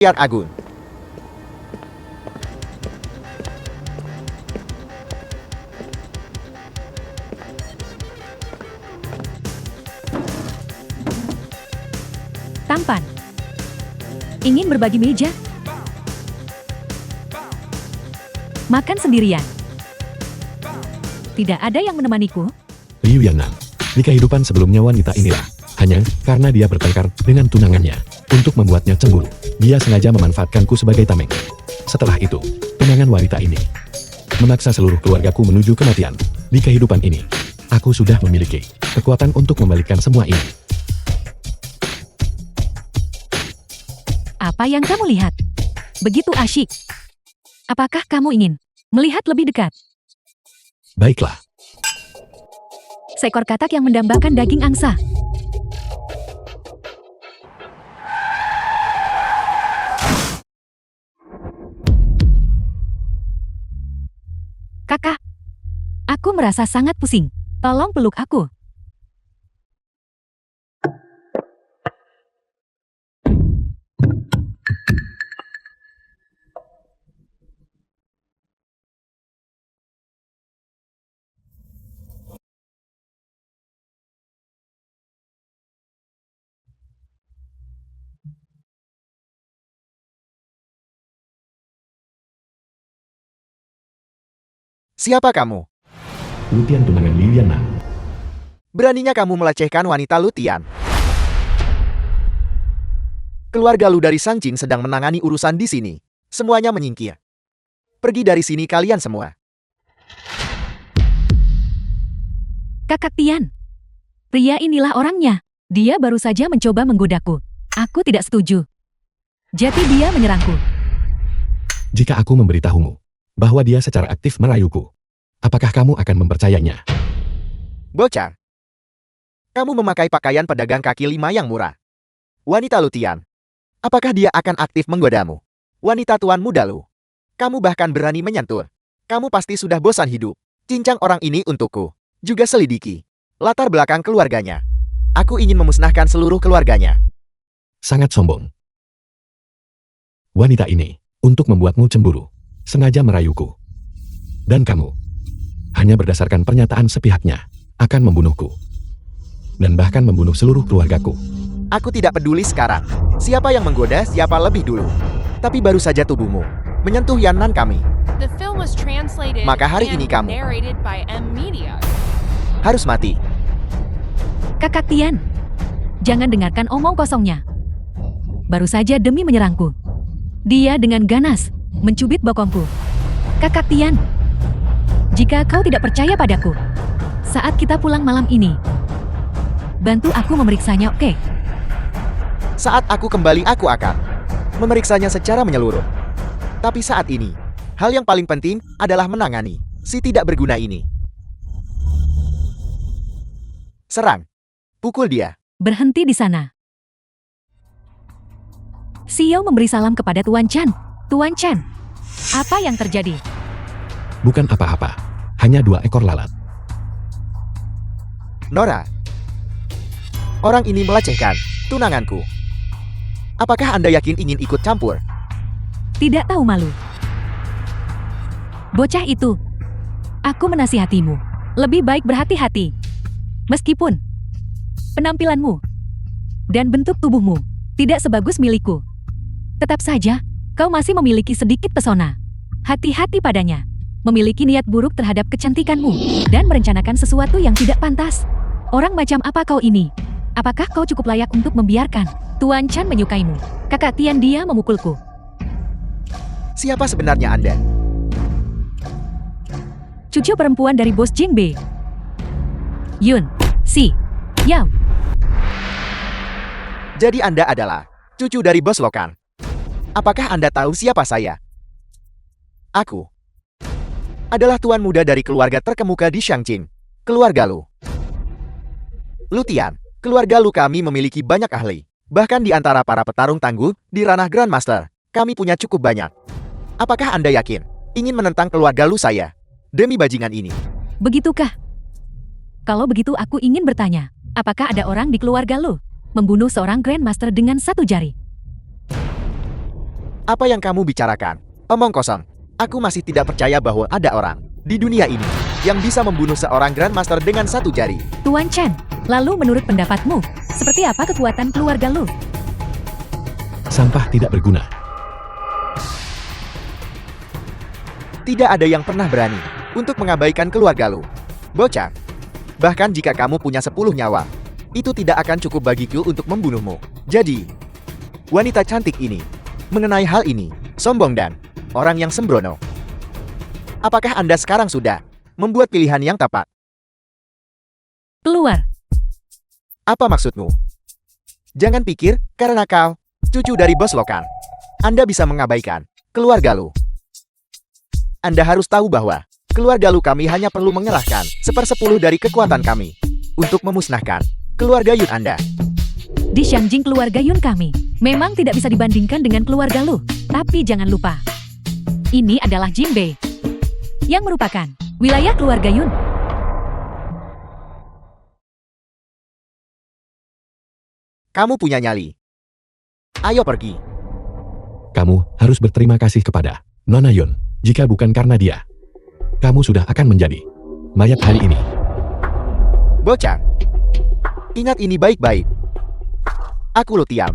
Biar Agung. Tampan. Ingin berbagi meja? Makan sendirian. Tidak ada yang menemaniku? Liu Yannan. Di kehidupan sebelumnya wanita inilah. Hanya karena dia bertengkar dengan tunangannya. Untuk membuatnya cemburu, dia sengaja memanfaatkanku sebagai tameng. Setelah itu, tunangan wanita ini memaksa seluruh keluargaku menuju kematian. Di kehidupan ini, aku sudah memiliki kekuatan untuk membalikkan semua ini. Apa yang kamu lihat? Begitu asyik. Apakah kamu ingin melihat lebih dekat? Baiklah. Seekor katak yang mendambakan daging angsa. Kakak, aku merasa sangat pusing. Tolong peluk aku. Siapa kamu? Lutian tunangan Liu Yannan. Beraninya kamu melecehkan wanita Lutian. Keluarga Lu dari Sangjing sedang menangani urusan di sini. Semuanya menyingkir. Pergi dari sini kalian semua. Kakak Tian. Pria inilah orangnya. Dia baru saja mencoba menggodaku. Aku tidak setuju. Jadi dia menyerangku. Jika aku memberitahumu bahwa dia secara aktif merayuku, apakah kamu akan mempercayainya? Bocah. Kamu memakai pakaian pedagang kaki lima yang murah. Wanita Lutian. Apakah dia akan aktif menggodamu? Wanita tuan muda Lu. Kamu bahkan berani menyentuh. Kamu pasti sudah bosan hidup. Cincang orang ini untukku. Juga selidiki latar belakang keluarganya. Aku ingin memusnahkan seluruh keluarganya. Sangat sombong. Wanita ini, untuk membuatmu cemburu, sengaja merayuku. Dan kamu, hanya berdasarkan pernyataan sepihaknya, akan membunuhku. Dan bahkan membunuh seluruh keluargaku. Aku tidak peduli sekarang. Siapa yang menggoda siapa lebih dulu. Tapi baru saja tubuhmu menyentuh Yannan kami. Maka hari ini kamu harus mati. Kakak Tian. Jangan dengarkan omong kosongnya. Baru saja demi menyerangku. Dia dengan ganas mencubit bokongku. Kakak Tian. Jika kau tidak percaya padaku, saat kita pulang malam ini, bantu aku memeriksanya, oke? Saat aku kembali aku akan memeriksanya secara menyeluruh. Tapi saat ini, hal yang paling penting adalah menangani si tidak berguna ini. Serang. Pukul dia. Berhenti di sana. Xiao memberi salam kepada Tuan Chan. Tuan Chan, apa yang terjadi? Bukan apa-apa, hanya 2 ekor lalat. Nora. Orang ini melecehkan tunanganku. Apakah Anda yakin ingin ikut campur? Tidak tahu malu. Bocah itu. Aku menasihatimu. Lebih baik berhati-hati. Meskipun penampilanmu dan bentuk tubuhmu tidak sebagus milikku, tetap saja kau masih memiliki sedikit pesona. Hati-hati padanya. Memiliki niat buruk terhadap kecantikanmu dan merencanakan sesuatu yang tidak pantas. Orang macam apa kau ini? Apakah kau cukup layak untuk membiarkan Tuan Chan menyukaimu? Kakak Tian, dia memukulku. Siapa sebenarnya Anda? Cucu perempuan dari bos Jingbe. Yun, Si, Yao. Jadi Anda adalah cucu dari bos Lokan. Apakah Anda tahu siapa saya? Aku adalah tuan muda dari keluarga terkemuka di Shangqing. Keluarga Lu. Lutian, keluarga Lu kami memiliki banyak ahli. Bahkan di antara para petarung tangguh di ranah Grandmaster, kami punya cukup banyak. Apakah Anda yakin ingin menentang keluarga Lu saya demi bajingan ini? Begitukah? Kalau begitu aku ingin bertanya, apakah ada orang di keluarga Lu membunuh seorang Grandmaster dengan 1 jari? Apa yang kamu bicarakan? Omong kosong. Aku masih tidak percaya bahwa ada orang di dunia ini yang bisa membunuh seorang Grandmaster dengan satu jari. Tuan Chen, lalu menurut pendapatmu, seperti apa kekuatan keluarga lu? Sampah tidak berguna. Tidak ada yang pernah berani untuk mengabaikan keluarga lu. Bocah. Bahkan jika kamu punya 10 nyawa, itu tidak akan cukup bagiku untuk membunuhmu. Jadi, wanita cantik ini mengenai hal ini, sombong dan orang yang sembrono. Apakah Anda sekarang sudah membuat pilihan yang tepat? Keluar. Apa maksudmu? Jangan pikir, karena kau cucu dari bos Lokan, Anda bisa mengabaikan keluarga lu. Anda harus tahu bahwa keluarga lu kami hanya perlu mengerahkan 1/10 dari kekuatan kami untuk memusnahkan keluarga Yun Anda. Di Xiangjing keluarga Yun kami memang tidak bisa dibandingkan dengan keluarga lu. Tapi jangan lupa, ini adalah Jinbei yang merupakan wilayah keluarga Yun. Kamu punya nyali. Ayo pergi. Kamu harus berterima kasih kepada Nona Yun. Jika bukan karena dia, kamu sudah akan menjadi mayat hari ini. Bocah. Ingat ini baik-baik. Aku Lutiam.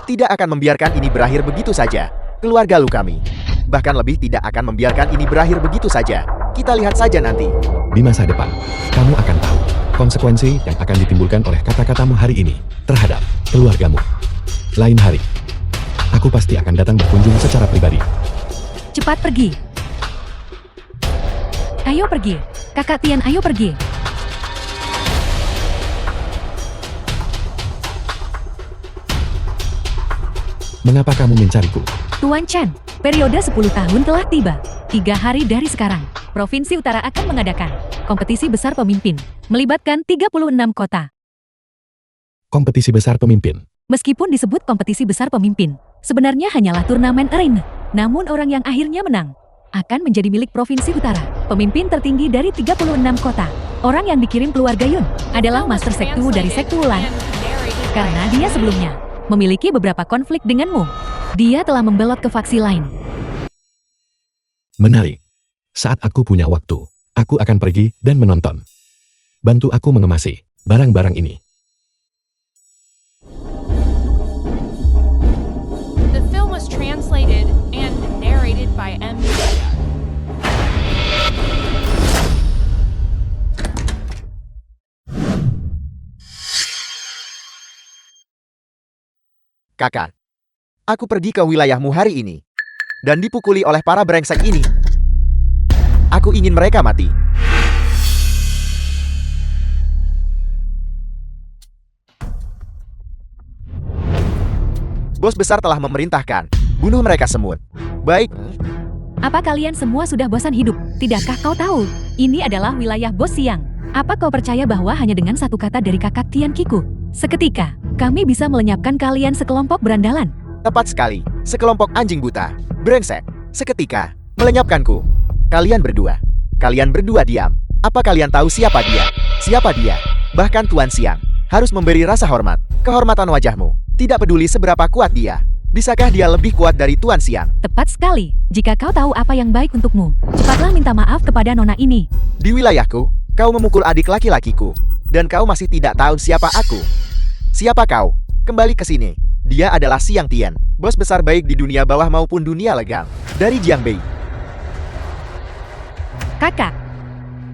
Tidak akan membiarkan ini berakhir begitu saja. Keluarga lu kami. Bahkan lebih tidak akan membiarkan ini berakhir begitu saja. Kita lihat saja nanti. Di masa depan, kamu akan tahu konsekuensi yang akan ditimbulkan oleh kata-katamu hari ini terhadap keluargamu. Lain hari, aku pasti akan datang berkunjung secara pribadi. Cepat pergi. Ayo pergi. Kakak Tian, ayo pergi. Mengapa kamu mencariku? Tuan Chen, periode 10 tahun telah tiba. 3 hari dari sekarang, Provinsi Utara akan mengadakan kompetisi besar pemimpin, melibatkan 36 kota. Kompetisi besar pemimpin. Meskipun disebut kompetisi besar pemimpin, sebenarnya hanyalah turnamen arena. Namun orang yang akhirnya menang akan menjadi milik Provinsi Utara. Pemimpin tertinggi dari 36 kota. Orang yang dikirim keluarga Yun adalah Master Sektu dari Sektu Wulan. Karena dia sebelumnya memiliki beberapa konflik denganmu. Dia telah membelot ke faksi lain. Menarik. Saat aku punya waktu, aku akan pergi dan menonton. Bantu aku mengemasi barang-barang ini. The film was translated and narrated by M. Kakak. Aku pergi ke wilayahmu hari ini dan dipukuli oleh para brengsek ini. Aku ingin mereka mati. Bos besar telah memerintahkan, bunuh mereka semua. Baik. Apa kalian semua sudah bosan hidup? Tidakkah kau tahu? Ini adalah wilayah Bos Siang. Apa kau percaya bahwa hanya dengan satu kata dari kakak Tian Kiku, seketika kami bisa melenyapkan kalian sekelompok berandalan? Tepat sekali, sekelompok anjing buta, brengsek, seketika melenyapkanku. Kalian berdua diam. Apa kalian tahu siapa dia? Siapa dia? Bahkan Tuan Siang harus memberi rasa hormat, kehormatan wajahmu. Tidak peduli seberapa kuat dia. Bisakah dia lebih kuat dari Tuan Siang? Tepat sekali. Jika kau tahu apa yang baik untukmu, cepatlah minta maaf kepada nona ini. Di wilayahku, kau memukul adik laki-lakiku. Dan kau masih tidak tahu siapa aku. Siapa kau? Kembali ke sini. Dia adalah Siang Tian, bos besar baik di dunia bawah maupun dunia legal. Dari Jiangbei. Kakak,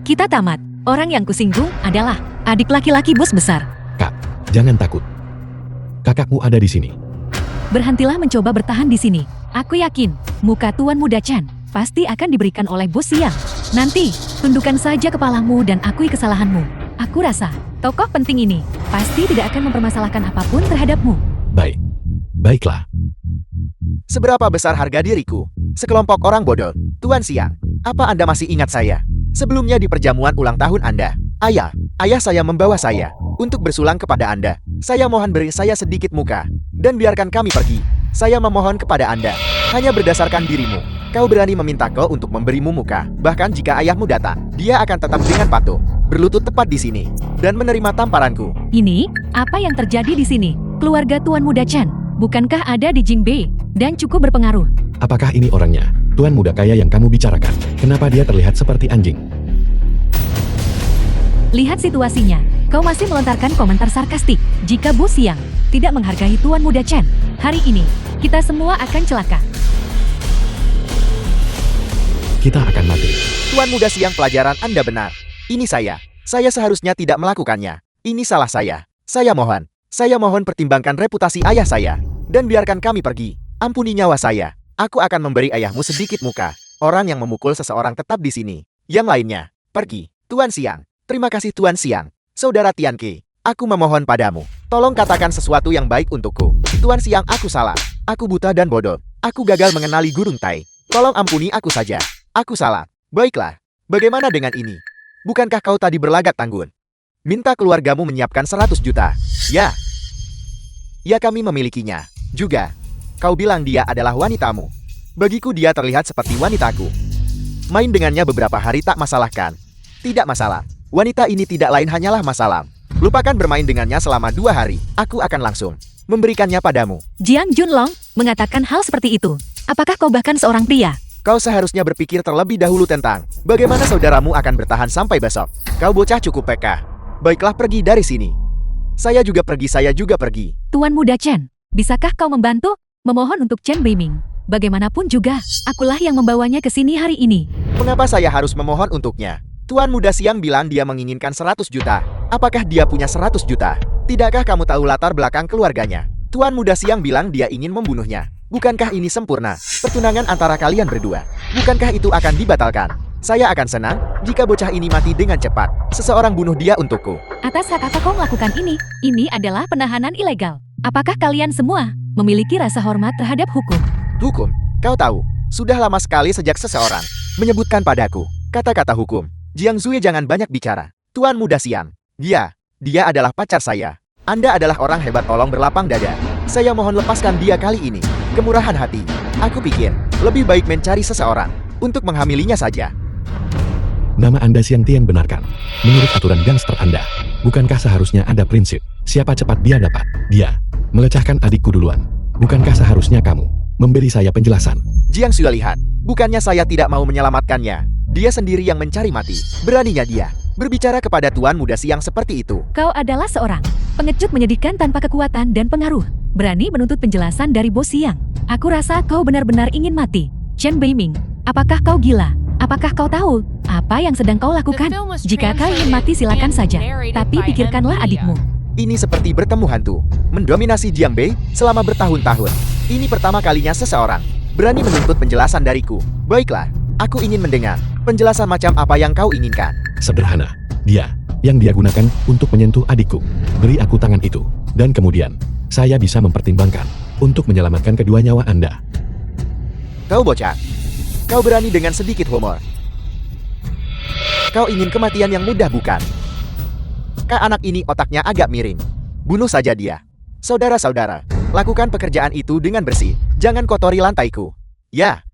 kita tamat. Orang yang kusinggung adalah adik laki-laki bos besar. Kak, jangan takut. Kakakmu ada di sini. Berhentilah mencoba bertahan di sini. Aku yakin, muka Tuan Muda Chan pasti akan diberikan oleh Bos Siang. Nanti, tundukkan saja kepalamu dan akui kesalahanmu. Aku rasa, tokoh penting ini pasti tidak akan mempermasalahkan apapun terhadapmu. Baik. Baiklah. Seberapa besar harga diriku? Sekelompok orang bodoh. Tuan Siang, apa Anda masih ingat saya? Sebelumnya di perjamuan ulang tahun Anda, ayah saya membawa saya untuk bersulang kepada Anda. Saya mohon beri saya sedikit muka, dan biarkan kami pergi. Saya memohon kepada Anda, hanya berdasarkan dirimu. Kau berani meminta kau untuk memberimu muka. Bahkan jika ayahmu datang, dia akan tetap dengan patuh, berlutut tepat di sini, dan menerima tamparanku. Ini, apa yang terjadi di sini? Keluarga Tuan Muda Chan, bukankah ada di Jingbei? dan cukup berpengaruh. Apakah ini orangnya? Tuan muda kaya yang kamu bicarakan. Kenapa dia terlihat seperti anjing? Lihat situasinya. Kau masih melontarkan komentar sarkastik. Jika Bu Siang tidak menghargai Tuan Muda Chen, hari ini kita semua akan celaka. Kita akan mati. Tuan Muda Siang, pelajaran Anda benar. Ini saya. Saya seharusnya tidak melakukannya. Ini salah saya. Saya mohon pertimbangkan reputasi ayah saya. Dan biarkan kami pergi. Ampuni nyawa saya. Aku akan memberi ayahmu sedikit muka. Orang yang memukul seseorang tetap di sini. Yang lainnya, pergi. Tuan Siang. Terima kasih Tuan Siang. Saudara Tianke, aku memohon padamu. Tolong katakan sesuatu yang baik untukku. Tuan Siang, aku salah. Aku buta dan bodoh. Aku gagal mengenali Gurun Tai. Tolong ampuni aku saja. Aku salah. Baiklah. Bagaimana dengan ini? Bukankah kau tadi berlagak tanggun? Minta keluargamu menyiapkan 100 juta. Ya. Ya, kami memilikinya. Juga. Kau bilang dia adalah wanitamu. Bagiku dia terlihat seperti wanitaku. Main dengannya beberapa hari tak masalahkan. Tidak masalah. Wanita ini tidak lain hanyalah masalah. Lupakan bermain dengannya selama 2 hari. Aku akan langsung memberikannya padamu. Jiang Junlong mengatakan hal seperti itu. Apakah kau bahkan seorang pria? Kau seharusnya berpikir terlebih dahulu tentang bagaimana saudaramu akan bertahan sampai besok. Kau bocah cukup peka. Baiklah, pergi dari sini. Saya juga pergi. Tuan Muda Chen, bisakah kau membantu? Memohon untuk Chen Beiming. Bagaimanapun juga, akulah yang membawanya ke sini hari ini. Mengapa saya harus memohon untuknya? Tuan Muda Siang bilang dia menginginkan 100 juta. Apakah dia punya 100 juta? Tidakkah kamu tahu latar belakang keluarganya? Tuan Muda Siang bilang dia ingin membunuhnya. Bukankah ini sempurna? Pertunangan antara kalian berdua. Bukankah itu akan dibatalkan? Saya akan senang jika bocah ini mati dengan cepat. Seseorang bunuh dia untukku. Atas hak apa kau melakukan ini? Ini adalah penahanan ilegal. Apakah kalian semua memiliki rasa hormat terhadap hukum? Hukum? Kau tahu, sudah lama sekali sejak seseorang menyebutkan padaku kata-kata hukum. Jiang Zui, jangan banyak bicara. Tuan Muda Siang, dia adalah pacar saya. Anda adalah orang hebat, tolong berlapang dada. Saya mohon lepaskan dia kali ini. Kemurahan hati. Aku pikir lebih baik mencari seseorang untuk menghamilinya saja. Nama Anda Siang Tian benarkan. Menurut aturan gangster Anda, bukankah seharusnya ada prinsip? Siapa cepat dia dapat. Dia melecahkan adikku duluan. Bukankah seharusnya kamu memberi saya penjelasan? Jiang Zui, lihat. Bukannya saya tidak mau menyelamatkannya. Dia sendiri yang mencari mati. Beraninya dia berbicara kepada Tuan Muda Siang seperti itu. Kau adalah seorang pengecut menyedihkan tanpa kekuatan dan pengaruh. Berani menuntut penjelasan dari Bos Siang. Aku rasa kau benar-benar ingin mati. Chen Beiming, apakah kau gila? Apakah kau tahu apa yang sedang kau lakukan? Jika kau ingin mati silakan saja. Tapi pikirkanlah adikmu. Ini seperti bertemu hantu. Mendominasi Jiang Bei selama bertahun-tahun. Ini pertama kalinya seseorang berani menuntut penjelasan dariku. Baiklah, aku ingin mendengar penjelasan macam apa yang kau inginkan. Sederhana. Dia yang dia gunakan untuk menyentuh adikku. Beri aku tangan itu. Dan kemudian, saya bisa mempertimbangkan untuk menyelamatkan kedua nyawa Anda. Kau bocah. Kau berani dengan sedikit humor. Kau ingin kematian yang mudah, bukan? Anak ini otaknya agak miring. Bunuh saja dia. Saudara-saudara, lakukan pekerjaan itu dengan bersih. Jangan kotori lantaiku. Ya.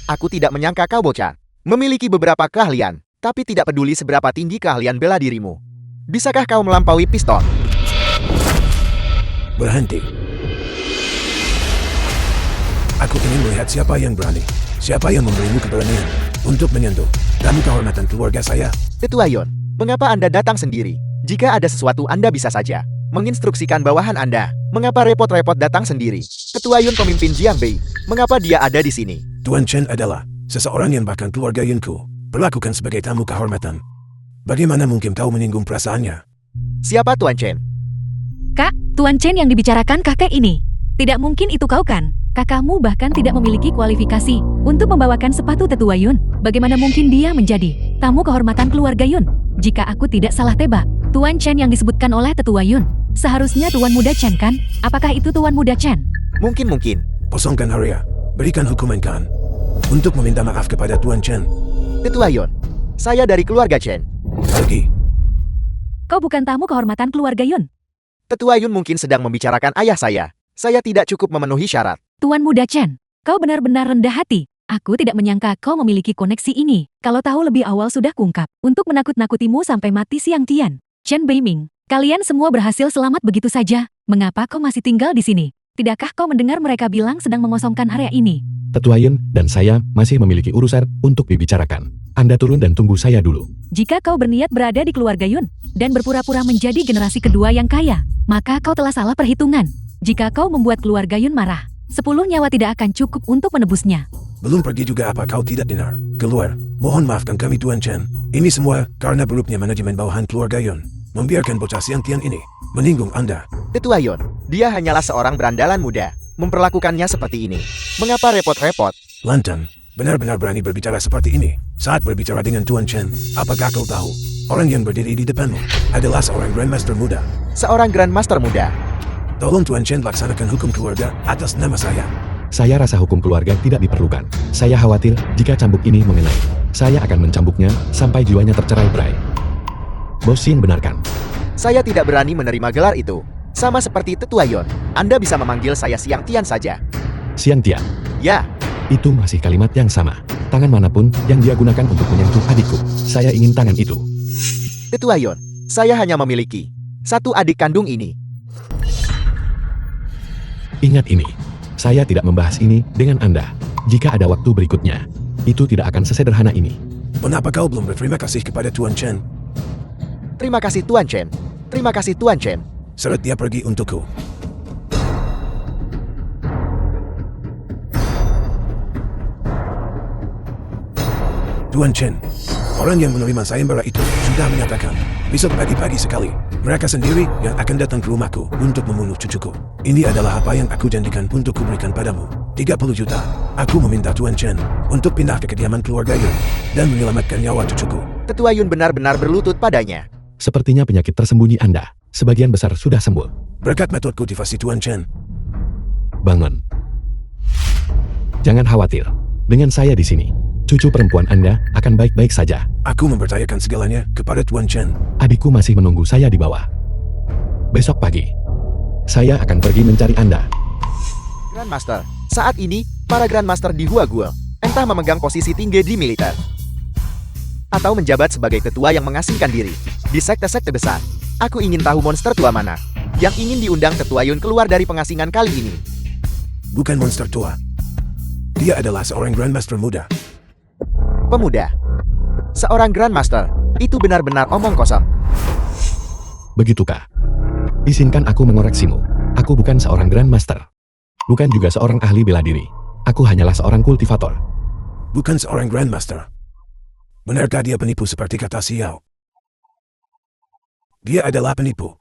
Aku tidak menyangka kau bocah memiliki beberapa keahlian, tapi tidak peduli seberapa tinggi keahlian bela dirimu. Bisakah kau melampaui pistol? Berhenti. Aku ingin melihat siapa yang berani. Siapa yang memberimu keberanian untuk menyentuh dan kehormatan keluarga saya. Tetua Yun, mengapa Anda datang sendiri? Jika ada sesuatu Anda bisa saja menginstruksikan bawahan Anda. Mengapa repot-repot datang sendiri? Tetua Yun, pemimpin Jiang Bei, mengapa dia ada di sini? Tuan Chen adalah seseorang yang bahkan keluarga Yunku perlakukan sebagai tamu kehormatan. Bagaimana mungkin kau menyinggung perasaannya? Siapa Tuan Chen? Kak, Tuan Chen yang dibicarakan kakek ini. Tidak mungkin itu kau kan? Kakakmu bahkan tidak memiliki kualifikasi untuk membawakan sepatu Tetua Yun. Bagaimana mungkin dia menjadi tamu kehormatan keluarga Yun? Jika aku tidak salah tebak, Tuan Chen yang disebutkan oleh Tetua Yun seharusnya Tuan Muda Chen kan? Apakah itu Tuan Muda Chen? Mungkin. Kosongkan Haria. Berikan hukuman Kan untuk meminta maaf kepada Tuan Chen. Tetua Yun, saya dari keluarga Chen. Pergi. Kau bukan tamu kehormatan keluarga Yun. Tetua Yun mungkin sedang membicarakan ayah saya. Saya tidak cukup memenuhi syarat. Tuan Muda Chen, kau benar-benar rendah hati. Aku tidak menyangka kau memiliki koneksi ini. Kalau tahu lebih awal sudah kungkap untuk menakut-nakutimu sampai mati Siang Tian. Chen Beiming, kalian semua berhasil selamat begitu saja. Mengapa kau masih tinggal di sini? Tidakkah kau mendengar mereka bilang sedang mengosongkan area ini? Tetua Yun dan saya masih memiliki urusan untuk dibicarakan. Anda turun dan tunggu saya dulu. Jika kau berniat berada di keluarga Yun dan berpura-pura menjadi generasi kedua yang kaya, maka kau telah salah perhitungan. Jika kau membuat keluarga Yun marah, 10 nyawa tidak akan cukup untuk menebusnya. Belum pergi juga apa kau tidak dengar? Keluar. Mohon maafkan kami Tuan Chen. Ini semua karena buruknya manajemen bawahan keluarga Yun. Membiarkan bocah Siang Tian ini meninggung Anda. Tetua Yun, dia hanyalah seorang berandalan muda. Memperlakukannya seperti ini. Mengapa repot-repot? Lantan, benar-benar berani berbicara seperti ini. Saat berbicara dengan Tuan Chen, apakah kau tahu? Orang yang berdiri di depanmu adalah seorang Grandmaster muda. Seorang Grandmaster muda. Tolong Tuan Chen laksanakan hukum keluarga atas nama saya. Saya rasa hukum keluarga tidak diperlukan. Saya khawatir jika cambuk ini mengenai. Saya akan mencambuknya sampai jiwanya tercerai-berai. Bos Xin benarkan. Saya tidak berani menerima gelar itu. Sama seperti Tetua Yun, Anda bisa memanggil saya Siang Tian saja. Siang Tian. Ya, Itu masih kalimat yang sama. Tangan manapun yang dia gunakan untuk menyentuh adikku. Saya ingin tangan itu. Tetua Yun, saya hanya memiliki satu adik kandung ini. Ingat ini. Saya tidak membahas ini dengan Anda. Jika ada waktu berikutnya, itu tidak akan sesederhana ini. Mengapa kau belum berterima kasih kepada Tuan Chen? Terima kasih Tuan Chen. Terima kasih Tuan Chen. Seret dia pergi untukku. Tuan Chen, orang yang menerima sayembara itu sudah menyatakan besok pagi-pagi sekali mereka sendiri yang akan datang ke rumahku untuk membunuh cucuku. Ini adalah apa yang aku janjikan untuk kuberikan padamu. 30 juta. Aku meminta Tuan Chen untuk pindah ke kediaman keluarga Yun dan menyelamatkan nyawa cucuku. Tetua Yun benar-benar berlutut padanya. Sepertinya penyakit tersembunyi Anda, sebagian besar sudah sembuh. Berkat metode kultivasi Tuan Chen. Bangun. Jangan khawatir. Dengan saya di sini, cucu perempuan Anda akan baik-baik saja. Aku mempercayakan segalanya kepada Tuan Chen. Adikku masih menunggu saya di bawah. Besok pagi, saya akan pergi mencari Anda. Grandmaster, saat ini, para Grandmaster di Huaguo entah memegang posisi tinggi di militer atau menjabat sebagai tetua yang mengasingkan diri di sekte-sekte besar. Aku ingin tahu monster tua mana yang ingin diundang Tetua Yun keluar dari pengasingan kali ini. Bukan monster tua. Dia adalah seorang Grandmaster muda. Pemuda. Seorang Grandmaster. Itu benar-benar omong kosong. Begitukah? Izinkan aku mengoreksimu. Aku bukan seorang Grandmaster. Bukan juga seorang ahli bela diri. Aku hanyalah seorang kultivator. Bukan seorang Grandmaster. Benarkah dia penipu seperti kata Xiao? Dia adalah penipu.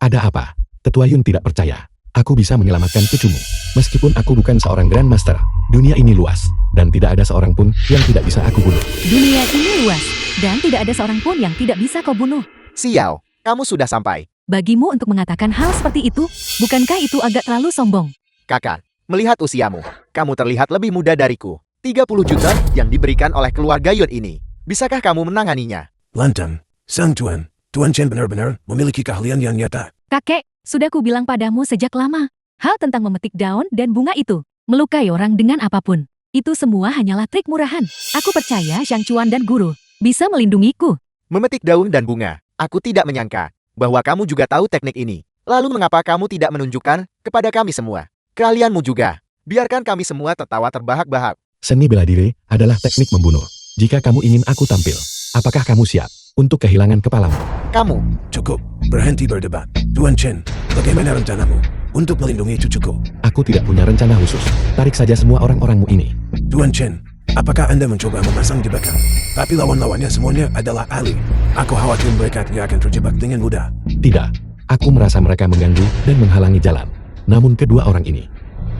Ada apa? Tetua Yun tidak percaya. Aku bisa menyelamatkan cucumu. Meskipun aku bukan seorang Grandmaster, dunia ini luas, dan tidak ada seorang pun yang tidak bisa aku bunuh. Dunia ini luas, dan tidak ada seorang pun yang tidak bisa kau bunuh. Xiao, kamu sudah sampai. Bagimu untuk mengatakan hal seperti itu, bukankah itu agak terlalu sombong? Kakak, melihat usiamu, kamu terlihat lebih muda dariku. 30 juta yang diberikan oleh keluarga Yun ini. Bisakah kamu menanganinya? Lantan, Sang Tuan, Tuan Chen benar-benar memiliki keahlian yang nyata. Kakek, sudah kubilang padamu sejak lama. Hal tentang memetik daun dan bunga itu, melukai orang dengan apapun. Itu semua hanyalah trik murahan. Aku percaya Shang Chuan dan guru bisa melindungiku. Memetik daun dan bunga. Aku tidak menyangka bahwa kamu juga tahu teknik ini. Lalu mengapa kamu tidak menunjukkan kepada kami semua? Keahlianmu juga. Biarkan kami semua tertawa terbahak-bahak. Seni bela diri adalah teknik membunuh. Jika kamu ingin aku tampil, apakah kamu siap untuk kehilangan kepalamu? Kamu, Cukup, berhenti berdebat. Tuan Chen, bagaimana rencanamu untuk melindungi cucuku? Aku tidak punya rencana khusus. Tarik saja semua orang-orangmu ini. Tuan Chen, apakah Anda mencoba memasang jebakan? Tapi lawan-lawannya semuanya adalah ahli. Aku khawatir mereka tidak akan terjebak dengan mudah. Tidak, aku merasa mereka mengganggu dan menghalangi jalan. Namun kedua orang ini,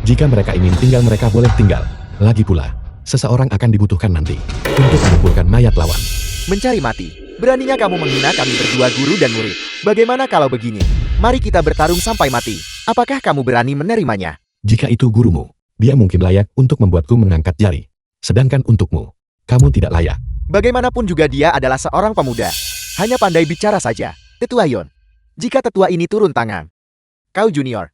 jika mereka ingin tinggal mereka boleh tinggal. Lagi pula, seseorang akan dibutuhkan nanti untuk mengumpulkan mayat lawan. mencari mati. Beraninya kamu menghina kami berdua guru dan murid. Bagaimana kalau begini? Mari kita bertarung sampai mati. Apakah kamu berani menerimanya? Jika itu gurumu, dia mungkin layak untuk membuatku mengangkat jari. Sedangkan untukmu, kamu tidak layak. Bagaimanapun juga dia adalah seorang pemuda. Hanya pandai bicara saja. Tetua Yun. Jika tetua ini turun tangan, kau junior.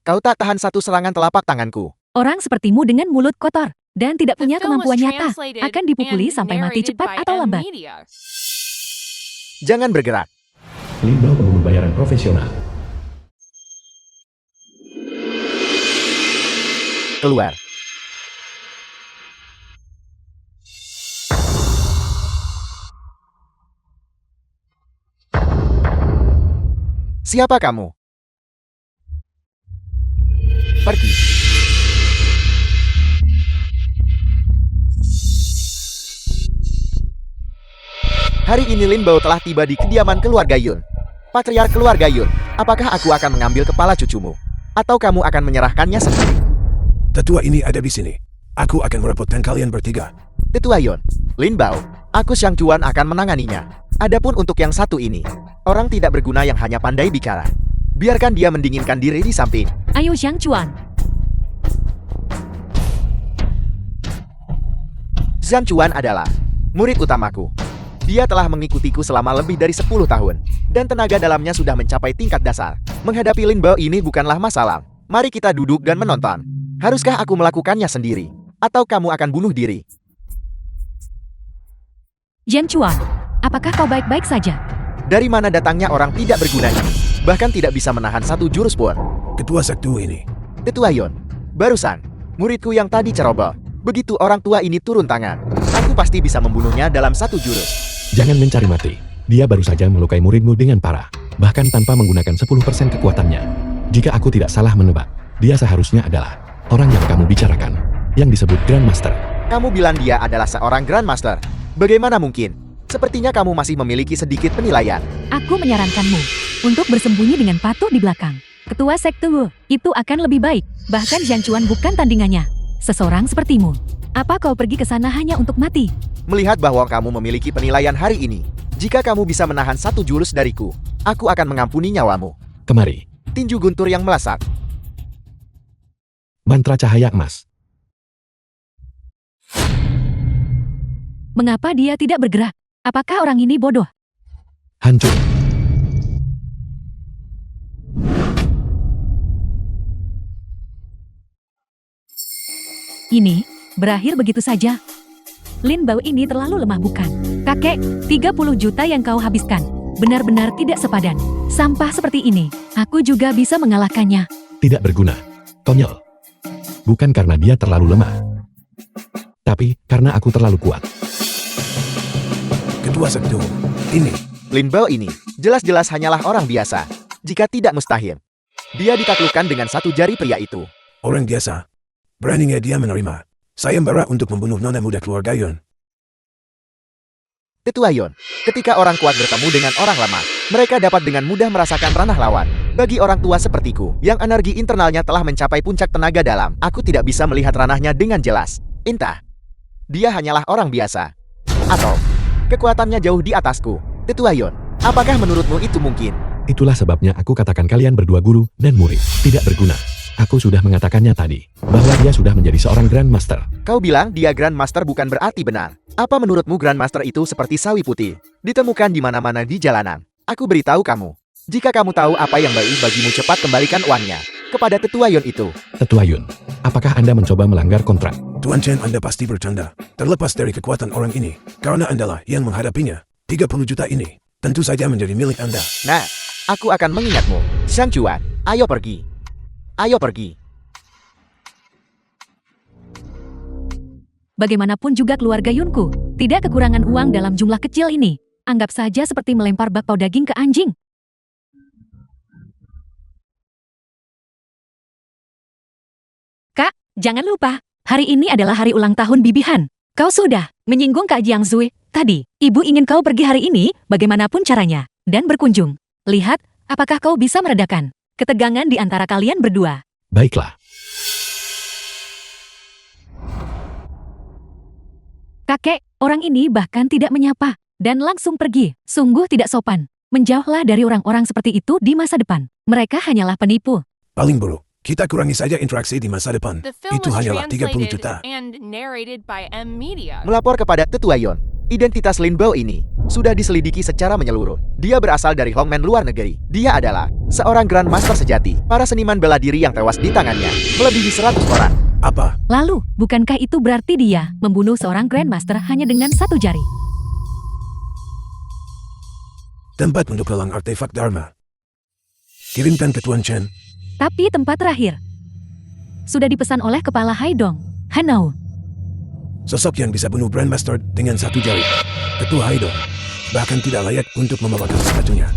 Kau tak tahan satu serangan telapak tanganku. Orang sepertimu dengan mulut kotor dan tidak The punya film was kemampuan nyata translated akan dipukuli and sampai mati narrated cepat by atau lambat. M-Media. Jangan bergerak. Limbau pembayaran profesional. keluar. Siapa kamu? Pergi. Hari ini Lin Bao telah tiba di kediaman keluarga Yun. Patriark keluarga Yun, apakah aku akan mengambil kepala cucumu? Atau kamu akan menyerahkannya sendiri? Tetua ini ada di sini. Aku akan merepotkan kalian bertiga. Tetua Yun, Lin Bao, aku Xiang Chuan akan menanganinya. Adapun untuk yang satu ini, orang tidak berguna yang hanya pandai bicara. Biarkan dia mendinginkan diri di samping. Ayo Xiang Chuan. Xiang Chuan adalah murid utamaku. Dia telah mengikutiku selama lebih dari 10 tahun, dan tenaga dalamnya sudah mencapai tingkat dasar. Menghadapi Lin Bao ini bukanlah masalah. Mari kita duduk dan menonton. Haruskah aku melakukannya sendiri? Atau kamu akan bunuh diri? Xiang Chuan, apakah kau baik-baik saja? Dari mana datangnya orang tidak berguna ini? Bahkan tidak bisa menahan satu jurus pun. Ketua sektu ini. Tetua Yun, barusan, muridku yang tadi ceroboh. Begitu orang tua ini turun tangan, aku pasti bisa membunuhnya dalam satu jurus. Jangan mencari mati. Dia baru saja melukai muridmu dengan parah, bahkan tanpa menggunakan 10% kekuatannya. Jika aku tidak salah menebak, dia seharusnya adalah orang yang kamu bicarakan, yang disebut Grandmaster. Kamu bilang dia adalah seorang Grandmaster. Bagaimana mungkin? Sepertinya kamu masih memiliki sedikit penilaian. Aku menyarankanmu untuk bersembunyi dengan patuh di belakang. Ketua sekte itu akan lebih baik. Bahkan Xiang Chuan bukan tandingannya. Seseorang sepertimu. Apa kau pergi ke sana hanya untuk mati? Melihat bahwa kamu memiliki penilaian hari ini, jika kamu bisa menahan satu jurus dariku, aku akan mengampuni nyawamu. Kemari. Tinju guntur yang melesat. Mantra cahaya emas. Mengapa dia tidak bergerak? Apakah orang ini bodoh? Hancur. Ini berakhir begitu saja. Lin Bao ini terlalu lemah bukan? Kakek, 30 juta yang kau habiskan. Benar-benar tidak sepadan. Sampah seperti ini, aku juga bisa mengalahkannya. Tidak berguna. Konyol. Bukan karena dia terlalu lemah, tapi karena aku terlalu kuat. Ketua sektu ini. Lin Bao ini jelas-jelas hanyalah orang biasa, jika tidak mustahil. Dia ditaklukkan dengan satu jari pria itu. Orang biasa. Beraninya dia menerima sayembara untuk membunuh nona muda keluarga Yun. Tetua Yun, ketika orang kuat bertemu dengan orang lemah, mereka dapat dengan mudah merasakan ranah lawan. Bagi orang tua sepertiku, yang energi internalnya telah mencapai puncak tenaga dalam, aku tidak bisa melihat ranahnya dengan jelas. Entah, dia hanyalah orang biasa. Atau, kekuatannya jauh di atasku. Tetua Yun, apakah menurutmu itu mungkin? Itulah sebabnya aku katakan kalian berdua guru dan murid tidak berguna. Aku sudah mengatakannya tadi, bahwa dia sudah menjadi seorang Grandmaster. Kau bilang dia Grandmaster bukan berarti benar. Apa menurutmu Grandmaster itu seperti sawi putih? Ditemukan di mana-mana di jalanan. Aku beritahu kamu. Jika kamu tahu apa yang baik bagimu, cepat kembalikan uangnya kepada Tetua Yun itu. Tetua Yun, apakah Anda mencoba melanggar kontrak? Tuan Chen, Anda pasti bercanda. Terlepas dari kekuatan orang ini, karena Andalah yang menghadapinya. 30 juta ini tentu saja menjadi milik Anda. Nah, aku akan mengingatmu. Xiang Chuan, ayo pergi. Ayo pergi. Bagaimanapun juga keluarga Yunku, tidak kekurangan uang dalam jumlah kecil ini. Anggap saja seperti melempar bakpao daging ke anjing. Kak, jangan lupa, hari ini adalah hari ulang tahun Bibi Han. Kau sudah menyinggung Kak Jiang Zui. Tadi, ibu ingin kau pergi hari ini, bagaimanapun caranya, dan berkunjung. Lihat, apakah kau bisa meredakan ketegangan di antara kalian berdua. Baiklah. Kakek, orang ini bahkan tidak menyapa, dan langsung pergi. Sungguh tidak sopan. Menjauhlah dari orang-orang seperti itu di masa depan. Mereka hanyalah penipu. Paling buruk, kita kurangi saja interaksi di masa depan. The film Itu was hanyalah 30 translated juta. and narrated by M Media. Melapor kepada Tetua Yun. Identitas Lin Bao ini sudah diselidiki secara menyeluruh. Dia berasal dari Hongmen luar negeri. Dia adalah seorang Grandmaster sejati. Para seniman bela diri yang tewas di tangannya melebihi 100 orang. Apa? Lalu, bukankah itu berarti dia membunuh seorang Grandmaster hanya dengan satu jari? Tempat untuk lelang artefak Dharma. Kirimkan ke Tuan Chen. Tapi tempat terakhir. sudah dipesan oleh kepala Haidong, Hanau. Sosok yang bisa bunuh Grandmaster dengan satu jari. Ketua Haidong. Bahkan tidak layak untuk membawakan sepatunya.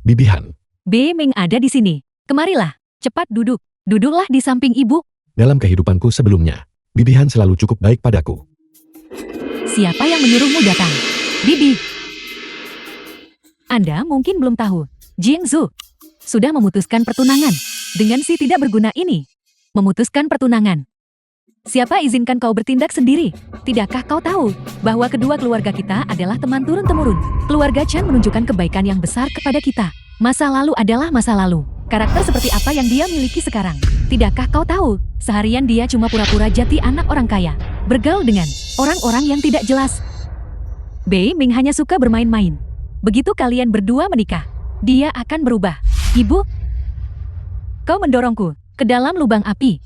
Bibi Han, Bei Ming ada di sini. Kemarilah, cepat duduk. Duduklah di samping ibu. dalam kehidupanku sebelumnya, Bibi Han selalu cukup baik padaku. Siapa yang menyuruhmu datang? Bibi. Anda mungkin belum tahu, Jingzu sudah memutuskan pertunangan dengan si tidak berguna ini. Memutuskan pertunangan. Siapa izinkan kau bertindak sendiri? Tidakkah kau tahu bahwa kedua keluarga kita adalah teman turun-temurun? Keluarga Chen menunjukkan kebaikan yang besar kepada kita. Masa lalu adalah masa lalu. Karakter seperti apa yang dia miliki sekarang? Tidakkah kau tahu, seharian dia cuma pura-pura jadi anak orang kaya, bergaul dengan orang-orang yang tidak jelas. Bei Ming hanya suka bermain-main. Begitu kalian berdua menikah, dia akan berubah. Ibu, kau mendorongku ke dalam lubang api.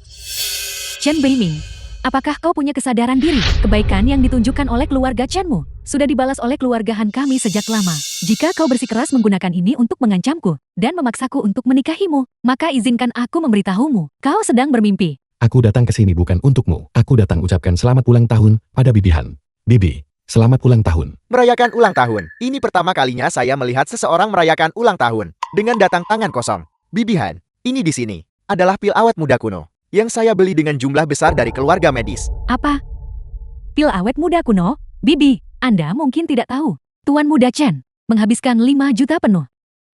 Chen Bei Ming, apakah kau punya kesadaran diri? Kebaikan yang ditunjukkan oleh keluarga Chenmu sudah dibalas oleh keluarga Han kami sejak lama. Jika kau bersikeras menggunakan ini untuk mengancamku dan memaksaku untuk menikahimu, maka izinkan aku memberitahumu, kau sedang bermimpi. Aku datang ke sini bukan untukmu. Aku datang ucapkan selamat ulang tahun pada Bibi Han. Bibi, selamat ulang tahun. Merayakan ulang tahun. Ini pertama kalinya saya melihat seseorang merayakan ulang tahun dengan datang tangan kosong. Bibi Han, ini di sini adalah pil awet muda kuno yang saya beli dengan jumlah besar dari keluarga medis. Apa? Pil awet muda kuno? Bibi, Anda mungkin tidak tahu. Tuan Muda Chen menghabiskan 5 juta penuh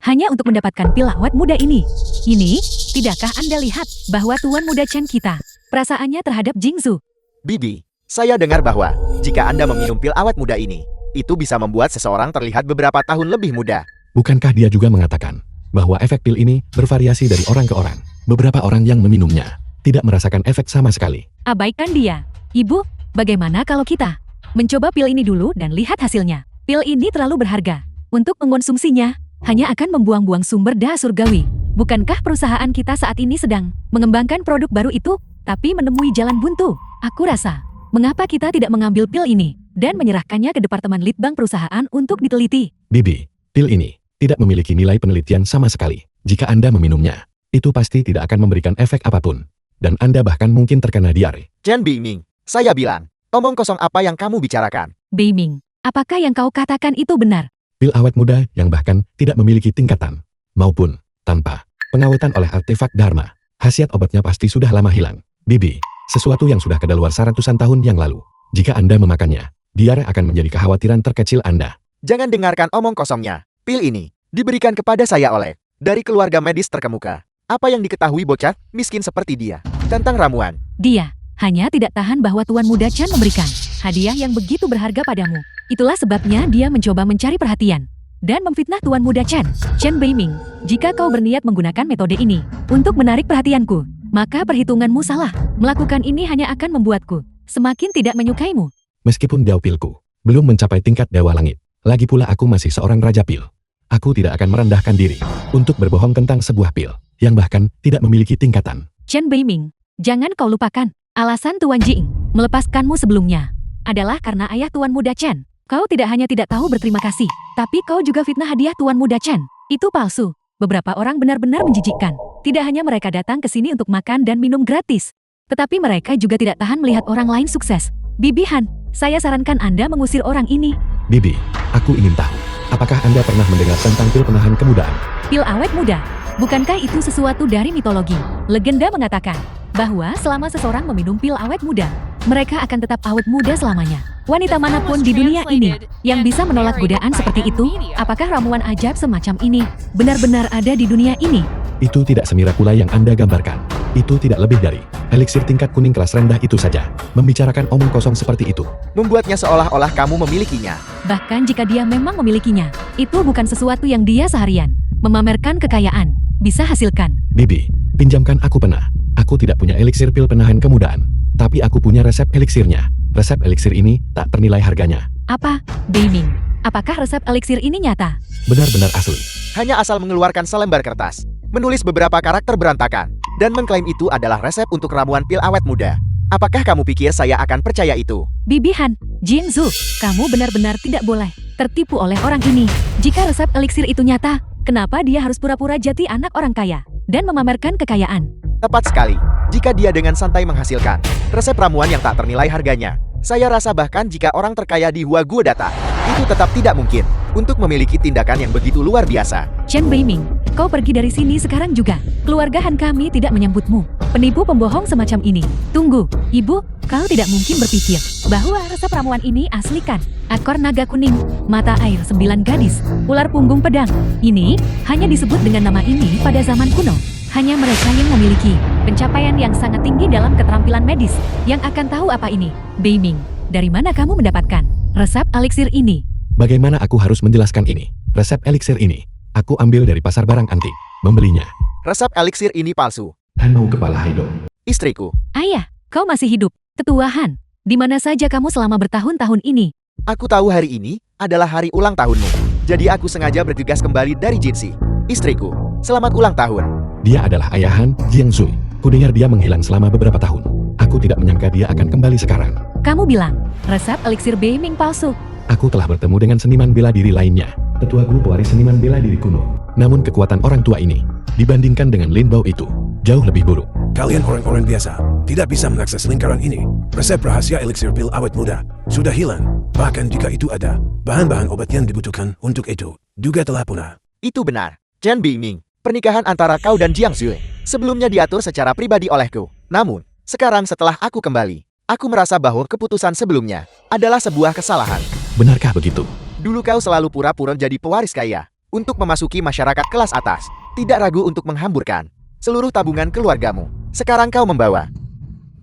hanya untuk mendapatkan pil awet muda ini. Ini, tidakkah Anda lihat bahwa Tuan Muda Chen kita perasaannya terhadap Jingzu? Bibi, saya dengar bahwa jika Anda meminum pil awet muda ini, itu bisa membuat seseorang terlihat beberapa tahun lebih muda. Bukankah dia juga mengatakan bahwa efek pil ini bervariasi dari orang ke orang? Beberapa orang yang meminumnya tidak merasakan efek sama sekali. Abaikan dia. Ibu, bagaimana kalau kita mencoba pil ini dulu dan lihat hasilnya? Pil ini terlalu berharga. Untuk mengkonsumsinya, hanya akan membuang-buang sumber daya surgawi. Bukankah perusahaan kita saat ini sedang mengembangkan produk baru itu, tapi menemui jalan buntu? Aku rasa, mengapa kita tidak mengambil pil ini dan menyerahkannya ke Departemen Litbang perusahaan untuk diteliti? Bibi, pil ini tidak memiliki nilai penelitian sama sekali. Jika Anda meminumnya, itu pasti tidak akan memberikan efek apapun. Dan Anda bahkan mungkin terkena diare. Chen Bei Ming, saya bilang, omong kosong apa yang kamu bicarakan? Bei Ming, apakah yang kau katakan itu benar? Pil awet muda yang bahkan tidak memiliki tingkatan, maupun tanpa pengawetan oleh artefak Dharma. Khasiat obatnya pasti sudah lama hilang. Bibi, sesuatu yang sudah kadaluarsa ratusan tahun yang lalu. Jika Anda memakannya, diare akan menjadi kekhawatiran terkecil Anda. Jangan dengarkan omong kosongnya. Pil ini diberikan kepada saya oleh dari keluarga medis terkemuka. Apa yang diketahui bocah miskin seperti dia tentang ramuan? Dia hanya tidak tahan bahwa Tuan Muda Chen memberikan hadiah yang begitu berharga padamu. Itulah sebabnya dia mencoba mencari perhatian dan memfitnah Tuan Muda Chen. Chen Bei Ming, jika kau berniat menggunakan metode ini untuk menarik perhatianku, maka perhitunganmu salah. Melakukan ini hanya akan membuatku semakin tidak menyukaimu. Meskipun Dao Pilku belum mencapai tingkat Dewa Langit, lagi pula aku masih seorang Raja Pil. Aku tidak akan merendahkan diri untuk berbohong tentang sebuah pil yang bahkan tidak memiliki tingkatan. Chen Bei Ming, jangan kau lupakan, alasan Tuan Jing melepaskanmu sebelumnya adalah karena ayah Tuan Muda Chen. Kau tidak hanya tidak tahu berterima kasih, tapi kau juga fitnah hadiah Tuan Muda Chen. Itu palsu. Beberapa orang benar-benar menjijikkan. Tidak hanya mereka datang ke sini untuk makan dan minum gratis, tetapi mereka juga tidak tahan melihat orang lain sukses. Bibi Han, saya sarankan Anda mengusir orang ini. Bibi, aku ingin tahu, apakah Anda pernah mendengar tentang pil penahan kemudaan? Pil awet muda. Bukankah itu sesuatu dari mitologi? Legenda mengatakan bahwa selama seseorang meminum pil awet muda, mereka akan tetap awet muda selamanya. Wanita manapun di dunia ini yang bisa menolak godaan seperti itu, apakah ramuan ajaib semacam ini benar-benar ada di dunia ini? Itu tidak semira pula yang Anda gambarkan. Itu tidak lebih dari eliksir tingkat kuning kelas rendah itu saja. Membicarakan omong kosong seperti itu Membuatnya seolah-olah kamu memilikinya. Bahkan jika dia memang memilikinya, itu bukan sesuatu yang dia seharian memamerkan kekayaan bisa hasilkan. Bibi, pinjamkan aku pena. Aku tidak punya eliksir pil penahan kemudaan, tapi aku punya resep eliksirnya. Resep eliksir ini tak ternilai harganya. Apa? Bei Ming, apakah resep eliksir ini nyata? Benar-benar asli. Hanya asal mengeluarkan selembar kertas, menulis beberapa karakter berantakan, dan mengklaim itu adalah resep untuk ramuan pil awet muda. Apakah kamu pikir saya akan percaya itu? Bibi Han, Jingzu, kamu benar-benar tidak boleh tertipu oleh orang ini. Jika resep eliksir itu nyata, kenapa dia harus pura-pura jadi anak orang kaya dan memamerkan kekayaan? Tepat sekali. Jika dia dengan santai menghasilkan resep ramuan yang tak ternilai harganya, saya rasa bahkan jika orang terkaya di Huaguo Data, itu tetap tidak mungkin untuk memiliki tindakan yang begitu luar biasa. Chen Beiming, kau pergi dari sini sekarang juga. Keluarga Han kami tidak menyambutmu. Penipu pembohong semacam ini. Tunggu, ibu, kau tidak mungkin berpikir bahwa resep ramuan ini asli kan? Akor naga kuning, mata air 9 gadis, ular punggung pedang. Ini hanya disebut dengan nama ini pada zaman kuno. Hanya mereka yang memiliki pencapaian yang sangat tinggi dalam keterampilan medis yang akan tahu apa ini. Beiming, dari mana kamu mendapatkan resep eliksir ini? Bagaimana aku harus menjelaskan ini? Resep eliksir ini, aku ambil dari pasar barang antik. Membelinya. Resep eliksir ini palsu. Han mau kepala Haido. Istriku, Ayah, kau masih hidup. Tetua Han, di mana saja kamu selama bertahun-tahun ini? aku tahu hari ini adalah hari ulang tahunmu. Jadi aku sengaja bergegas kembali dari Jinxi. Istriku, selamat ulang tahun. Dia adalah ayah Han, Jiangzui. Kudengar dia menghilang selama beberapa tahun. Aku tidak menyangka dia akan kembali sekarang. Kamu bilang, resep eliksir Beiming palsu. Aku telah bertemu dengan seniman bela diri lainnya. Tetua guru pewaris seniman bela diri kuno. Namun kekuatan orang tua ini, dibandingkan dengan Lin Bao itu, jauh lebih buruk. Kalian orang-orang biasa, tidak bisa mengakses lingkaran ini. Resep rahasia eliksir pil awet muda sudah hilang. Bahkan jika itu ada, bahan-bahan obat yang dibutuhkan untuk itu juga telah punah. Itu benar. Chen Beiming, pernikahan antara kau dan Jiangzui sebelumnya diatur secara pribadi olehku. Namun, sekarang setelah aku kembali, aku merasa bahwa keputusan sebelumnya adalah sebuah kesalahan. Benarkah begitu? Dulu kau selalu pura-pura jadi pewaris kaya untuk memasuki masyarakat kelas atas, tidak ragu untuk menghamburkan seluruh tabungan keluargamu. Sekarang kau membawa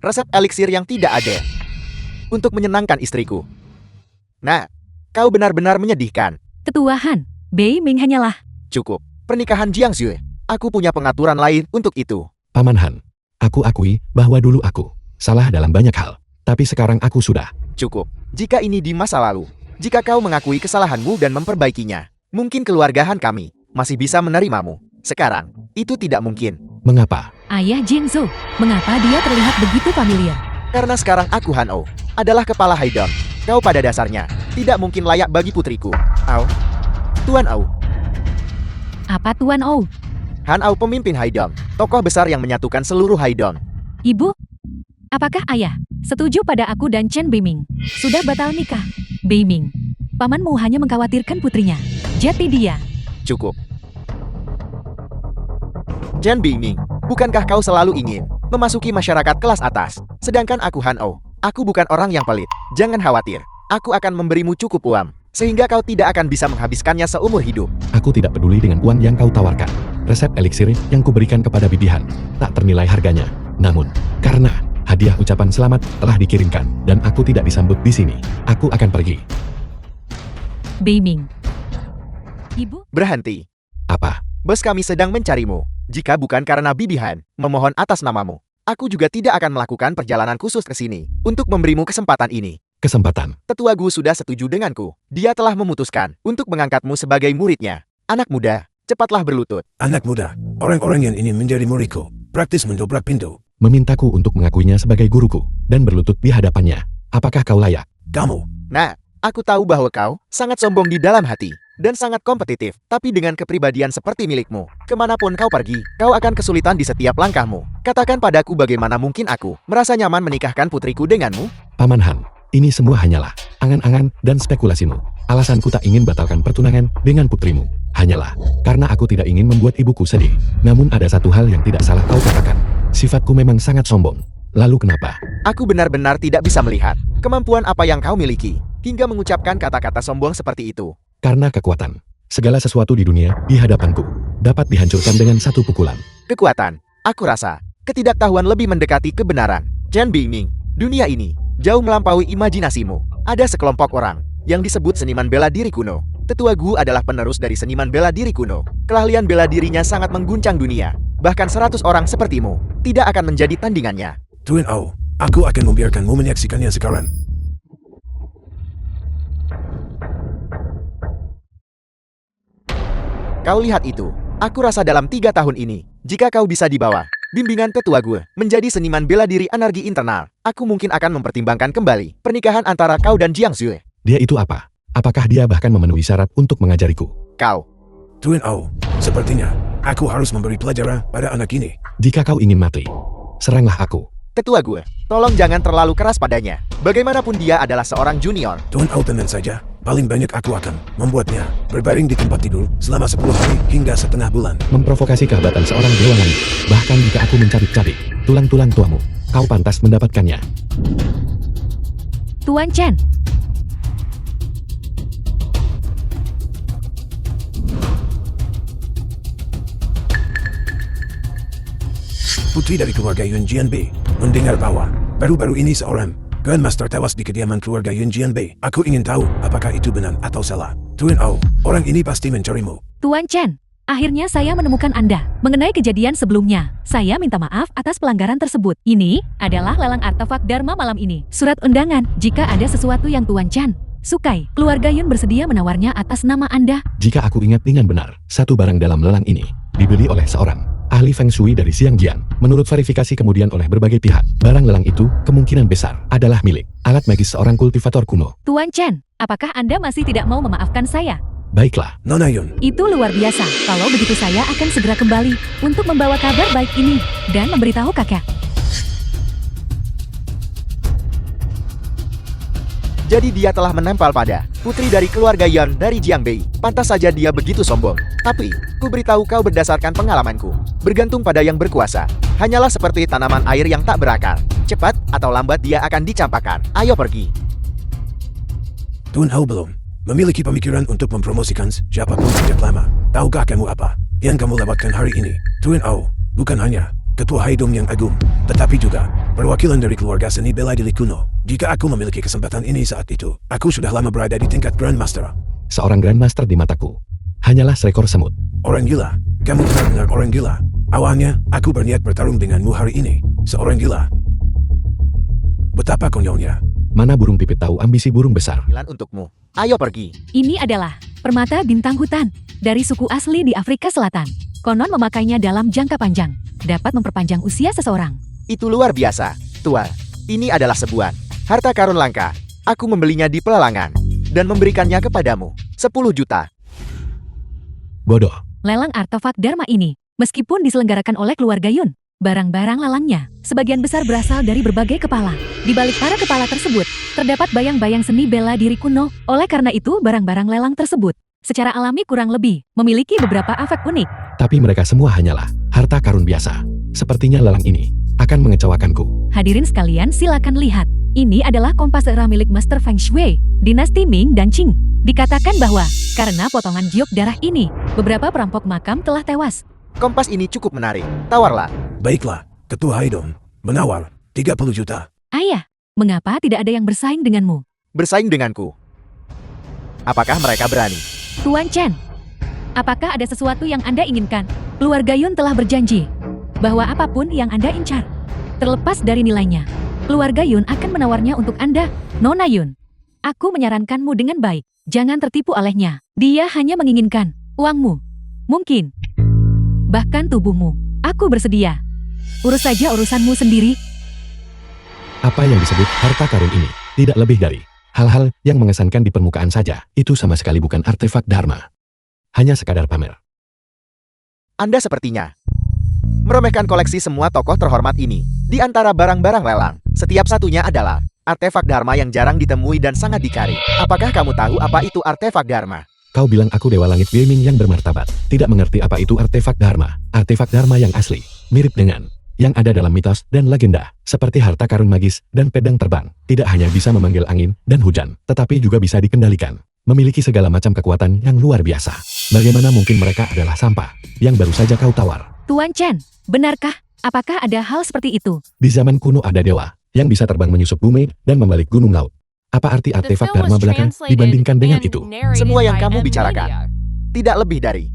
resep eliksir yang tidak ada untuk menyenangkan istriku. Nah, kau benar-benar menyedihkan. Tetua Han, Beiming hanyalah... Cukup. Pernikahan Jiangzui, aku punya pengaturan lain untuk itu. Paman Han, aku akui bahwa dulu aku salah dalam banyak hal. Tapi sekarang aku sudah. Cukup. Jika ini di masa lalu, jika kau mengakui kesalahanmu dan memperbaikinya, mungkin keluarga Han kami masih bisa menerimamu. Sekarang, itu tidak mungkin. Mengapa? Ayah Jiangzhou, mengapa dia terlihat begitu familiar? Karena sekarang aku Han O adalah kepala Haidong. Kau pada dasarnya tidak mungkin layak bagi putriku. Au. Tuan Au. Apa Tuan Ou? Han Au pemimpin Haidong, tokoh besar yang menyatukan seluruh Haidong. Ibu? Apakah ayah setuju pada aku dan Chen Beiming? Sudah batal nikah. Beiming, pamanmu hanya mengkhawatirkan putrinya. Jadi dia. Cukup. Chen Beiming, bukankah kau selalu ingin memasuki masyarakat kelas atas? Sedangkan aku Han O, aku bukan orang yang pelit. Jangan khawatir, aku akan memberimu cukup uang, sehingga kau tidak akan bisa menghabiskannya seumur hidup. Aku tidak peduli dengan uang yang kau tawarkan. Resep eliksir yang kuberikan kepada Bibi Han tak ternilai harganya. Namun, karena hadiah ucapan selamat telah dikirimkan dan aku tidak disambut di sini, aku akan pergi. Beiming. Ibu? Berhenti. Apa? Bos kami sedang mencarimu. Jika bukan karena Bibi Han memohon atas namamu, aku juga tidak akan melakukan perjalanan khusus ke sini untuk memberimu kesempatan ini. Kesempatan. Tetua Gu sudah setuju denganku. Dia telah memutuskan untuk mengangkatmu sebagai muridnya. Anak muda, cepatlah berlutut. Anak muda, orang-orang yang ingin menjadi muridku, praktis mendobrak pintu. Memintaku untuk mengakuinya sebagai guruku dan berlutut di hadapannya. Apakah kau layak? Kamu, Nah, aku tahu bahwa kau sangat sombong di dalam hati dan sangat kompetitif. Tapi dengan kepribadian seperti milikmu, kemanapun kau pergi, kau akan kesulitan di setiap langkahmu. Katakan padaku bagaimana mungkin aku merasa nyaman menikahkan putriku denganmu? Paman Han, ini semua hanyalah angan-angan dan spekulasimu. Alasanku tak ingin batalkan pertunangan dengan putrimu hanyalah karena aku tidak ingin membuat ibuku sedih. Namun ada satu hal yang tidak salah kau katakan. Sifatku memang sangat sombong. Lalu kenapa? Aku benar-benar tidak bisa melihat kemampuan apa yang kau miliki hingga mengucapkan kata-kata sombong seperti itu. Karena kekuatan. Segala sesuatu di dunia di hadapanku dapat dihancurkan dengan satu pukulan. Kekuatan, aku rasa, ketidaktahuan lebih mendekati kebenaran. Chen Beiming, dunia ini jauh melampaui imajinasimu. Ada sekelompok orang yang disebut seniman bela diri kuno. Tetua Gu adalah penerus dari seniman bela diri kuno. Keahlian bela dirinya sangat mengguncang dunia. Bahkan 100 orang sepertimu tidak akan menjadi tandingannya. Tuan Au, aku akan membiarkanmu menyaksikannya sekarang. Kau lihat itu. Aku rasa dalam 3 tahun ini, jika kau bisa dibawa bimbingan Tetua Gu menjadi seniman bela diri energi internal, aku mungkin akan mempertimbangkan kembali pernikahan antara kau dan Jiangzui. Dia itu apa? Apakah dia bahkan memenuhi syarat untuk mengajariku? Kau, Tuan Au, sepertinya Aku harus memberi pelajaran pada anak ini. Jika kau ingin mati, seranglah aku. Tetua gue, tolong jangan terlalu keras padanya. Bagaimanapun dia adalah seorang junior. Tuan Au tenang saja. Paling banyak aku akan membuatnya berbaring di tempat tidur selama 10 hari hingga setengah bulan. Memprovokasi kehebatan seorang dewa langit. Bahkan jika aku mencabik-cabik tulang-tulang tuamu, kau pantas mendapatkannya. Tuan Chen, Putri dari keluarga Yun Jianbei mendengar bahwa baru-baru ini seorang Grandmaster tewas di kediaman keluarga Yun Jianbei. Aku ingin tahu apakah itu benar atau salah. Tuan Au, orang ini pasti mencarimu. Tuan Chen, akhirnya saya menemukan Anda. Mengenai kejadian sebelumnya, saya minta maaf atas pelanggaran tersebut. Ini adalah lelang artefak Dharma malam ini. Surat undangan, jika ada sesuatu yang Tuan Chen sukai, keluarga Yun bersedia menawarnya atas nama Anda. Jika aku ingat dengan benar, satu barang dalam lelang ini dibeli oleh seorang ahli Feng Shui dari Xiangjian. Menurut verifikasi kemudian oleh berbagai pihak, barang lelang itu kemungkinan besar adalah milik alat magis seorang kultivator kuno. Tuan Chen, apakah Anda masih tidak mau memaafkan saya? Baiklah, Nona Yun, Itu luar biasa. Kalau begitu saya akan segera kembali untuk membawa kabar baik ini dan memberitahu kakak. Jadi dia telah menempel pada putri dari keluarga Yan dari Jiangbei. Pantas saja dia begitu sombong. Tapi, ku beritahu kau berdasarkan pengalamanku. Bergantung pada yang berkuasa. Hanyalah seperti tanaman air yang tak berakar. Cepat atau lambat dia akan dicampakkan. Ayo pergi. Tuan Au belum memiliki pemikiran untuk mempromosikan siapapun sejak lama. Tahukah kamu apa yang kamu lewatkan hari ini? Tuan Au bukan hanya Ketua Haidong yang agung, tetapi juga perwakilan dari keluarga seni bela diri kuno. Jika aku memiliki kesempatan ini saat itu, aku sudah lama berada di tingkat Grandmaster. seorang Grandmaster di mataku hanyalah seekor semut. Orang gila, kamu benar-benar orang gila. Awalnya, aku berniat bertarung denganmu hari ini. Seorang gila. Betapa konyolnya. Mana burung pipit tahu ambisi burung besar. Panggilan untukmu. Ayo pergi. Ini adalah permata bintang hutan dari suku asli di Afrika Selatan. Konon memakainya dalam jangka panjang dapat memperpanjang usia seseorang. Itu luar biasa. Tua, ini adalah sebuah harta karun langka. Aku membelinya di pelelangan dan memberikannya kepadamu. 10 juta. Bodoh. Lelang artefak Dharma ini, meskipun diselenggarakan oleh keluarga Yun, barang-barang lelangnya sebagian besar berasal dari berbagai kepala. Di balik para kepala tersebut, terdapat bayang-bayang seni bela diri kuno. Oleh karena itu, barang-barang lelang tersebut secara alami kurang lebih memiliki beberapa efek unik. Tapi mereka semua hanyalah harta karun biasa. Sepertinya lelang ini akan mengecewakanku. Hadirin sekalian, silakan lihat. Ini adalah kompas era milik Master Feng Shui, dinasti Ming dan Qing. Dikatakan bahwa karena potongan giok darah ini, beberapa perampok makam telah tewas. Kompas ini cukup menarik. Tawarlah. Baiklah, Ketua Haidong menawar 30 juta. Ayah, mengapa tidak ada yang bersaing denganmu? Bersaing denganku. Apakah mereka berani? Tuan Chen, apakah ada sesuatu yang Anda inginkan? Keluarga Yun telah berjanji bahwa apapun yang Anda incar, terlepas dari nilainya, keluarga Yun akan menawarnya untuk Anda. Nona Yun, aku menyarankanmu dengan baik. Jangan tertipu olehnya. Dia hanya menginginkan uangmu. Mungkin. Bahkan tubuhmu. Aku bersedia. Urus saja urusanmu sendiri. Apa yang disebut harta karun ini tidak lebih dari hal-hal yang mengesankan di permukaan saja. Itu sama sekali bukan artefak Dharma. Hanya sekadar pamer. Anda sepertinya meremehkan koleksi semua tokoh terhormat ini. Di antara barang-barang lelang, setiap satunya adalah artefak Dharma yang jarang ditemui dan sangat dicari. Apakah kamu tahu apa itu artefak Dharma? Kau bilang aku dewa langit gaming yang bermartabat. Tidak mengerti apa itu artefak Dharma. Artefak Dharma yang asli, mirip dengan yang ada dalam mitos dan legenda, seperti harta karun magis dan pedang terbang. Tidak hanya bisa memanggil angin dan hujan, tetapi juga bisa dikendalikan. Memiliki segala macam kekuatan yang luar biasa. Bagaimana mungkin mereka adalah sampah yang baru saja kau tawar? Tuan Chen, benarkah? Apakah ada hal seperti itu? Di zaman kuno ada dewa yang bisa terbang menyusup bumi dan membalik gunung laut. Apa arti The artefak film Dharma was belaka translated dibandingkan dengan and itu? narrated Semua yang by kamu M bicarakan. Media. Tidak lebih dari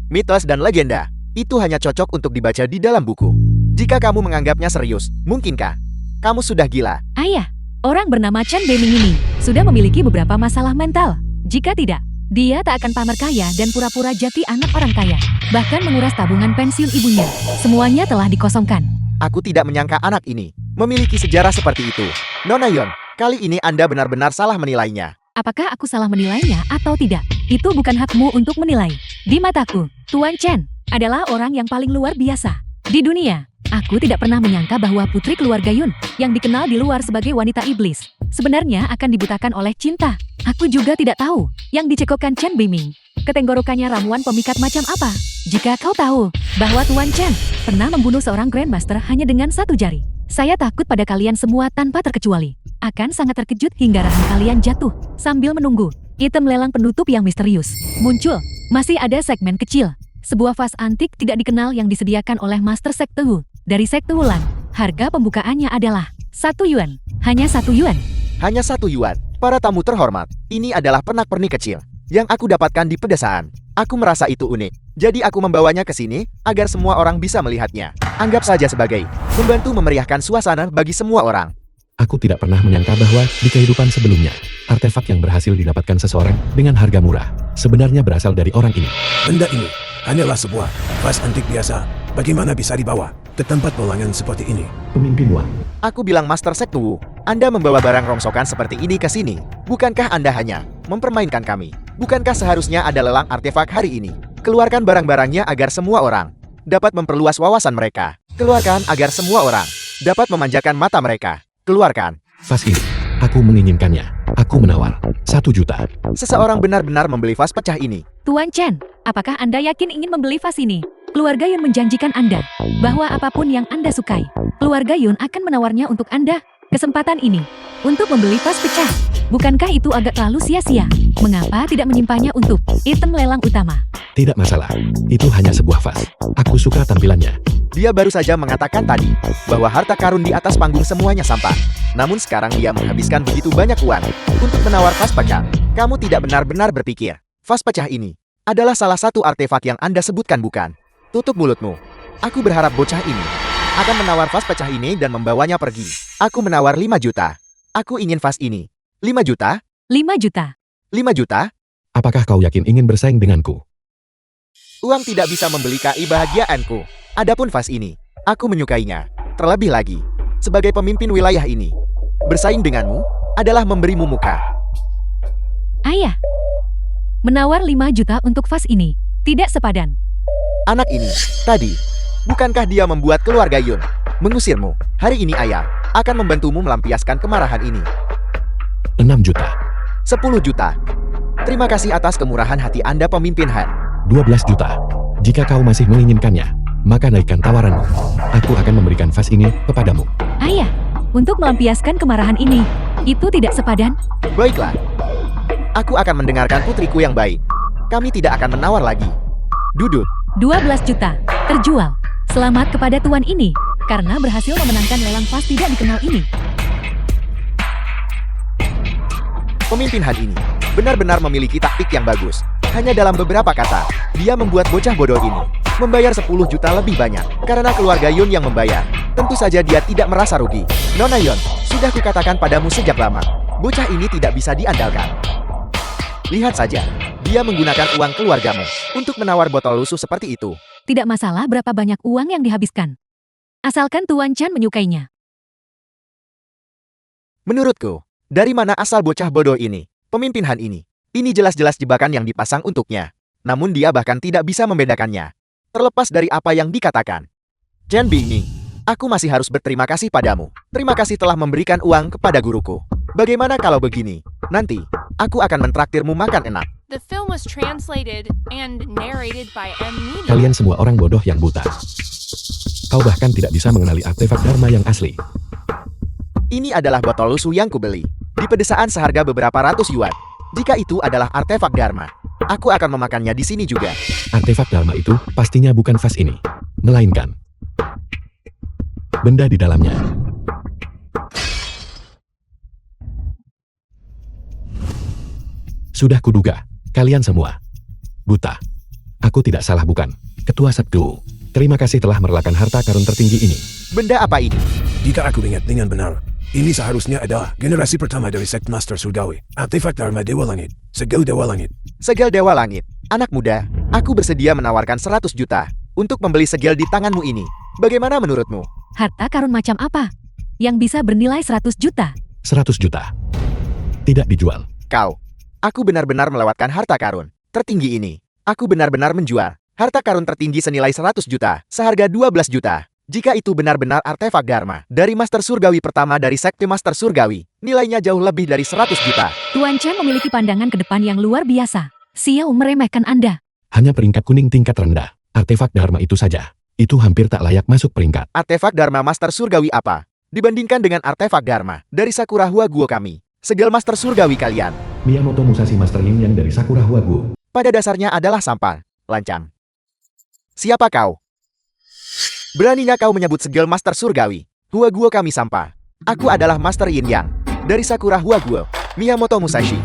mitos dan legenda. Itu hanya cocok untuk dibaca di dalam buku. Jika kamu menganggapnya serius, mungkinkah kamu sudah gila? Ayah, orang bernama Chen Beiming ini sudah memiliki beberapa masalah mental. Jika tidak, dia tak akan pamer kaya dan pura-pura jadi anak orang kaya. Bahkan menguras tabungan pensiun ibunya. Semuanya telah dikosongkan. Aku tidak menyangka anak ini memiliki sejarah seperti itu. Nona Yon, kali ini Anda benar-benar salah menilainya. Apakah aku salah menilainya atau tidak? Itu bukan hakmu untuk menilai. Di mataku, Tuan Chen adalah orang yang paling luar biasa di dunia. Aku tidak pernah menyangka bahwa putri keluarga Yun, yang dikenal di luar sebagai wanita iblis, sebenarnya akan dibutakan oleh cinta. Aku juga tidak tahu yang dicekokkan Chen Biming. Ketenggorokannya ramuan pemikat macam apa? Jika kau tahu bahwa Tuan Chen pernah membunuh seorang Grandmaster hanya dengan satu jari, saya takut pada kalian semua tanpa terkecuali. Akan sangat terkejut hingga rahang kalian jatuh. Sambil menunggu, item lelang penutup yang misterius muncul. Masih ada segmen kecil. Sebuah vas antik tidak dikenal yang disediakan oleh Master Sekte Wu. Dari Sekte Wulan, harga pembukaannya adalah 1 yuan. Hanya 1 yuan. Hanya 1 yuan. Para tamu terhormat, ini adalah pernak-pernik kecil yang aku dapatkan di pedesaan. Aku merasa itu unik. Jadi aku membawanya ke sini agar semua orang bisa melihatnya. Anggap saja sebagai membantu memeriahkan suasana bagi semua orang. Aku tidak pernah menyangka bahwa di kehidupan sebelumnya, artefak yang berhasil didapatkan seseorang dengan harga murah sebenarnya berasal dari orang ini. Benda ini hanyalah sebuah vas antik biasa. Bagaimana bisa dibawa ke tempat pelanggan seperti ini? Pemimpin Wan, Aku bilang Master Sekte Wu, Anda membawa barang rongsokan seperti ini ke sini. Bukankah Anda hanya mempermainkan kami? Bukankah seharusnya ada lelang artefak hari ini? Keluarkan barang-barangnya agar semua orang dapat memperluas wawasan mereka. Keluarkan agar semua orang dapat memanjakan mata mereka. Keluarkan. vas ini, aku menginginkannya. Aku menawar 1 juta. Seseorang benar-benar membeli vas pecah ini. Tuan Chen, apakah Anda yakin ingin membeli vas ini? Keluarga Yun menjanjikan Anda bahwa apapun yang Anda sukai, keluarga Yun akan menawarnya untuk Anda. Kesempatan ini untuk membeli vas pecah. Bukankah itu agak terlalu sia-sia? Mengapa tidak menyimpannya untuk item lelang utama? Tidak masalah, itu hanya sebuah vas. Aku suka tampilannya. Dia baru saja mengatakan tadi bahwa harta karun di atas panggung semuanya sampah. Namun sekarang dia menghabiskan begitu banyak uang untuk menawar vas pecah. Kamu tidak benar-benar berpikir vas pecah ini adalah salah satu artefak yang Anda sebutkan, bukan? Tutup mulutmu. Aku berharap bocah ini akan menawar vas pecah ini dan membawanya pergi. Aku menawar 5 juta. Aku ingin vas ini. 5 juta? 5 juta. 5 juta? Apakah kau yakin ingin bersaing denganku? Uang tidak bisa membeli kebahagiaanku. Adapun vas ini, aku menyukainya. Terlebih lagi, sebagai pemimpin wilayah ini, bersaing denganmu adalah memberimu muka. Ayah, menawar 5 juta untuk vas ini tidak sepadan. Anak ini, tadi, bukankah dia membuat keluarga Yun mengusirmu? Hari ini ayah akan membantumu melampiaskan kemarahan ini. 6 juta. 10 juta. Terima kasih atas kemurahan hati Anda, pemimpin Han. 12 juta. Jika kau masih menginginkannya, maka naikkan tawaranmu. Aku akan memberikan vas ini kepadamu. Ayah, untuk melampiaskan kemarahan ini, itu tidak sepadan. Baiklah. Aku akan mendengarkan putriku yang baik. Kami tidak akan menawar lagi. Duduk. 12 juta, terjual. Selamat kepada tuan ini, karena berhasil memenangkan lelang vas tidak dikenal ini. Pemimpin Han ini benar-benar memiliki taktik yang bagus. Hanya dalam beberapa kata, dia membuat bocah bodoh ini membayar 10 juta lebih banyak. Karena keluarga Yun yang membayar, tentu saja dia tidak merasa rugi. Nona Yun, sudah kukatakan padamu sejak lama, bocah ini tidak bisa diandalkan. Lihat saja, dia menggunakan uang keluargamu untuk menawar botol lusuh seperti itu. Tidak masalah berapa banyak uang yang dihabiskan. Asalkan Tuan Chan menyukainya. Menurutku, dari mana asal bocah bodoh ini? Pemimpin Han ini. Ini jelas-jelas jebakan yang dipasang untuknya. Namun dia bahkan tidak bisa membedakannya. Terlepas dari apa yang dikatakan. Chen Bingning, aku masih harus berterima kasih padamu. Terima kasih telah memberikan uang kepada guruku. Bagaimana kalau begini? Nanti, aku akan mentraktirmu makan enak. The film was translated and narrated by M. Media. Kalian semua orang bodoh yang buta. Kau bahkan tidak bisa mengenali artefak Dharma yang asli. Ini adalah botol lusuh yang kubeli. Di pedesaan seharga beberapa ratus yuan. Jika itu adalah artefak Dharma, aku akan memakannya di sini juga. Artefak Dharma itu pastinya bukan vas ini, melainkan benda di dalamnya. Sudah kuduga, kalian semua buta. Aku tidak salah, bukan? Ketua Sekte, terima kasih telah merelakan harta karun tertinggi ini. Benda apa ini? Jika aku ingat dengan benar, ini seharusnya adalah generasi pertama dari Sekt Master Surgawi. Artefak Dharma Dewa Langit, Segel Dewa Langit. Segel Dewa Langit. Anak muda, aku bersedia menawarkan 100 juta untuk membeli segel di tanganmu ini. Bagaimana menurutmu? Harta karun macam apa yang bisa bernilai 100 juta? 100 juta. Tidak dijual. Kau. Aku benar-benar melewatkan harta karun tertinggi ini. Aku benar-benar menjual Harta karun tertinggi senilai 100 juta, seharga 12 juta. Jika itu benar-benar artefak Dharma dari Master Surgawi pertama dari Sekte Master Surgawi, nilainya jauh lebih dari 100 juta. Tuan Chen memiliki pandangan ke depan yang luar biasa. Xiao meremehkan Anda. Hanya peringkat kuning tingkat rendah. Artefak Dharma itu saja. Itu hampir tak layak masuk peringkat. Artefak Dharma Master Surgawi apa? Dibandingkan dengan artefak Dharma dari Sakura Huaguo kami, segel Master Surgawi kalian, Miyamoto Musashi Master Yin yang dari Sakura Huaguo. pada dasarnya adalah sampah, lancang. Siapa kau? Beraninya kau menyebut segel Master Surgawi Huaguo kami sampah. Aku adalah Master Yin Yang dari Sakura Huaguo, Miyamoto Musashi.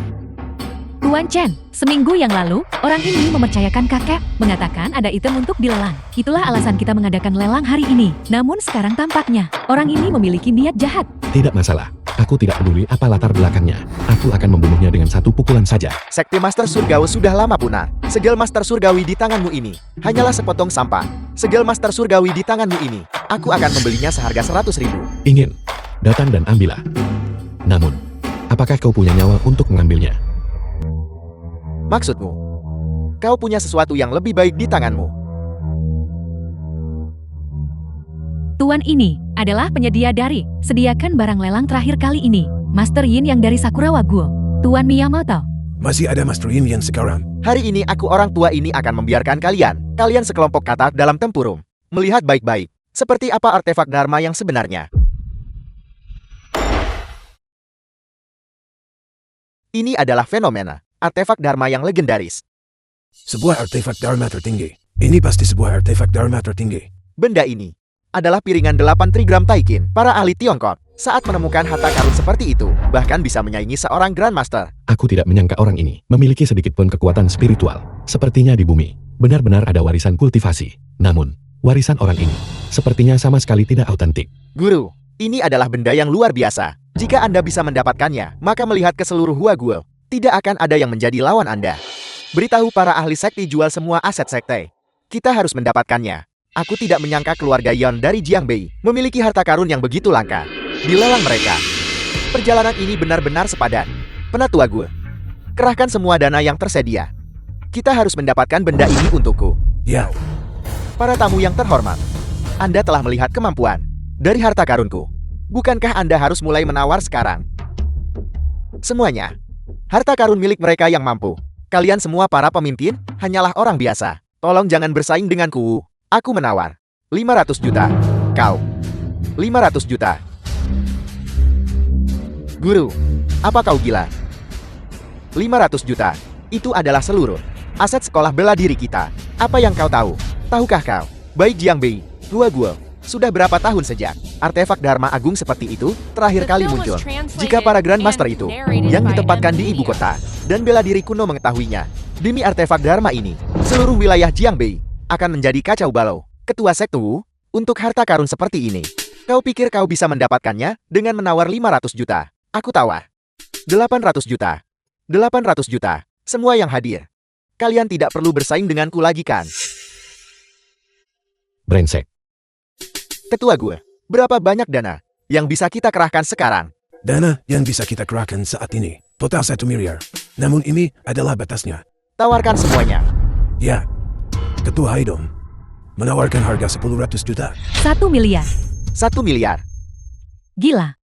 Tuan Chen, seminggu yang lalu, orang ini mempercayakan kakek, mengatakan ada item untuk dilelang. Itulah alasan kita mengadakan lelang hari ini. Namun sekarang tampaknya, orang ini memiliki niat jahat. Tidak masalah. Aku tidak peduli apa latar belakangnya. Aku akan membunuhnya dengan satu pukulan saja. Sekte Master Surgawi sudah lama punah. Segel Master Surgawi di tanganmu ini hanyalah sepotong sampah. Segel Master Surgawi di tanganmu ini, aku akan membelinya seharga 100.000. Ingin? Datang dan ambillah. Namun, apakah kau punya nyawa untuk mengambilnya? Maksudmu, kau punya sesuatu yang lebih baik di tanganmu. Tuan ini adalah penyedia dari sediakan barang lelang terakhir kali ini. Master Yin yang dari Sakura Huaguo. Tuan Miyamoto. Masih ada Master Yin yang sekarang. Hari ini aku orang tua ini akan membiarkan kalian sekelompok katak dalam tempurung, melihat baik-baik seperti apa artefak Dharma yang sebenarnya. Ini adalah fenomena artefak Dharma yang legendaris. Sebuah artefak Dharma tertinggi. Ini pasti sebuah artefak Dharma tertinggi. Benda ini adalah piringan 8 trigram Taikin. Para ahli Tiongkok saat menemukan harta karun seperti itu, bahkan bisa menyaingi seorang Grandmaster. Aku tidak menyangka orang ini memiliki sedikit pun kekuatan spiritual. Sepertinya di bumi, benar-benar ada warisan kultivasi. Namun, warisan orang ini sepertinya sama sekali tidak autentik. Guru, ini adalah benda yang luar biasa. Jika Anda bisa mendapatkannya, maka melihat ke seluruh Huaguo, tidak akan ada yang menjadi lawan Anda. Beritahu para ahli sekte jual semua aset sekte. Kita harus mendapatkannya. Aku tidak menyangka keluarga Yon dari Jiangbei memiliki harta karun yang begitu langka. Dilelang mereka. Perjalanan ini benar-benar sepadan. Penatua gue, kerahkan semua dana yang tersedia. Kita harus mendapatkan benda ini untukku. Ya, Para tamu yang terhormat, Anda telah melihat kemampuan dari harta karunku. Bukankah Anda harus mulai menawar sekarang? Semuanya, harta karun milik mereka yang mampu. Kalian semua para pemimpin hanyalah orang biasa. Tolong jangan bersaing denganku. Aku menawar 500 juta. Kau 500 juta. Guru, apa kau gila? 500 juta. Itu adalah seluruh aset sekolah bela diri kita. Apa yang kau tahu? Tahukah kau, baik Jiangbei, Huaguo, sudah berapa tahun sejak artefak Dharma Agung seperti itu terakhir kali muncul? Jika para Grandmaster itu yang ditempatkan di ibu kota dan bela diri kuno mengetahuinya, demi artefak Dharma ini, seluruh wilayah Jiangbei akan menjadi kacau balau. Ketua Sekte Wu, untuk harta karun seperti ini, kau pikir kau bisa mendapatkannya dengan menawar 500 juta? Aku tawar 800 juta. 800 juta. Semua yang hadir. Kalian tidak perlu bersaing denganku lagi kan? Brengsek. Ketua gue, berapa banyak dana yang bisa kita kerahkan sekarang? dana yang bisa kita kerahkan saat ini. Total 1 miliar. Namun ini adalah batasnya. Tawarkan semuanya. Ya, Ketua Haidom menawarkan harga 100 juta. 1 miliar. 1 miliar. Gila.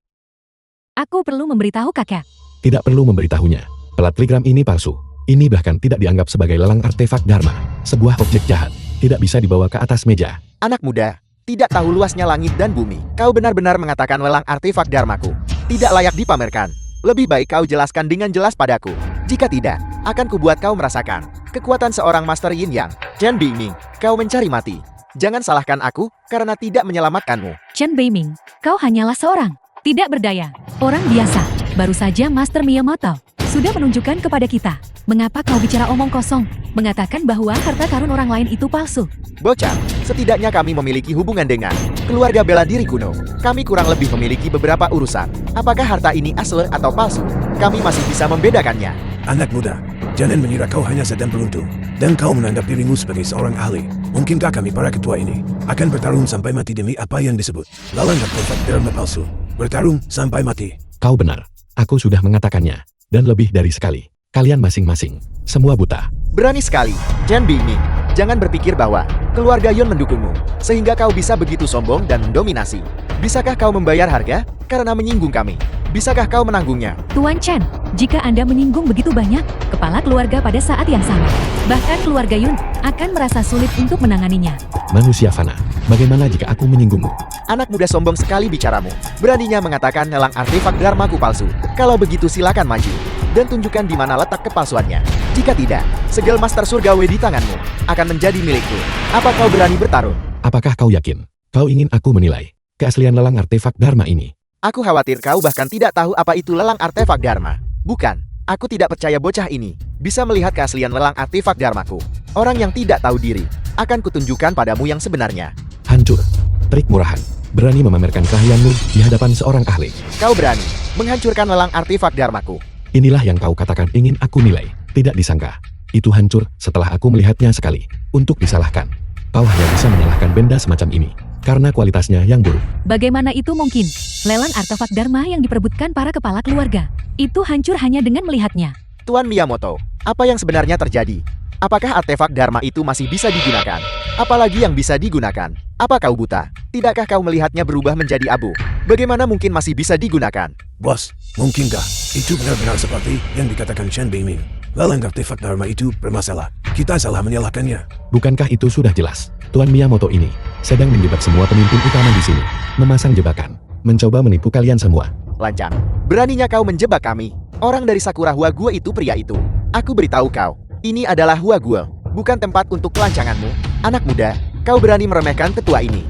Aku perlu memberitahu kakek. Tidak perlu memberitahunya. Pelat telegram ini palsu. Ini bahkan tidak dianggap sebagai lelang artefak Dharma. Sebuah objek jahat. Tidak bisa dibawa ke atas meja. Anak muda, tidak tahu luasnya langit dan bumi. Kau benar-benar mengatakan lelang artefak Dharmaku tidak layak dipamerkan. Lebih baik kau jelaskan dengan jelas padaku. Jika tidak, akan kubuat kau merasakan kekuatan seorang Master Yin Yang. Chen Bingming, kau mencari mati. Jangan salahkan aku karena tidak menyelamatkanmu. Chen Beiming, kau hanyalah seorang tidak berdaya, orang biasa. Baru saja Master Miyamoto sudah menunjukkan kepada kita. Mengapa kau bicara omong kosong, mengatakan bahwa harta karun orang lain itu palsu? Bocah, setidaknya kami memiliki hubungan dengan keluarga bela diri kuno. Kami kurang lebih memiliki beberapa urusan. Apakah harta ini asli atau palsu? Kami masih bisa membedakannya. Anak muda, jangan mengira kau hanya sedang beruntung. Dan kau menganggap dirimu sebagai seorang ahli. Mungkinkah kami para ketua ini akan bertarung sampai mati demi apa yang disebut lelang artefak Dharma palsu? Bertarung sampai mati. Kau benar. Aku sudah mengatakannya. Dan lebih dari sekali. Kalian masing-masing. Semua buta. Berani sekali, Chen Bingming. Jangan berpikir bahwa keluarga Yun mendukungmu, sehingga kau bisa begitu sombong dan mendominasi. Bisakah kau membayar harga karena menyinggung kami? Bisakah kau menanggungnya? Tuan Chen, jika Anda menyinggung begitu banyak kepala keluarga pada saat yang sama, bahkan keluarga Yun akan merasa sulit untuk menanganinya. Manusia fana, bagaimana jika aku menyinggungmu? Anak muda sombong sekali bicaramu. Beraninya mengatakan lelang artefak Dharmaku palsu. Kalau begitu silakan maju dan tunjukkan di mana letak kepalsuannya. Jika tidak, segel Master Surgawi di tanganmu akan menjadi milikku. Apa kau berani bertarung? Apakah kau yakin? Kau ingin aku menilai keaslian lelang artefak Dharma ini? Aku khawatir kau bahkan tidak tahu apa itu lelang artefak Dharma. Bukan, aku tidak percaya bocah ini bisa melihat keaslian lelang artefak Dharmaku. Orang yang tidak tahu diri akan kutunjukkan padamu yang sebenarnya. Hancur. Trik murahan. Berani memamerkan keahlianmu di hadapan seorang ahli. Kau berani menghancurkan lelang artefak Dharmaku. Inilah yang kau katakan ingin aku nilai. Tidak disangka. Itu hancur setelah aku melihatnya sekali. Untuk disalahkan. Kau hanya bisa menyalahkan benda semacam ini karena kualitasnya yang buruk. Bagaimana itu mungkin? Lelang artefak Dharma yang diperebutkan para kepala keluarga, itu hancur hanya dengan melihatnya. Tuan Miyamoto, apa yang sebenarnya terjadi? Apakah artefak Dharma itu masih bisa digunakan? Apalagi yang bisa digunakan? Apa kau buta? Tidakkah kau melihatnya berubah menjadi abu? Bagaimana mungkin masih bisa digunakan? Bos, mungkinkah itu benar-benar seperti yang dikatakan Chen Beiming? Lelang artefak Dharma itu bermasalah. Kita salah menyalahkannya. Bukankah itu sudah jelas? Tuan Miyamoto ini sedang menjebak semua pemimpin utama di sini. Memasang jebakan. Mencoba menipu kalian semua. Lancang. Beraninya kau menjebak kami. Orang dari Sakura Huaguo itu pria itu. Aku beritahu kau. Ini adalah Huaguo. Bukan tempat untuk kelancanganmu. Anak muda, kau berani meremehkan tetua ini.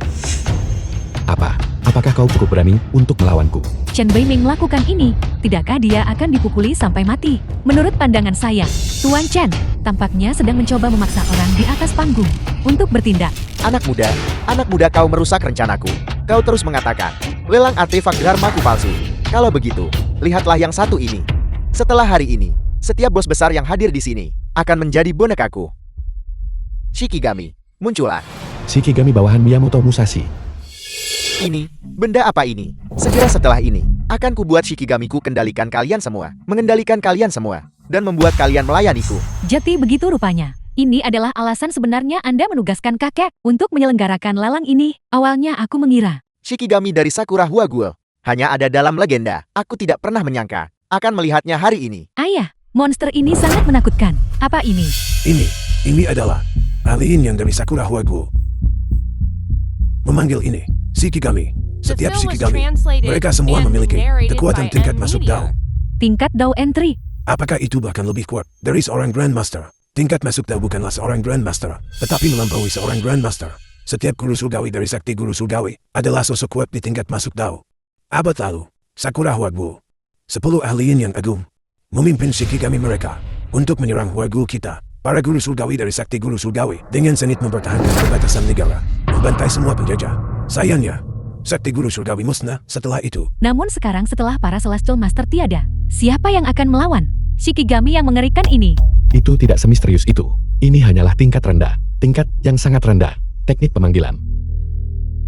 Apa? Apakah kau cukup berani untuk melawanku? Chen Beiming melakukan ini, tidakkah dia akan dipukuli sampai mati? Menurut pandangan saya, Tuan Chen tampaknya sedang mencoba memaksa orang di atas panggung untuk bertindak. Anak muda kau merusak rencanaku. Kau terus mengatakan, lelang artefak Dharmaku palsu. Kalau begitu, lihatlah yang satu ini. Setelah hari ini, setiap bos besar yang hadir di sini akan menjadi bonekaku. Shikigami, muncullah. Shikigami bawahan Miyamoto Musashi. Ini, benda apa ini? Segera setelah ini, akan kubuat Shikigamiku kendalikan kalian semua, mengendalikan kalian semua, dan membuat kalian melayaniku. Jadi begitu rupanya. Ini adalah alasan sebenarnya Anda menugaskan kakek untuk menyelenggarakan lelang ini. Awalnya aku mengira. Shikigami dari Sakura Huaguo hanya ada dalam legenda. Aku tidak pernah menyangka akan melihatnya hari ini. Ayah, monster ini sangat menakutkan. Apa ini? Ini adalah alien yang dari Sakura Huaguo. Memanggil ini Shikigami. Setiap Shikigami, mereka semua memiliki kekuatan tingkat masuk Dao. Tingkat Dao Entry. Apakah itu bahkan lebih kuat dari seorang Grandmaster? Tingkat masuk Dao bukanlah seorang Grandmaster, tetapi melampaui seorang Grandmaster. Setiap guru surgawi dari sakti guru surgawi adalah sosok kuat di tingkat masuk Dao. Abad lalu, Sakura Huaguo, 10 alien yang agung, memimpin Shikigami mereka untuk menyerang Huaguo kita. Para guru surgawi dari sakti guru surgawi dengan sengit mempertahankan perbatasan negara, membantai semua penjajah. Sayangnya, sakti guru surgawi musnah setelah itu. Namun sekarang setelah para Celestial Master tiada, siapa yang akan melawan? Shikigami yang mengerikan ini. Itu tidak semisterius itu. Ini hanyalah tingkat rendah. Tingkat yang sangat rendah. Teknik pemanggilan.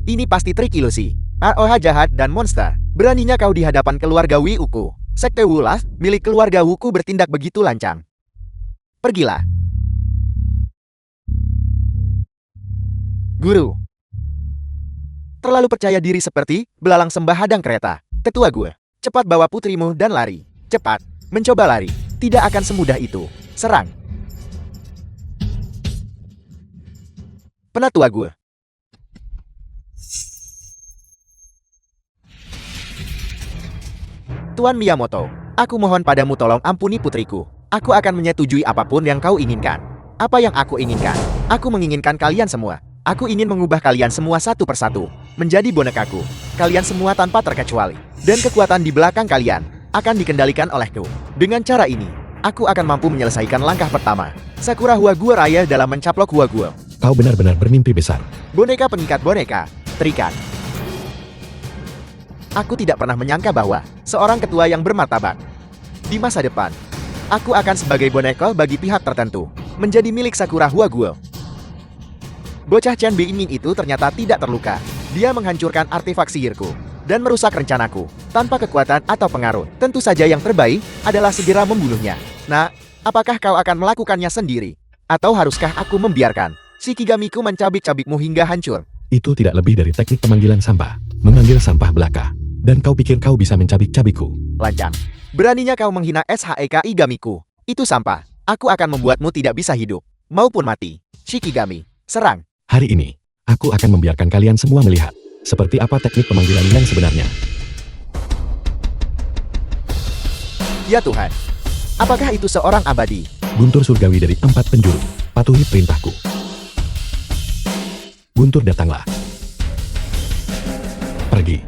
Ini pasti trik ilusi. AOH jahat dan monster. Beraninya kau di hadapan keluarga Wuku. Sekte Wulas, milik keluarga Wuku bertindak begitu lancang. Pergilah. Guru. Terlalu percaya diri seperti belalang sembah hadang kereta. Tetua gue, cepat bawa putrimu dan lari. Cepat, mencoba lari. Tidak akan semudah itu. Serang. Penatua gue. Tuan Miyamoto, aku mohon padamu tolong ampuni putriku. Aku akan menyetujui apapun yang kau inginkan. Apa yang aku inginkan? Aku menginginkan kalian semua. Aku ingin mengubah kalian semua satu persatu menjadi bonekaku. Kalian semua tanpa terkecuali. Dan kekuatan di belakang kalian akan dikendalikan olehku. Dengan cara ini, aku akan mampu menyelesaikan langkah pertama. Sakura Huaguo Raya dalam mencaplok Huaguo. Kau benar-benar bermimpi besar. Boneka pengikat boneka, terikat. Aku tidak pernah menyangka bahwa seorang ketua yang bermartabat di masa depan, aku akan sebagai boneka bagi pihak tertentu, menjadi milik Sakura Huaguo. Bocah Chen Beiming itu ternyata tidak terluka. Dia menghancurkan artefak sihirku dan merusak rencanaku tanpa kekuatan atau pengaruh. Tentu saja yang terbaik adalah segera membunuhnya. Nah, apakah kau akan melakukannya sendiri? Atau haruskah aku membiarkan Shikigamiku mencabik-cabikmu hingga hancur. Itu tidak lebih dari teknik pemanggilan sampah. Memanggil sampah belaka. Dan kau pikir kau bisa mencabik-cabikku? Lancang. Beraninya kau menghina SHEK Igamiku. Itu sampah. Aku akan membuatmu tidak bisa hidup. Maupun mati. Shikigami, serang. Hari ini, aku akan membiarkan kalian semua melihat seperti apa teknik pemanggilan yang sebenarnya. Ya Tuhan. Apakah itu seorang abadi? Guntur surgawi dari 4 penjuru. Patuhi perintahku. Guntur, datanglah. Pergi.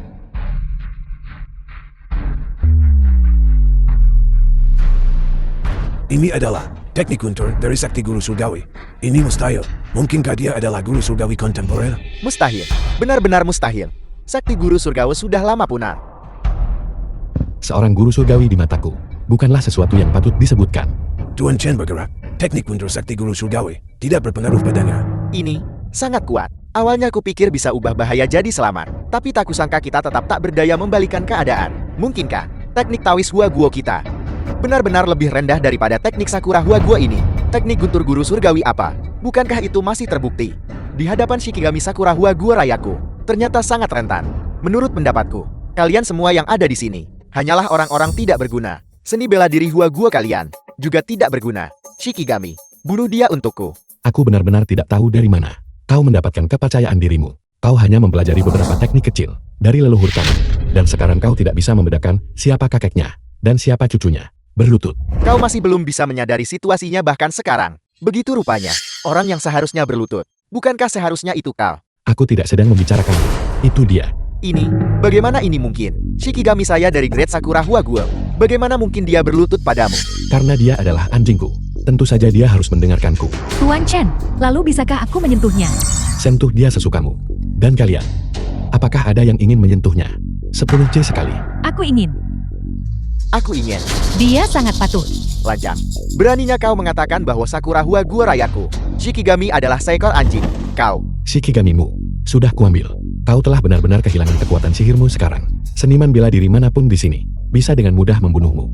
Ini adalah teknik Guntur dari Sakti Guru Surgawi. Ini mustahil. Mungkinkah dia adalah Guru Surgawi kontemporer? Mustahil. Benar-benar mustahil. Sakti Guru Surgawi sudah lama punah. Seorang guru surgawi di mataku bukanlah sesuatu yang patut disebutkan. Tuan Chen bergerak. Teknik Guntur Sakti Guru Surgawi tidak berpengaruh padanya. Ini sangat kuat. Awalnya kupikir bisa ubah bahaya jadi selamat. Tapi tak kusangka kita tetap tak berdaya membalikan keadaan. Mungkinkah teknik Tawis Hua Guo kita benar-benar lebih rendah daripada teknik Sakura Hua Guo ini? Teknik Guntur Guru Surgawi apa? Bukankah itu masih terbukti di hadapan Shikigami Sakura Hua Guo Rayaku? Ternyata sangat rentan. Menurut pendapatku, kalian semua yang ada di sini hanyalah orang-orang tidak berguna. Seni bela diri Hua Guo kalian juga tidak berguna. Shikigami, bunuh dia untukku. Aku benar-benar tidak tahu dari mana kau mendapatkan kepercayaan dirimu. Kau hanya mempelajari beberapa teknik kecil dari leluhur kamu. Dan sekarang kau tidak bisa membedakan siapa kakeknya dan siapa cucunya. Berlutut. Kau masih belum bisa menyadari situasinya bahkan sekarang. Begitu rupanya, orang yang seharusnya berlutut. Bukankah seharusnya itu kau? Aku tidak sedang membicarakanmu. Itu dia. Ini, bagaimana ini mungkin? Shikigami saya dari Great Sakura Hua Guo. Bagaimana mungkin dia berlutut padamu? Karena dia adalah anjingku. Tentu saja dia harus mendengarkanku. Tuan Chen, lalu bisakah aku menyentuhnya? Sentuh dia sesukamu. Dan kalian, apakah ada yang ingin menyentuhnya? 10C sekali. Aku ingin. Aku ingin. Dia sangat patuh. Lancang. Beraninya kau mengatakan bahwa Sakura Hua Guo Rayaku, Shikigami adalah seekor anjing. Kau. Shikigamimu sudah kuambil. Kau telah benar-benar kehilangan kekuatan sihirmu sekarang. Seniman bela diri manapun di sini bisa dengan mudah membunuhmu.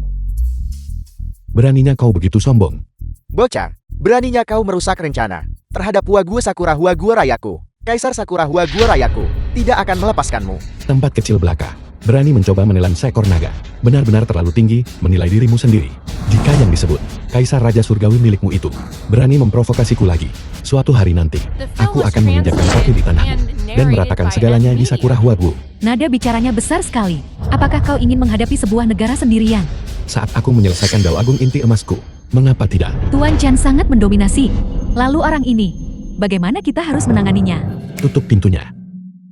Beraninya kau begitu sombong. Bocah, beraninya kau merusak rencana terhadap Hua Guo Sakura Hua Guo Rayaku. Kaisar Sakura Hua Guo Rayaku tidak akan melepaskanmu. Tempat kecil belaka. Berani mencoba menelan seekor naga. Benar-benar terlalu tinggi menilai dirimu sendiri. Jika yang disebut Kaisar Raja Surgawi milikmu itu berani memprovokasiku lagi, suatu hari nanti aku akan menginjakkan kaki di tanahmu dan meratakan segalanya di Sakura Hua Guo. Nada bicaranya besar sekali. Apakah kau ingin menghadapi sebuah negara sendirian? Saat aku menyelesaikan Dao Agung Inti Emasku, mengapa tidak? Tuan Chen sangat mendominasi. Lalu orang ini, bagaimana kita harus menanganinya? Tutup pintunya.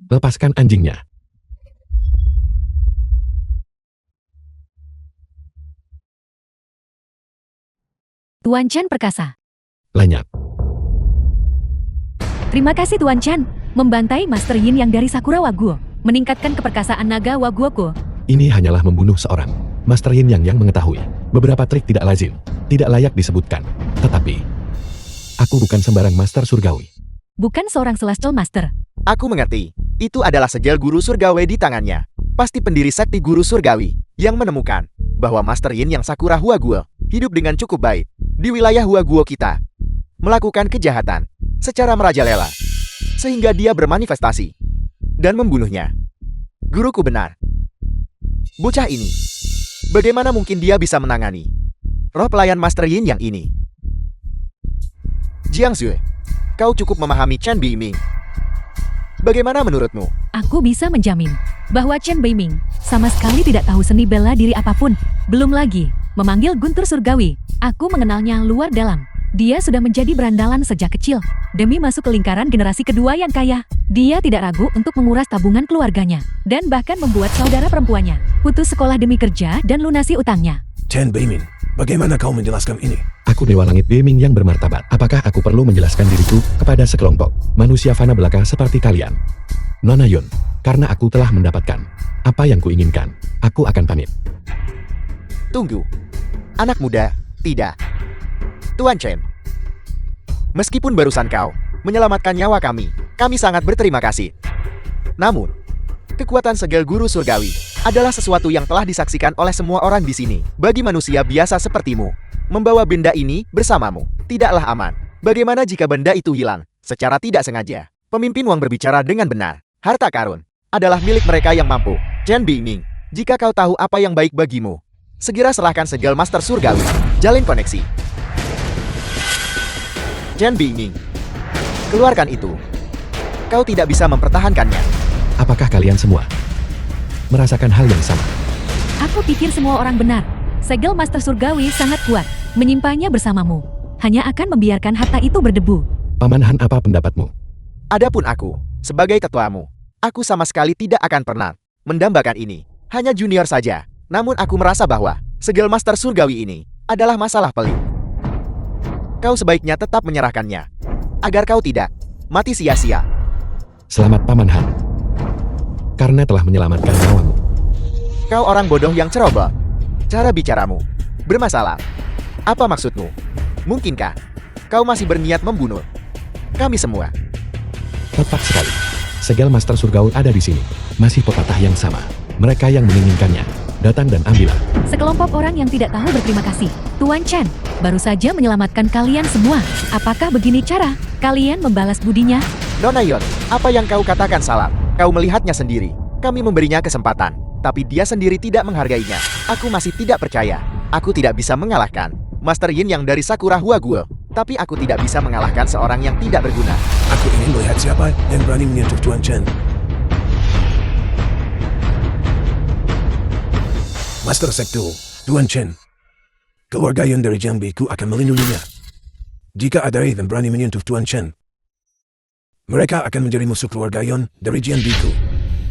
Lepaskan anjingnya. Tuan Chen perkasa. Lenyap. Terima kasih Tuan Chen. Membantai Master Yin yang dari Sakura Hua Guo. Meningkatkan keperkasaan naga Hua Guo. Ini hanyalah membunuh seorang. Master Yin yang mengetahui beberapa trik tidak lazim, tidak layak disebutkan. Tetapi, aku bukan sembarang Master Surgawi. Bukan seorang Celestial Master. Aku mengerti. Itu adalah segel Guru Surgawi di tangannya. Pasti pendiri Sakti Guru Surgawi yang menemukan bahwa Master Yin yang Sakura Hua Guo hidup dengan cukup baik di wilayah Hua Guo kita, melakukan kejahatan secara merajalela sehingga dia bermanifestasi dan membunuhnya. Guruku benar. Bocah ini, bagaimana mungkin dia bisa menangani roh pelayan Master Yin yang ini? Jiang Zue, kau cukup memahami Chen Beiming. Bagaimana menurutmu? Aku bisa menjamin bahwa Chen Beiming sama sekali tidak tahu seni bela diri apapun. Belum lagi memanggil Guntur Surgawi. Aku mengenalnya luar dalam. Dia sudah menjadi berandalan sejak kecil. Demi masuk ke lingkaran generasi kedua yang kaya, dia tidak ragu untuk menguras tabungan keluarganya dan bahkan membuat saudara perempuannya putus sekolah demi kerja dan lunasi utangnya. Chen Beiming, bagaimana kau menjelaskan ini? Aku Dewa Langit Beiming yang bermartabat. Apakah aku perlu menjelaskan diriku kepada sekelompok manusia fana belaka seperti kalian? Nona Yun, karena aku telah mendapatkan apa yang kuinginkan, aku akan pamit. Tunggu. Anak muda, tidak. Tuan Chen, meskipun barusan kau menyelamatkan nyawa kami sangat berterima kasih. Namun, kekuatan segel Guru Surgawi adalah sesuatu yang telah disaksikan oleh semua orang di sini. Bagi manusia biasa sepertimu, membawa benda ini bersamamu tidaklah aman. Bagaimana jika benda itu hilang Secara tidak sengaja, pemimpin Wang berbicara dengan benar. Harta karun adalah milik mereka yang mampu. Chen Bingming, jika kau tahu apa yang baik bagimu, segera serahkan segel Master Surgawi. Jalin koneksi. Chen Bingming, keluarkan itu. Kau tidak bisa mempertahankannya. Apakah kalian semua merasakan hal yang sama? Aku pikir semua orang benar. Segel Master Surgawi sangat kuat. Menyimpannya bersamamu hanya akan membiarkan harta itu berdebu. Paman Han, apa pendapatmu? Adapun aku, sebagai ketuamu, aku sama sekali tidak akan pernah mendambakan ini. Hanya junior saja. Namun aku merasa bahwa segel Master Surgawi ini adalah masalah pelik. Kau sebaiknya tetap menyerahkannya, agar kau tidak mati sia-sia. Selamat Paman Han, karena telah menyelamatkan nyawamu. Kau orang bodoh yang ceroboh. Cara bicaramu bermasalah. Apa maksudmu? Mungkinkah kau masih berniat membunuh kami semua? Tepat sekali. Segel Master Surgawi ada di sini. Masih pepatah yang sama. Mereka yang menginginkannya, datang dan ambillah. Sekelompok orang yang tidak tahu berterima kasih. Tuan Chen, baru saja menyelamatkan kalian semua. Apakah begini cara kalian membalas budinya? Nona Yon, apa yang kau katakan salah. Kau melihatnya sendiri. Kami memberinya kesempatan, tapi dia sendiri tidak menghargainya. Aku masih tidak percaya. Aku tidak bisa mengalahkan Master Yin yang dari Sakura Huaguo. Tapi aku tidak bisa mengalahkan seorang yang tidak berguna. Aku ingin melihat siapa yang berani menyentuh Tuan Chen. Master Sektul, Tuan Chen. Keluarga Yun dari Jiangbiku akan melindunginya. Jika ada yang berani menyentuh Tuan Chen, mereka akan menjadi musuh keluarga Yun dari Jiangbiku.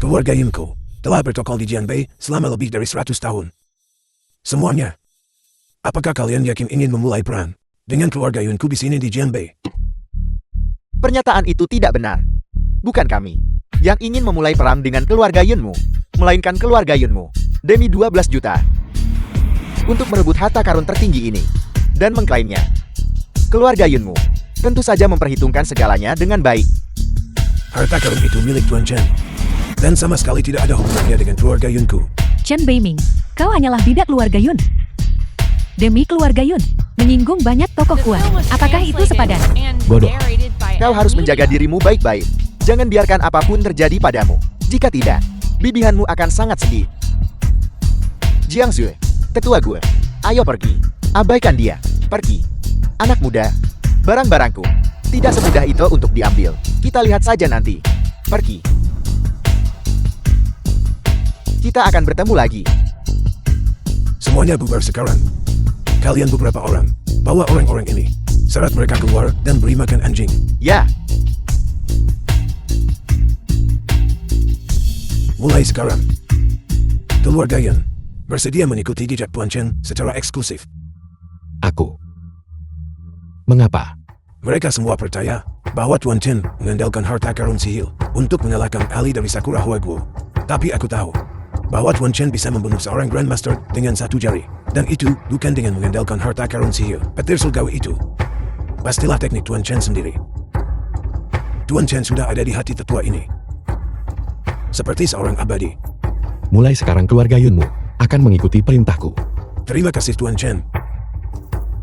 Keluarga Yunku telah bertokol di Jianbei selama lebih dari 100 tahun. Semuanya. Apakah kalian yakin ingin memulai perang dengan keluarga Yunku di sini di Jianbei? Pernyataan itu tidak benar. Bukan kami yang ingin memulai perang dengan keluarga Yunmu, melainkan keluarga Yunmu demi 12 juta untuk merebut harta karun tertinggi ini dan mengklaimnya. Keluarga Yunmu tentu saja memperhitungkan segalanya dengan baik. Harta karun itu milik Tuan Chen dan sama sekali tidak ada hubungannya dengan keluarga Yunku. Chen Beiming, kau hanyalah bidak keluarga Yun. Demi keluarga Yun, menyinggung banyak tokoh kuat. Apakah itu sepadan? Bodoh. Kau harus menjaga dirimu baik-baik. Jangan biarkan apapun terjadi padamu. Jika tidak, bibihanmu akan sangat sedih. Jiang Zue, tetua gue, ayo pergi. Abaikan dia. Pergi. Anak muda, barang-barangku tidak semudah itu untuk diambil. Kita lihat saja nanti. Pergi. Kita akan bertemu lagi. Semuanya bubar sekarang. Kalian beberapa orang, bawa orang-orang ini. Seret mereka keluar dan beri makan anjing. Ya, Mulai sekarang, keluarga Yun bersedia mengikuti jejak Tuan Chen secara eksklusif. Aku. Mengapa? Mereka semua percaya bahwa Tuan Chen mengandalkan harta karun sihir untuk mengalahkan ahli dari Sakura Huaguo. Tapi aku tahu bahwa Tuan Chen bisa membunuh seorang Grandmaster dengan satu jari. Dan itu bukan dengan mengandalkan harta karun sihir. Petir surgawi itu pastilah teknik Tuan Chen sendiri. Tuan Chen sudah ada di hati tetua ini, seperti seorang abadi. Mulai sekarang keluarga Yunmu akan mengikuti perintahku. Terima kasih Tuan Chen.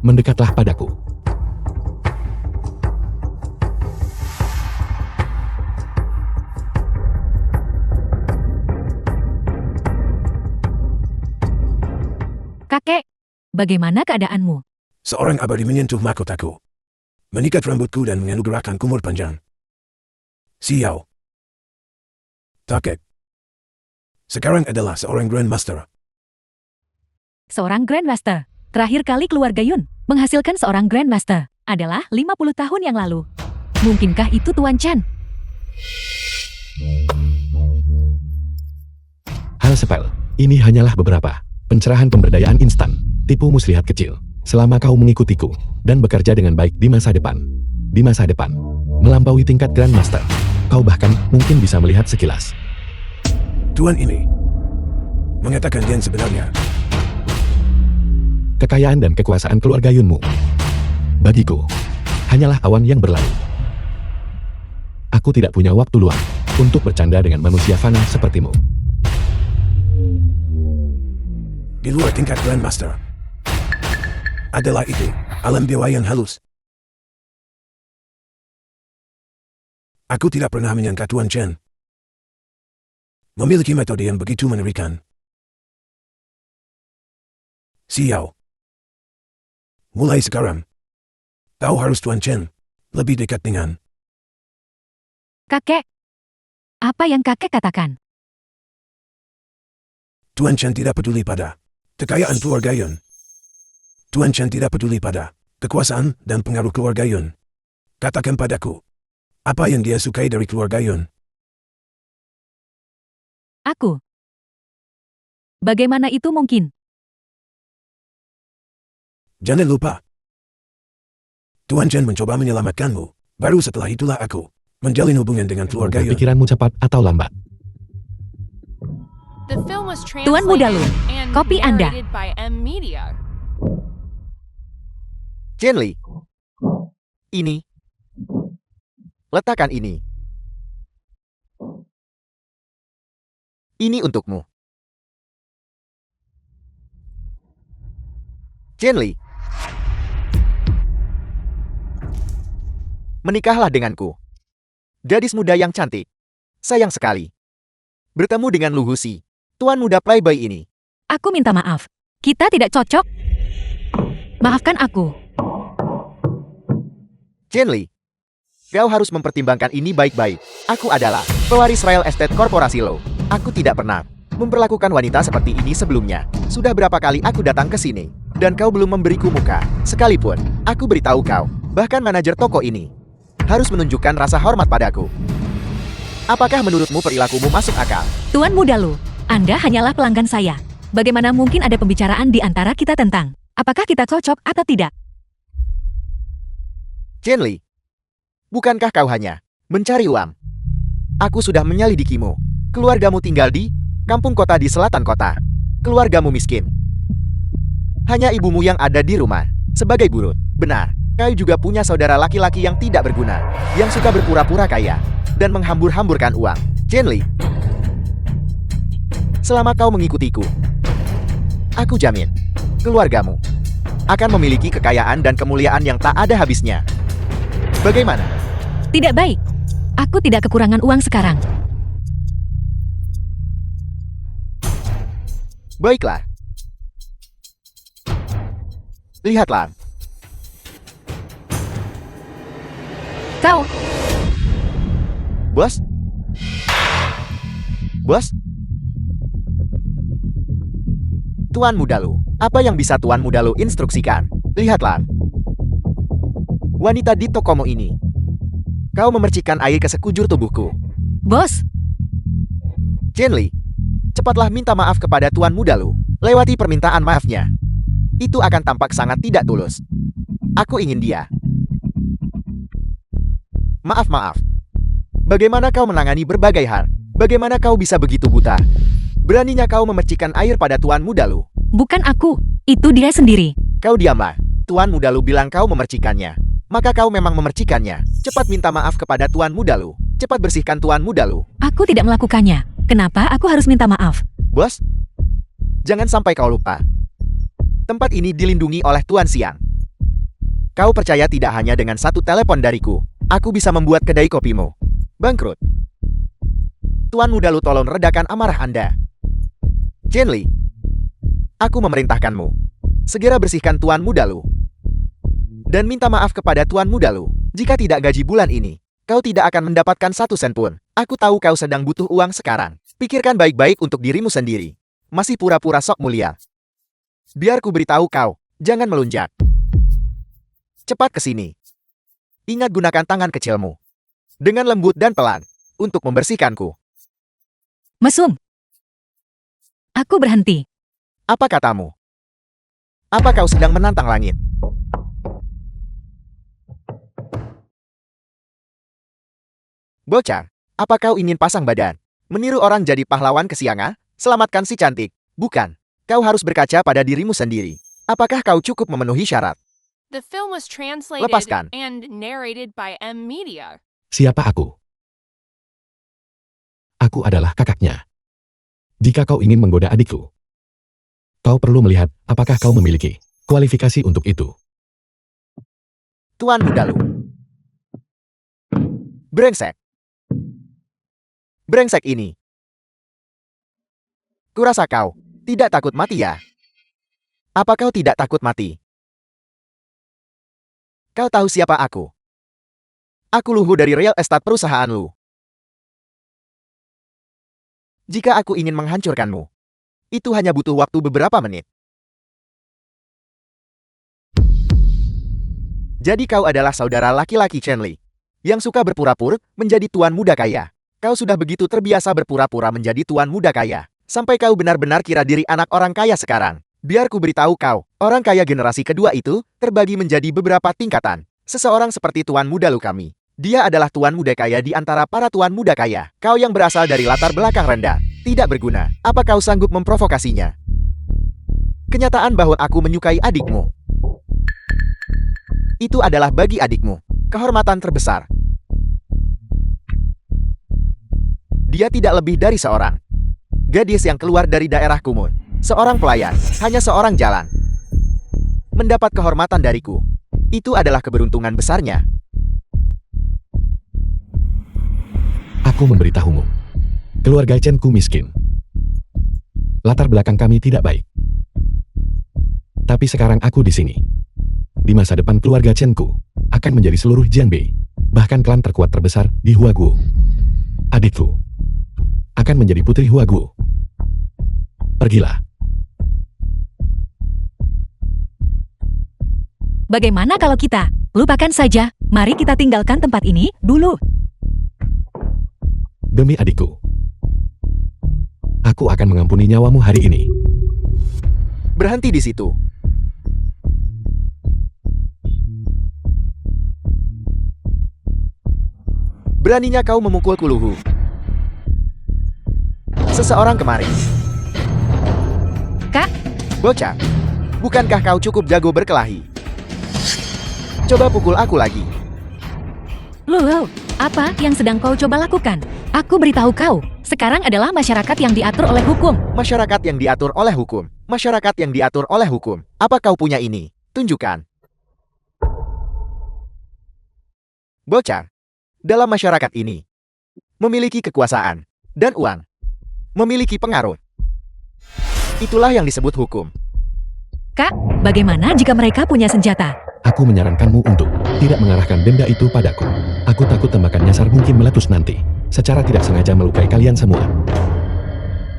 Mendekatlah padaku. Kakek, bagaimana keadaanmu? Seorang abadi menyentuh mahkotaku, mengikat rambutku dan menganugerahkan umur panjang. Sial. Kakek. Sekarang adalah seorang Grandmaster. Seorang Grandmaster. Terakhir kali keluarga Yun menghasilkan seorang Grandmaster adalah 50 tahun yang lalu. Mungkinkah itu Tuan Chen? Hal sepele. Ini hanyalah beberapa pencerahan pemberdayaan instan. Tipu muslihat kecil. Selama kau mengikutiku dan bekerja dengan baik di masa depan. Di masa depan, melampaui tingkat Grandmaster. Kau bahkan mungkin bisa melihat sekilas. Tuan ini mengatakan yang sebenarnya. Kekayaan dan kekuasaan keluarga Yunmu bagiku hanyalah awan yang berlalu. Aku tidak punya waktu luang untuk bercanda dengan manusia fana sepertimu. Di luar tingkat Grandmaster adalah itu alam dewa yang halus. Aku tidak pernah menyangka Tuan Chen memiliki metode yang begitu mengerikan. Xiao. Mulai sekarang, kau harus Tuan Chen lebih dekat dengan. Kakek. Apa yang kakek katakan? Tuan Chen tidak peduli pada kekayaan keluarga Yun. Tuan Chen tidak peduli pada kekuasaan dan pengaruh keluarga Yun. Katakan padaku, apa yang dia sukai dari keluarga Yun? Aku. Bagaimana itu mungkin? Jangan lupa, Tuan Chen mencoba menyelamatkanmu. Baru setelah itulah aku menjalin hubungan dengan keluarga Yun. Pikiranmu cepat atau lambat. The film was Tuan Mudalu, translated and kopi Anda. narrated by M Media. Chen ini. Letakkan ini. Ini untukmu. Chen Li. Menikahlah denganku. Gadis muda yang cantik. Sayang sekali. Bertemu dengan Lu Husi, tuan muda playboy ini. Aku minta maaf. Kita tidak cocok. Maafkan aku. Chen Li, kau harus mempertimbangkan ini baik-baik. Aku adalah pewaris Real Estate Korporasi Lo. Aku tidak pernah memperlakukan wanita seperti ini sebelumnya. Sudah berapa kali aku datang ke sini, dan kau belum memberiku muka. Sekalipun, aku beritahu kau, bahkan manajer toko ini harus menunjukkan rasa hormat padaku. Apakah menurutmu perilakumu masuk akal? Tuan Mudalu, Anda hanyalah pelanggan saya. Bagaimana mungkin ada pembicaraan di antara kita tentang apakah kita cocok atau tidak? Chen Li, bukankah kau hanya mencari uang? Aku sudah menyelidikimu. Keluargamu tinggal di kampung kota di selatan kota. Keluargamu miskin. Hanya ibumu yang ada di rumah sebagai buruh. Benar, kau juga punya saudara laki-laki yang tidak berguna, yang suka berpura-pura kaya dan menghambur-hamburkan uang. Chen Li, selama kau mengikutiku, aku jamin keluargamu akan memiliki kekayaan dan kemuliaan yang tak ada habisnya. Bagaimana? Tidak baik. Aku tidak kekurangan uang sekarang. Baiklah. Lihatlah. Kau, Bos? Bos? Tuan Mudalu, apa yang bisa Tuan Mudalu instruksikan? Lihatlah. Wanita di tokomu ini. Kau memercikkan air ke sekujur tubuhku. bos, Chen Li, cepatlah minta maaf kepada Tuan Mudalu. Lewati permintaan maafnya. Itu akan tampak sangat tidak tulus. Aku ingin dia. Maaf. Bagaimana kau menangani berbagai hal? Bagaimana kau bisa begitu buta? Beraninya kau memercikkan air pada Tuan Mudalu. bukan aku. Itu dia sendiri. Kau diamlah. Tuan Mudalu bilang kau memercikannya. Maka kau memang memercikannya. Cepat minta maaf kepada Tuan Mudalu. Cepat bersihkan Tuan Mudalu. Aku tidak melakukannya. Kenapa aku harus minta maaf? Bos, jangan sampai kau lupa. Tempat ini dilindungi oleh Tuan Siang. Kau percaya tidak hanya dengan satu telepon dariku, aku bisa membuat kedai kopimu bangkrut. Tuan Mudalu, tolong redakan amarah Anda. Chen Li, aku memerintahkanmu. Segera bersihkan Tuan Mudalu. Dan minta maaf kepada Tuan Mudalu. Jika tidak gaji bulan ini, kau tidak akan mendapatkan 1 sen pun. Aku tahu kau sedang butuh uang sekarang. Pikirkan baik-baik untuk dirimu sendiri. Masih pura-pura sok mulia. Biar ku beritahu kau, jangan melunjak. Cepat ke sini. Ingat, gunakan tangan kecilmu dengan lembut dan pelan untuk membersihkanku. Mesum. Aku berhenti. Apa katamu? Apa kau sedang menantang langit? Bocah, apa kau ingin pasang badan? Meniru orang jadi pahlawan kesiangan? Selamatkan si cantik. Bukan. Kau harus berkaca pada dirimu sendiri. Apakah kau cukup memenuhi syarat? The film was translated Lepaskan. and narrated by M Media. Siapa aku? Aku adalah kakaknya. Jika kau ingin menggoda adikku, kau perlu melihat apakah kau memiliki kualifikasi untuk itu. Tuan Mudalu. Brengsek. Brengsek ini. Kurasa kau tidak takut mati ya? Apa kau tidak takut mati? Kau tahu siapa aku? Aku Luhu dari real estate perusahaan Lu. Jika aku ingin menghancurkanmu, itu hanya butuh waktu beberapa menit. Jadi kau adalah saudara laki-laki Chen Li, yang suka berpura-pura menjadi tuan muda kaya. Kau sudah begitu terbiasa berpura-pura menjadi tuan muda kaya, sampai kau benar-benar kira diri anak orang kaya sekarang. Biar ku beritahu kau, orang kaya generasi kedua itu terbagi menjadi beberapa tingkatan. Seseorang seperti tuan muda Lu kami. Dia adalah tuan muda kaya di antara para tuan muda kaya. Kau yang berasal dari latar belakang rendah, tidak berguna. Apa kau sanggup memprovokasinya? Kenyataan bahwa aku menyukai adikmu. Itu adalah bagi adikmu kehormatan terbesar. Dia tidak lebih dari seorang gadis yang keluar dari daerah Kumun. Seorang pelayan, hanya seorang jalan. Mendapat kehormatan dariku, itu adalah keberuntungan besarnya. Aku memberitahumu. Keluarga Chen Ku miskin. Latar belakang kami tidak baik. Tapi sekarang aku di sini. Di masa depan keluarga Chen Ku akan menjadi seluruh Jianbei, bahkan klan terkuat terbesar di Huaguo. Adikku akan menjadi putri Huaguo. Pergilah. Bagaimana kalau kita lupakan saja? Mari kita tinggalkan tempat ini dulu. Demi adikku, aku akan mengampuni nyawamu hari ini. Berhenti di situ. Beraninya kau memukulku Luhu. Seseorang kemari. Kak, Bocah, bukankah kau cukup jago berkelahi? Coba pukul aku lagi. Luhu, apa yang sedang kau coba lakukan? Aku beritahu kau, sekarang adalah masyarakat yang diatur oleh hukum. Masyarakat yang diatur oleh hukum. Masyarakat yang diatur oleh hukum. Apa kau punya ini? Tunjukkan. Bocah, dalam masyarakat ini, memiliki kekuasaan dan uang, memiliki pengaruh. Itulah yang disebut hukum. Kak, bagaimana jika mereka punya senjata? Aku menyarankanmu untuk tidak mengarahkan benda itu padaku. Aku takut tembakan nyasar mungkin meletus nanti. Secara tidak sengaja melukai kalian semua.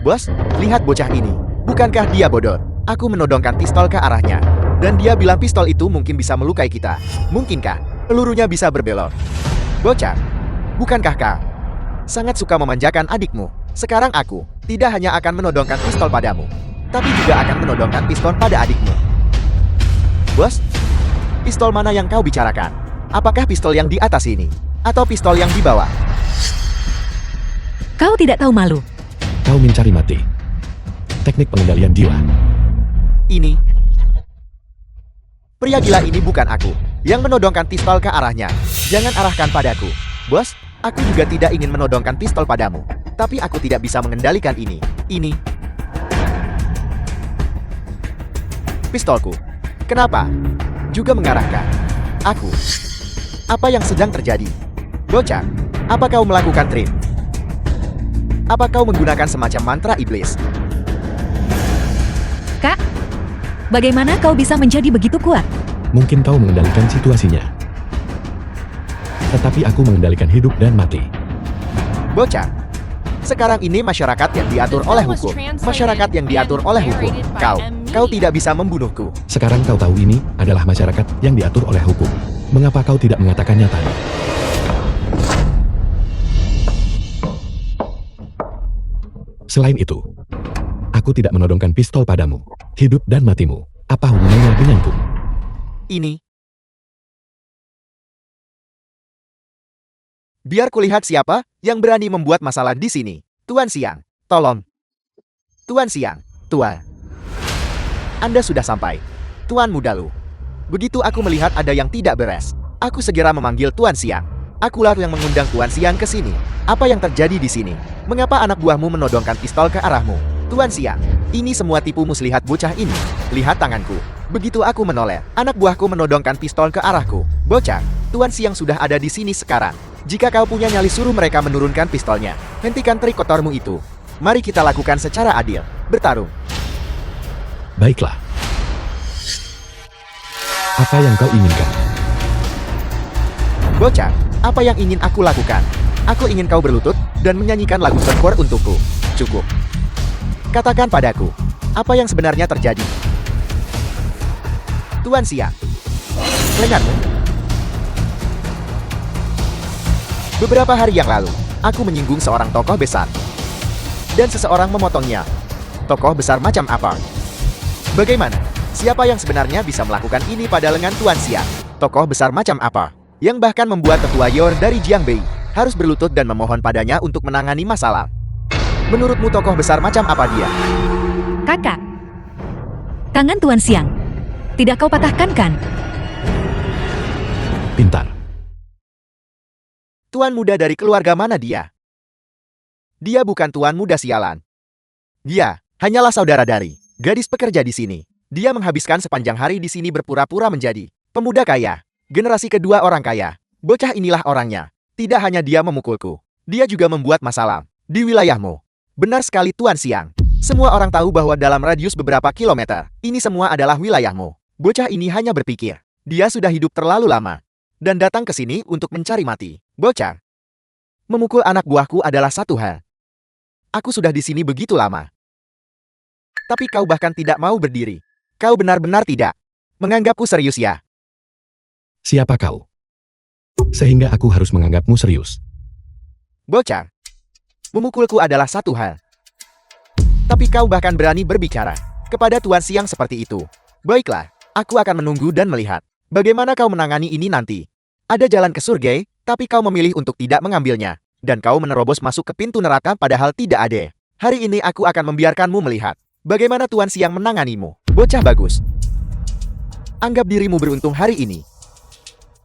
Bos, lihat bocah ini. Bukankah dia bodoh? Aku menodongkan pistol ke arahnya. Dan dia bilang pistol itu mungkin bisa melukai kita. Mungkinkah pelurunya bisa berbelok? Bocah, bukankah kau sangat suka memanjakan adikmu? Sekarang aku tidak hanya akan menodongkan pistol padamu, tapi juga akan menodongkan pistol pada adikmu. Bos, pistol mana yang kau bicarakan? Apakah pistol yang di atas ini? Atau pistol yang di bawah? Kau tidak tahu malu. Kau mencari mati. Teknik pengendalian jiwa. Ini. Pria gila ini bukan aku yang menodongkan pistol ke arahnya. Jangan arahkan padaku. Bos, aku juga tidak ingin menodongkan pistol padamu. Tapi aku tidak bisa mengendalikan ini. Ini. Pistolku. Kenapa? Juga mengarahkan. Aku. Apa yang sedang terjadi? Bocah, apa kau melakukan trik? Apa kau menggunakan semacam mantra iblis? Kak, bagaimana kau bisa menjadi begitu kuat? Mungkin kau mengendalikan situasinya. Tetapi aku mengendalikan hidup dan mati. Bocah, sekarang ini masyarakat yang diatur oleh hukum. Masyarakat yang diatur oleh hukum. Kau tidak bisa membunuhku. Sekarang kau tahu ini adalah masyarakat yang diatur oleh hukum. Mengapa kau tidak mengatakannya tadi? Selain itu, aku tidak menodongkan pistol padamu. Hidup dan matimu, apa hubungannya denganku? Ini. Biar kulihat siapa yang berani membuat masalah di sini. Tuan Siang, tolong. Tuan Siang, Tuan. Anda sudah sampai. Tuan Muda Lu. Begitu aku melihat ada yang tidak beres, aku segera memanggil Tuan Siang. Akulah yang mengundang Tuan Siang ke sini. Apa yang terjadi di sini? Mengapa anak buahmu menodongkan pistol ke arahmu? Tuan Siang, ini semua tipu muslihat bocah ini. Lihat tanganku. Begitu aku menoleh, anak buahku menodongkan pistol ke arahku. Bocah, Tuan Siang sudah ada di sini sekarang. Jika kau punya nyali, suruh mereka menurunkan pistolnya. Hentikan trik kotormu itu. Mari kita lakukan secara adil. Bertarung. Baiklah. Apa yang kau inginkan? Bocah, apa yang ingin aku lakukan? Aku ingin kau berlutut dan menyanyikan lagu Encore untukku. Cukup. Katakan padaku, apa yang sebenarnya terjadi? Tuan Siang. Lenganmu. Beberapa hari yang lalu, aku menyinggung seorang tokoh besar. Dan seseorang memotongnya. Tokoh besar macam apa? Bagaimana? Siapa yang sebenarnya bisa melakukan ini pada lengan Tuan Siang? Tokoh besar macam apa? Yang bahkan membuat tetua Yor dari Jiangbei harus berlutut dan memohon padanya untuk menangani masalah. Menurutmu tokoh besar macam apa dia? Kakak. Tangan Tuan Siang. Tidak kau patahkan kan? Pintar. Tuan muda dari keluarga mana dia? Dia bukan tuan muda sialan. Dia hanyalah saudara dari gadis pekerja di sini. Dia menghabiskan sepanjang hari di sini berpura-pura menjadi pemuda kaya. Generasi kedua orang kaya. Bocah inilah orangnya. Tidak hanya dia memukulku, dia juga membuat masalah di wilayahmu. Benar sekali Tuan Siang. Semua orang tahu bahwa dalam radius beberapa kilometer, ini semua adalah wilayahmu. Bocah ini hanya berpikir, dia sudah hidup terlalu lama. Dan datang ke sini untuk mencari mati. Bocah. Memukul anak buahku adalah satu hal. Aku sudah di sini begitu lama. Tapi kau bahkan tidak mau berdiri. Kau benar-benar tidak menganggapku serius ya? Siapa kau? Sehingga aku harus menganggapmu serius. Bocah. Memukulku adalah satu hal. Tapi kau bahkan berani berbicara kepada Tuan Siang seperti itu. Baiklah, aku akan menunggu dan melihat bagaimana kau menangani ini nanti. Ada jalan ke surga, tapi kau memilih untuk tidak mengambilnya. Dan kau menerobos masuk ke pintu neraka padahal tidak ada. Hari ini aku akan membiarkanmu melihat bagaimana Tuan Siang menanganimu. Bocah bagus. Anggap dirimu beruntung hari ini.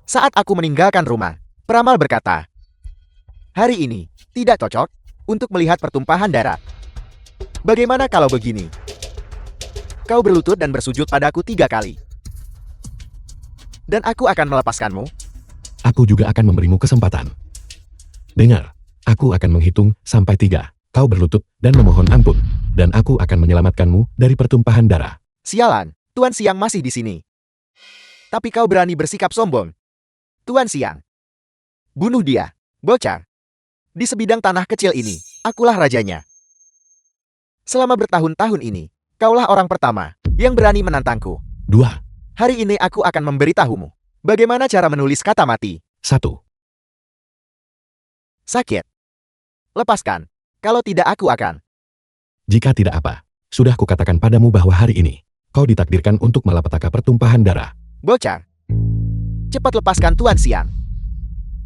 Saat aku meninggalkan rumah, peramal berkata, hari ini tidak cocok untuk melihat pertumpahan darah. Bagaimana kalau begini? Kau berlutut dan bersujud padaku 3 kali. Dan aku akan melepaskanmu. Aku juga akan memberimu kesempatan. Dengar, aku akan menghitung sampai 3. Kau berlutut dan memohon ampun. Dan aku akan menyelamatkanmu dari pertumpahan darah. Sialan, Tuan Siang masih di sini. Tapi kau berani bersikap sombong. Tuan Siang. Bunuh dia, bocah. Di sebidang tanah kecil ini, akulah rajanya. Selama bertahun-tahun ini, kaulah orang pertama yang berani menantangku. 2. Hari ini aku akan memberitahumu bagaimana cara menulis kata mati. 1. Sakit. Lepaskan. Kalau tidak aku akan. Jika tidak apa, sudah kukatakan padamu bahwa hari ini, kau ditakdirkan untuk malapetaka pertumpahan darah. Bocah. Cepat lepaskan Tuan Siang.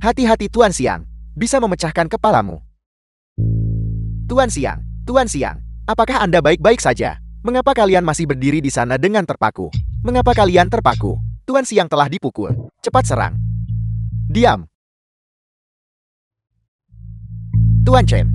Hati-hati Tuan Siang, bisa memecahkan kepalamu. Tuan Siang, apakah Anda baik-baik saja? Mengapa kalian masih berdiri di sana dengan terpaku? Mengapa kalian terpaku? Tuan Siang telah dipukul. Cepat serang. Diam. Tuan Chen,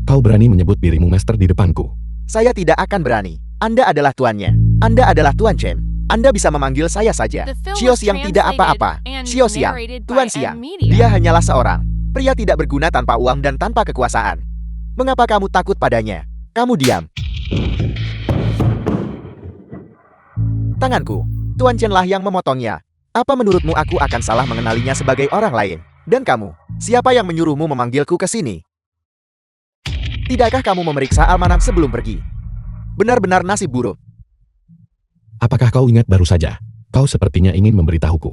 Kau berani menyebut dirimu master di depanku. saya tidak akan berani. Anda adalah tuannya. Anda adalah Tuan Chen. Anda bisa memanggil saya saja. The film Xiao was Xiang tidak apa-apa. translated and Xiao Xiang, narrated Tuan by Siang, M-Media. dia hanyalah seorang pria tidak berguna tanpa uang dan tanpa kekuasaan. Mengapa kamu takut padanya? Kamu diam. Tanganku. Tuan Chen lah yang memotongnya. Apa menurutmu aku akan salah mengenalinya sebagai orang lain? Dan kamu, siapa yang menyuruhmu memanggilku ke sini? Tidakkah kamu memeriksa almanak sebelum pergi? Benar-benar nasib buruk. Apakah kau ingat baru saja? Kau sepertinya ingin memberitahuku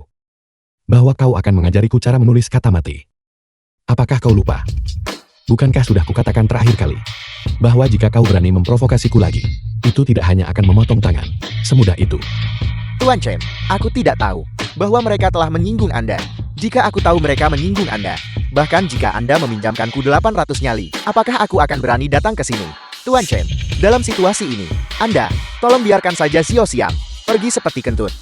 bahwa kau akan mengajariku cara menulis kata mati. Apakah kau lupa? Bukankah sudah kukatakan terakhir kali bahwa jika kau berani memprovokasiku lagi, itu tidak hanya akan memotong tangan. Semudah itu. Tuan Chen, aku tidak tahu bahwa mereka telah menyinggung Anda. Jika aku tahu mereka menyinggung Anda, bahkan jika Anda meminjamkanku 800 nyali, apakah aku akan berani datang ke sini? Tuan Chen, dalam situasi ini, Anda, tolong biarkan saja Xiao Xiang pergi seperti kentut.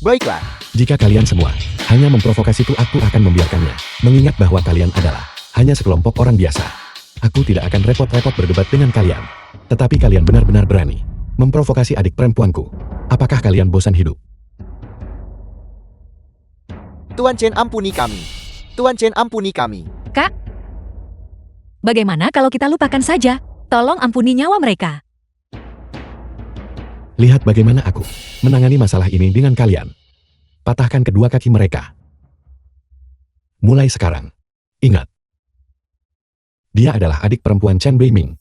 Baiklah. Jika kalian semua hanya memprovokasiku, aku akan membiarkannya. Mengingat bahwa kalian adalah hanya sekelompok orang biasa. Aku tidak akan repot-repot berdebat dengan kalian. Tetapi kalian benar-benar berani memprovokasi adik perempuanku. Apakah kalian bosan hidup? Tuan Chen, ampuni kami. Tuan Chen, ampuni kami. Kak, bagaimana kalau kita lupakan saja? Tolong ampuni nyawa mereka. Lihat bagaimana aku menangani masalah ini dengan kalian. Patahkan kedua kaki mereka. Mulai sekarang, ingat. Dia adalah adik perempuan Chen Beiming.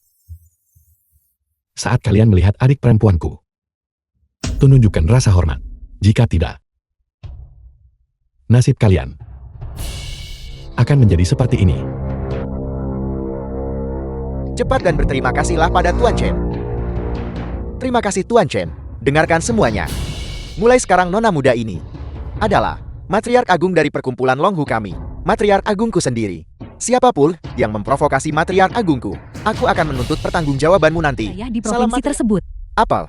Saat kalian melihat adik perempuanku, tunjukkan rasa hormat. Jika tidak, nasib kalian akan menjadi seperti ini. Cepat dan berterima kasihlah pada Tuan Chen. Terima kasih Tuan Chen. Dengarkan semuanya. Mulai sekarang nona muda ini adalah matriark agung dari perkumpulan Longhu kami. Matriark agungku sendiri. Siapapun yang memprovokasi matriark agungku, aku akan menuntut pertanggungjawabanmu nanti. Saya di Salam provinsi tersebut. Apel.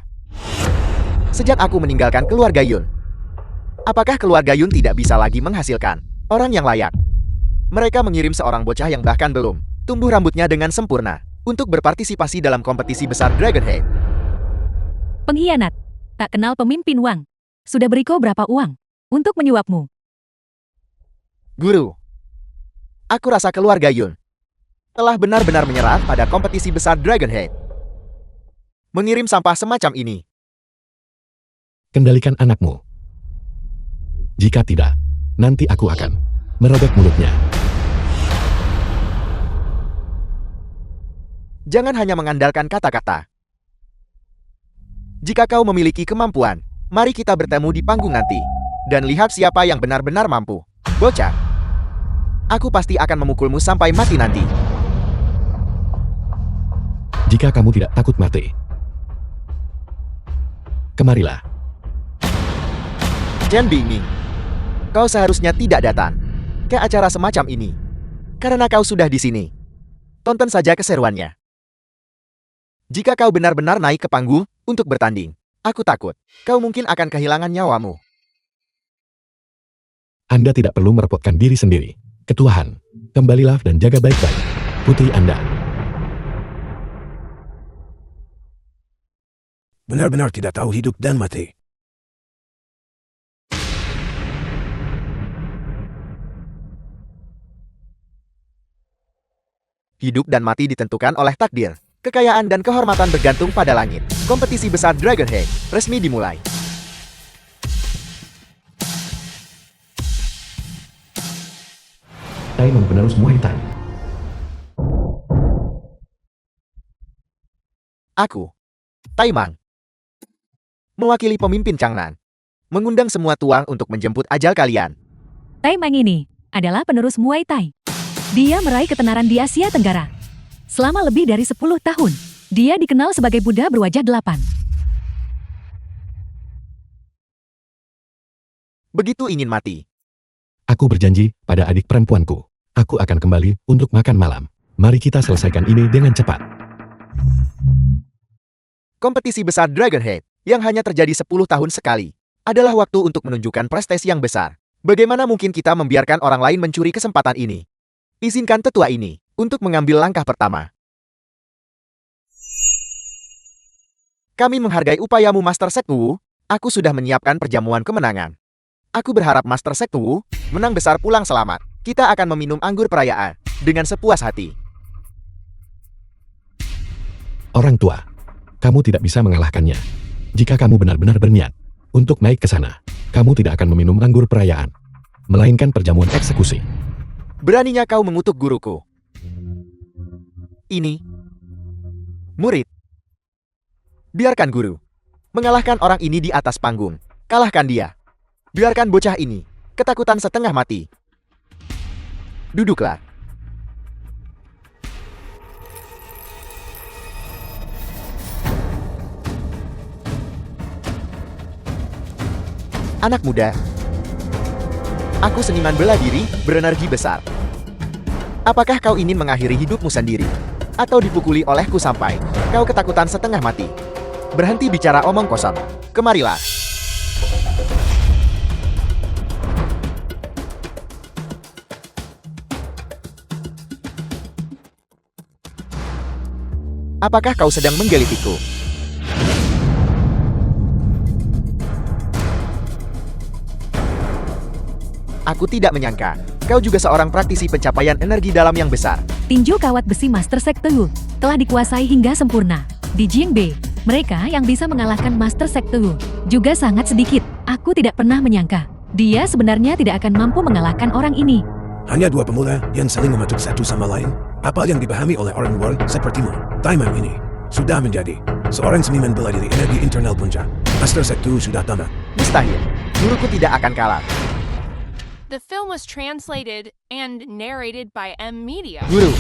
Sejak aku meninggalkan keluarga Yun, apakah keluarga Yun tidak bisa lagi menghasilkan orang yang layak? Mereka mengirim seorang bocah yang bahkan belum tumbuh rambutnya dengan sempurna untuk berpartisipasi dalam kompetisi besar Dragon Head. Pengkhianat. Tak kenal pemimpin Wang. Sudah beri kau berapa uang untuk menyuapmu? Guru, aku rasa keluarga Yun telah benar-benar menyerah pada kompetisi besar Dragon Head. Mengirim sampah semacam ini. Kendalikan anakmu. Jika tidak, nanti aku akan merobek mulutnya. Jangan hanya mengandalkan kata-kata. Jika kau memiliki kemampuan, mari kita bertemu di panggung nanti. Dan lihat siapa yang benar-benar mampu. Bocah, aku pasti akan memukulmu sampai mati nanti. Jika kamu tidak takut mati, kemarilah. Chen Beiming, kau seharusnya tidak datang ke acara semacam ini. Karena kau sudah di sini. Tonton saja keseruannya. Jika kau benar-benar naik ke panggung untuk bertanding, aku takut kau mungkin akan kehilangan nyawamu. Anda tidak perlu merepotkan diri sendiri. Ketuhan, kembalilah dan jaga baik-baik putri Anda. Benar-benar tidak tahu hidup dan mati. Hidup dan mati ditentukan oleh takdir. Kekayaan dan kehormatan bergantung pada langit. Kompetisi besar Dragon Head resmi dimulai. Taimang penerus Muay Thai. Aku, Taimang, mewakili pemimpin Changnan, mengundang semua tuang untuk menjemput ajal kalian. Taimang ini adalah penerus Muay Thai. Dia meraih ketenaran di Asia Tenggara. Selama lebih dari 10 tahun, dia dikenal sebagai Buddha berwajah 8. Begitu ingin mati. Aku berjanji pada adik perempuanku. Aku akan kembali untuk makan malam. Mari kita selesaikan ini dengan cepat. Kompetisi besar Dragon Head yang hanya terjadi 10 tahun sekali adalah waktu untuk menunjukkan prestasi yang besar. Bagaimana mungkin kita membiarkan orang lain mencuri kesempatan ini? Izinkan tetua ini untuk mengambil langkah pertama. Kami menghargai upayamu Master Sektu Wu. Aku sudah menyiapkan perjamuan kemenangan. Aku berharap Master Sektu Wu menang besar pulang selamat. Kita akan meminum anggur perayaan dengan sepuas hati. Orang tua, kamu tidak bisa mengalahkannya. Jika kamu benar-benar berniat untuk naik ke sana, kamu tidak akan meminum anggur perayaan, melainkan perjamuan eksekusi. Beraninya kau mengutuk guruku. Ini murid. Biarkan guru mengalahkan orang ini di atas panggung. Kalahkan dia. Biarkan bocah ini ketakutan setengah mati. Duduklah. Anak muda, aku seniman bela diri berenergi besar. Apakah kau ingin mengakhiri hidupmu sendiri? Atau dipukuli olehku sampai kau ketakutan setengah mati? Berhenti bicara omong kosong. Kemarilah. Apakah kau sedang menggelitiku? Aku tidak menyangka Kau juga seorang praktisi pencapaian energi dalam yang besar. Tinju kawat besi Master Sekte Wu telah dikuasai hingga sempurna. Di Jingbe, mereka yang bisa mengalahkan Master Sekte Wu juga sangat sedikit. Aku tidak pernah menyangka dia sebenarnya tidak akan mampu mengalahkan orang ini. Hanya dua pemuda yang saling mematuk satu sama lain. Apa yang dipahami oleh orang luar sepertimu, Taimam ini sudah menjadi seorang seniman bela diri energi internal puncak. Master Sekte Wu sudah tamat. Mustahil. Guruku tidak akan kalah. The film was translated and narrated by M Media. Guru,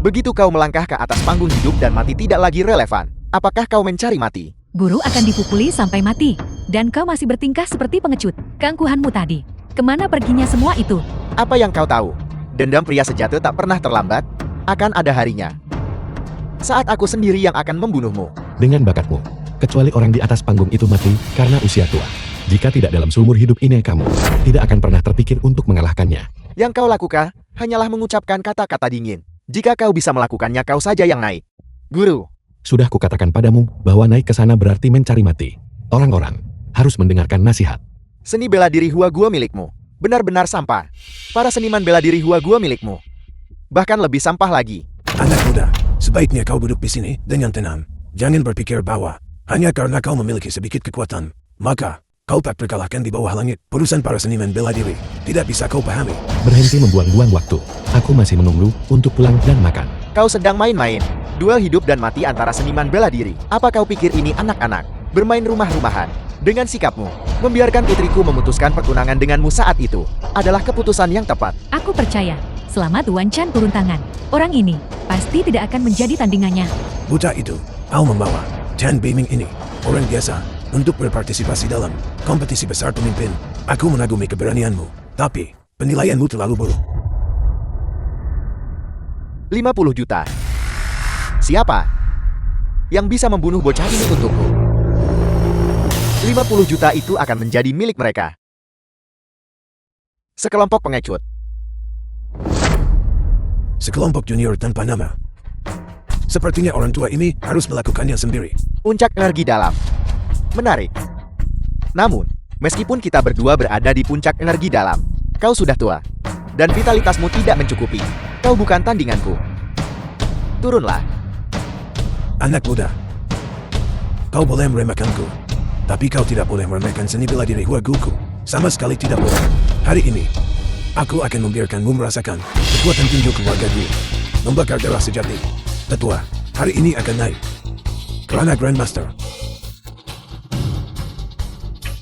begitu kau melangkah ke atas panggung hidup dan mati tidak lagi relevan. Apakah kau mencari mati? Guru akan dipukuli sampai mati. Dan kau masih bertingkah seperti pengecut. Keangkuhanmu tadi. Kemana perginya semua itu? Apa yang kau tahu? Dendam pria sejati tak pernah terlambat. Akan ada harinya. Saat aku sendiri yang akan membunuhmu. Dengan bakatmu, kecuali orang di atas panggung itu mati karena usia tua. Jika tidak dalam seumur hidup ini kamu tidak akan pernah terpikir untuk mengalahkannya. Yang kau lakukan hanyalah mengucapkan kata-kata dingin. Jika kau bisa melakukannya, kau saja yang naik. Guru, Sudah kukatakan padamu bahwa naik ke sana berarti mencari mati. Orang-orang harus mendengarkan nasihat. seni bela diri Hua Guo milikmu benar-benar sampah. Para seniman bela diri Hua Guo milikmu bahkan lebih sampah lagi. Anak muda, sebaiknya kau duduk di sini dengan tenang. Jangan berpikir bahwa hanya karena kau memiliki sedikit kekuatan, maka kau tak terkalahkan di bawah langit. Urusan para seniman bela diri tidak bisa kau pahami. Berhenti membuang-buang waktu. Aku masih menunggu untuk pulang dan makan. Kau sedang main-main. Duel hidup dan mati antara seniman bela diri. Apa kau pikir ini anak-anak? Bermain rumah-rumahan. Dengan sikapmu, membiarkan putriku memutuskan pertunangan denganmu saat itu adalah keputusan yang tepat. Aku percaya. Selamat Wan Chan turun tangan. Orang ini pasti tidak akan menjadi tandingannya. Buta itu, kau membawa Chan Beiming ini, orang biasa, untuk berpartisipasi dalam kompetisi besar pemimpin. Aku mengagumi keberanianmu, tapi penilaianmu terlalu buruk. 50 juta. Siapa yang bisa membunuh bocah ini untukku? 50 juta itu akan menjadi milik mereka. Sekelompok pengecut. Sekelompok junior tanpa nama. Sepertinya orang tua ini harus melakukannya sendiri. Puncak energi dalam. Menarik. Namun, meskipun kita berdua berada di puncak energi dalam, kau sudah tua. Dan vitalitasmu tidak mencukupi. Kau bukan tandinganku. Turunlah. Anak muda, kau boleh meremehkanku, tapi kau tidak boleh meremehkan seni bela diri Hua Guoku. Sama sekali tidak boleh. Hari ini, aku akan membiarkanmu merasakan kekuatan tinju keluarga gue. Membakar darah sejati. Tetua, hari ini akan naik. Kerana Grandmaster.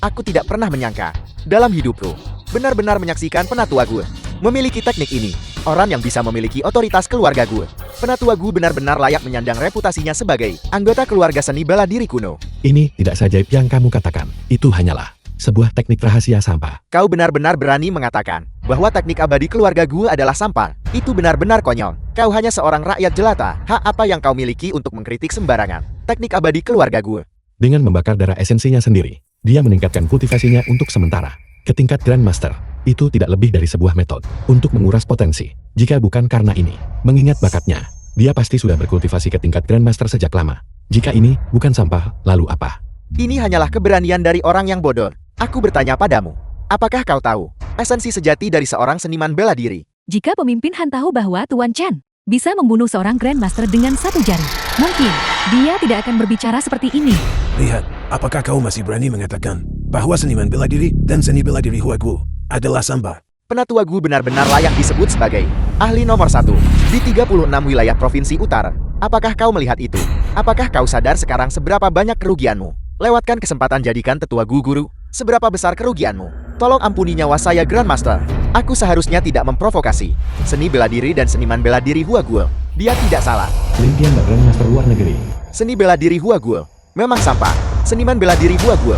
Aku tidak pernah menyangka dalam hidupku benar-benar menyaksikan penatua gue memiliki teknik ini. Orang yang bisa memiliki otoritas keluarga gue. Penatua gue benar-benar layak menyandang reputasinya sebagai anggota keluarga seni bela diri kuno. Ini tidak sajaib yang kamu katakan. Itu hanyalah sebuah teknik rahasia sampah. Kau benar-benar berani mengatakan bahwa teknik abadi keluarga gue adalah sampah. Itu benar-benar konyol. Kau hanya seorang rakyat jelata. Hak apa yang kau miliki untuk mengkritik sembarangan teknik abadi keluarga gue? Dengan membakar darah esensinya sendiri, dia meningkatkan kultivasinya untuk sementara ke tingkat Grandmaster. Itu tidak lebih dari sebuah metode untuk menguras potensi. Jika bukan karena ini, mengingat bakatnya, dia pasti sudah berkultivasi ke tingkat Grandmaster sejak lama. Jika ini bukan sampah, lalu apa? Ini hanyalah keberanian dari orang yang bodoh. Aku bertanya padamu, apakah kau tahu esensi sejati dari seorang seniman bela diri? Jika pemimpin Han tahu bahwa Tuan Chan bisa membunuh seorang Grandmaster dengan satu jari, mungkin dia tidak akan berbicara seperti ini. Lihat, apakah kau masih berani mengatakan bahwa seniman bela diri dan seni bela diri Hua Guo adalah sampah? Penatua gue benar-benar layak disebut sebagai ahli nomor 1 di 36 wilayah provinsi utara. Apakah kau melihat itu? Apakah kau sadar sekarang seberapa banyak kerugianmu? Lewatkan kesempatan jadikan tetua gue guru. Seberapa besar kerugianmu? Tolong ampuni nyawa saya Grandmaster. Aku seharusnya tidak memprovokasi seni bela diri dan seniman bela diri Hua Guo. Dia tidak salah. Lintian Grandmaster luar negeri. Seni bela diri Hua Guo memang sampah. Seniman bela diri Hua Guo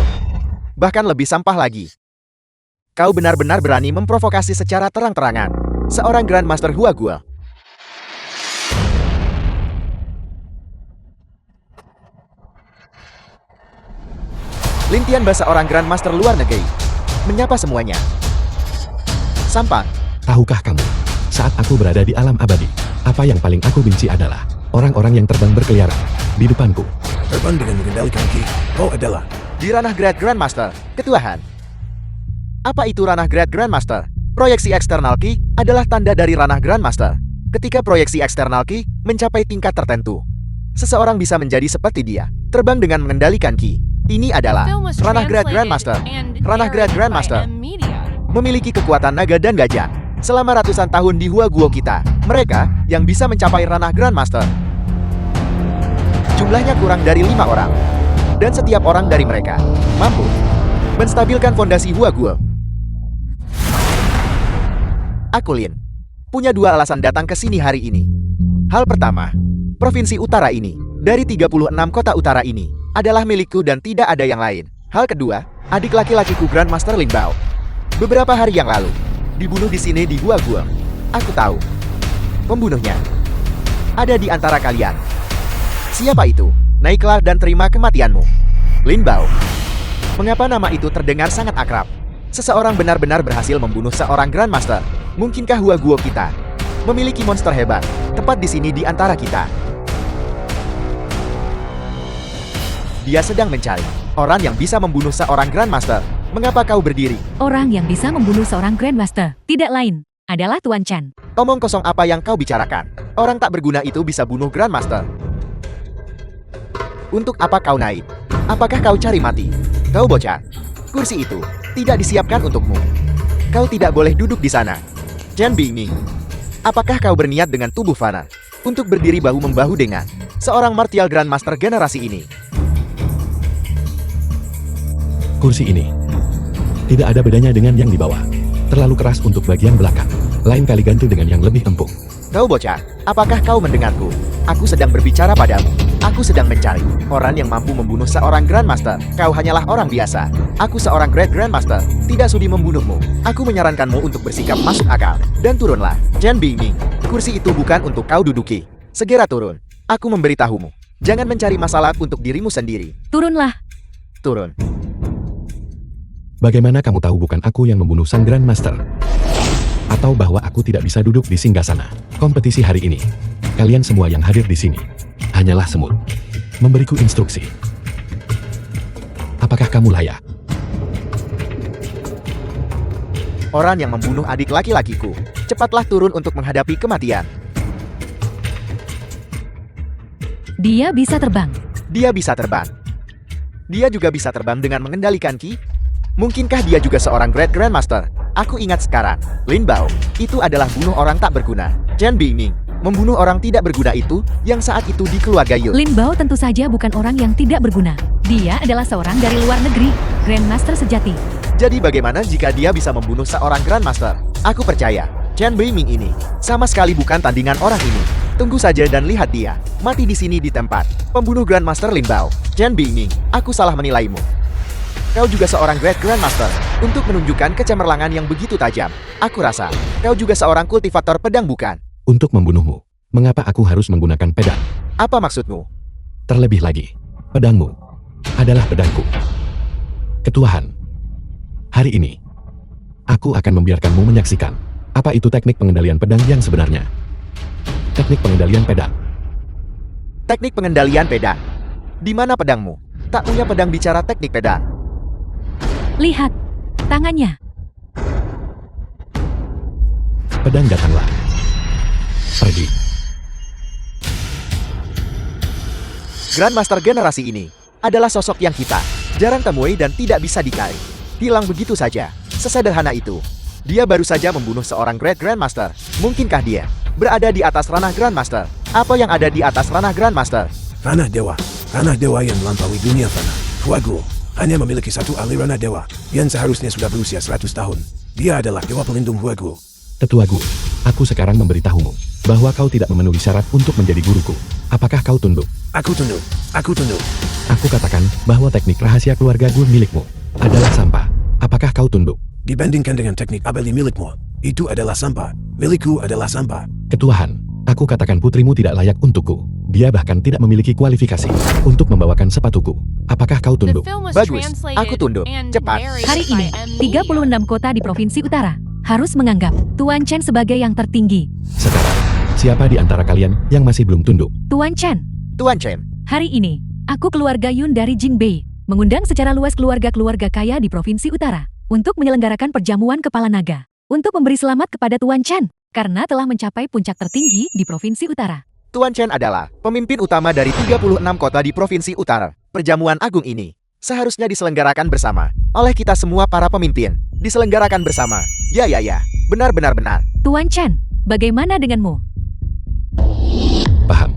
bahkan lebih sampah lagi. Kau benar-benar berani memprovokasi secara terang-terangan seorang Grandmaster Hua Guo. Lintian bahasa orang Grandmaster luar negeri menyapa semuanya. Sampah. Tahukah kamu, saat aku berada di alam abadi, apa yang paling aku benci adalah orang-orang yang terbang berkeliaran di depanku. Terbang dengan mengendalikan ki, kau adalah Di ranah Great Grandmaster, ketuahan. Apa itu ranah Great Grandmaster? Proyeksi eksternal ki adalah tanda dari ranah Grandmaster. Ketika proyeksi eksternal Ki mencapai tingkat tertentu, seseorang bisa menjadi seperti dia, terbang dengan mengendalikan Ki. Ini adalah Film was ranah Great translated Grandmaster. and Ranah Great narrated by Grandmaster M-Media. memiliki kekuatan naga dan gajah. Selama ratusan tahun di Hua Guo kita, mereka yang bisa mencapai ranah Grandmaster jumlahnya kurang dari 5 orang. Dan setiap orang dari mereka mampu menstabilkan fondasi Hua Guo. Aku Lin punya 2 alasan datang ke sini hari ini. Hal pertama, provinsi utara ini, dari 36 kota utara ini, adalah milikku dan tidak ada yang lain. Hal kedua, adik laki-lakiku Grandmaster Lin Bao beberapa hari yang lalu dibunuh di sini di Hua Guo. Aku tahu pembunuhnya ada di antara kalian. Siapa itu? Naiklah dan terima kematianmu. Lin Bao. Mengapa nama itu terdengar sangat akrab? Seseorang benar-benar berhasil membunuh seorang Grandmaster. Mungkinkah Hua Guo kita memiliki monster hebat tepat di sini di antara kita? Dia sedang mencari orang yang bisa membunuh seorang Grandmaster. Mengapa kau berdiri? Orang yang bisa membunuh seorang Grandmaster tidak lain adalah Tuan Chan. Omong kosong apa yang kau bicarakan? Orang tak berguna itu bisa bunuh Grandmaster. Untuk apa kau naik? Apakah kau cari mati? Kau bocah. Kursi itu tidak disiapkan untukmu. Kau tidak boleh duduk di sana. Chen Bingming. Apakah kau berniat dengan tubuh fana untuk berdiri bahu-membahu dengan seorang martial Grandmaster generasi ini? Kursi ini tidak ada bedanya dengan yang di bawah. Terlalu keras untuk bagian belakang. Lain kali ganti dengan yang lebih empuk. Kau bocah, apakah kau mendengarku? Aku sedang berbicara padamu. Aku sedang mencari orang yang mampu membunuh seorang Grandmaster. Kau hanyalah orang biasa. Aku seorang Great Grandmaster, tidak sudi membunuhmu. Aku menyarankanmu untuk bersikap masuk akal. Dan turunlah, Chen Bingming. Kursi itu bukan untuk kau duduki. Segera turun. Aku memberitahumu. Jangan mencari masalah untuk dirimu sendiri. Turunlah. Turun. Bagaimana kamu tahu bukan aku yang membunuh sang Grandmaster? Atau bahwa aku tidak bisa duduk di singgasana kompetisi hari ini? Kalian semua yang hadir di sini hanyalah semut memberiku instruksi. Apakah kamu layak? Orang yang membunuh adik laki-lakiku, cepatlah turun untuk menghadapi kematian. Dia bisa terbang. Dia bisa terbang. Dia juga bisa terbang dengan mengendalikan Ki. Mungkinkah dia juga seorang Great Grandmaster? Aku ingat sekarang, Lin Bao, itu adalah bunuh orang tak berguna. Chen Bingming, membunuh orang tidak berguna itu, yang saat itu di keluarga Yun. Lin Bao tentu saja bukan orang yang tidak berguna. Dia adalah seorang dari luar negeri, Grandmaster sejati. Jadi bagaimana jika dia bisa membunuh seorang Grandmaster? Aku percaya, Chen Bingming ini sama sekali bukan tandingan orang ini. Tunggu saja dan lihat dia mati di sini di tempat pembunuh Grandmaster Lin Bao. Chen Bingming, aku salah menilaimu. Kau juga seorang Great Grandmaster untuk menunjukkan kecemerlangan yang begitu tajam. Aku rasa kau juga seorang kultivator pedang bukan? Untuk membunuhmu, mengapa aku harus menggunakan pedang? Apa maksudmu? Terlebih lagi, pedangmu adalah pedangku. Ketuhan, hari ini aku akan membiarkanmu menyaksikan apa itu teknik pengendalian pedang yang sebenarnya. Teknik pengendalian pedang. Teknik pengendalian pedang. Di mana pedangmu? Tak punya pedang bicara teknik pedang. Lihat, tangannya. Pedang datanglah. Pergi. Grandmaster generasi ini adalah sosok yang kita jarang temui dan tidak bisa dikali. Hilang begitu saja. Sesederhana itu. Dia baru saja membunuh seorang Great Grandmaster. Mungkinkah dia berada di atas ranah Grandmaster? Apa yang ada di atas ranah Grandmaster? Ranah dewa. Ranah dewa yang melampaui dunia fana. Hua Guo hanya memiliki satu aliran dewa yang seharusnya sudah berusia 100 tahun. Dia adalah dewa pelindung Hua Guo. Tetua Gu, aku sekarang memberitahumu bahwa kau tidak memenuhi syarat untuk menjadi guruku. Apakah kau tunduk? Aku tunduk. Aku tunduk. Aku katakan bahwa teknik rahasia keluarga Gu milikmu adalah sampah. Apakah kau tunduk? Dibandingkan dengan teknik abeli milikmu, itu adalah sampah. Milikku adalah sampah. Ketuhan, aku katakan putrimu tidak layak untukku. Dia bahkan tidak memiliki kualifikasi untuk membawakan sepatuku. Apakah kau The tunduk? film was Bagus, translated aku tunduk. and Cepat. narrated Hari ini, by M-Media. 36 kota di Provinsi Utara harus menganggap Tuan Chen sebagai yang tertinggi. Sekarang, siapa di antara kalian yang masih belum tunduk? Tuan Chen, Tuan Chen, hari ini, aku keluarga Yun dari Jingbei, mengundang secara luas keluarga-keluarga kaya di Provinsi Utara untuk menyelenggarakan perjamuan kepala naga. untuk memberi selamat kepada Tuan Chan karena telah mencapai puncak tertinggi di Provinsi Utara. Tuan Chen adalah pemimpin utama dari 36 kota di Provinsi Utara. Perjamuan agung ini seharusnya diselenggarakan bersama oleh kita semua para pemimpin. Diselenggarakan bersama. Ya. Benar. Tuan Chan, bagaimana denganmu? Paham.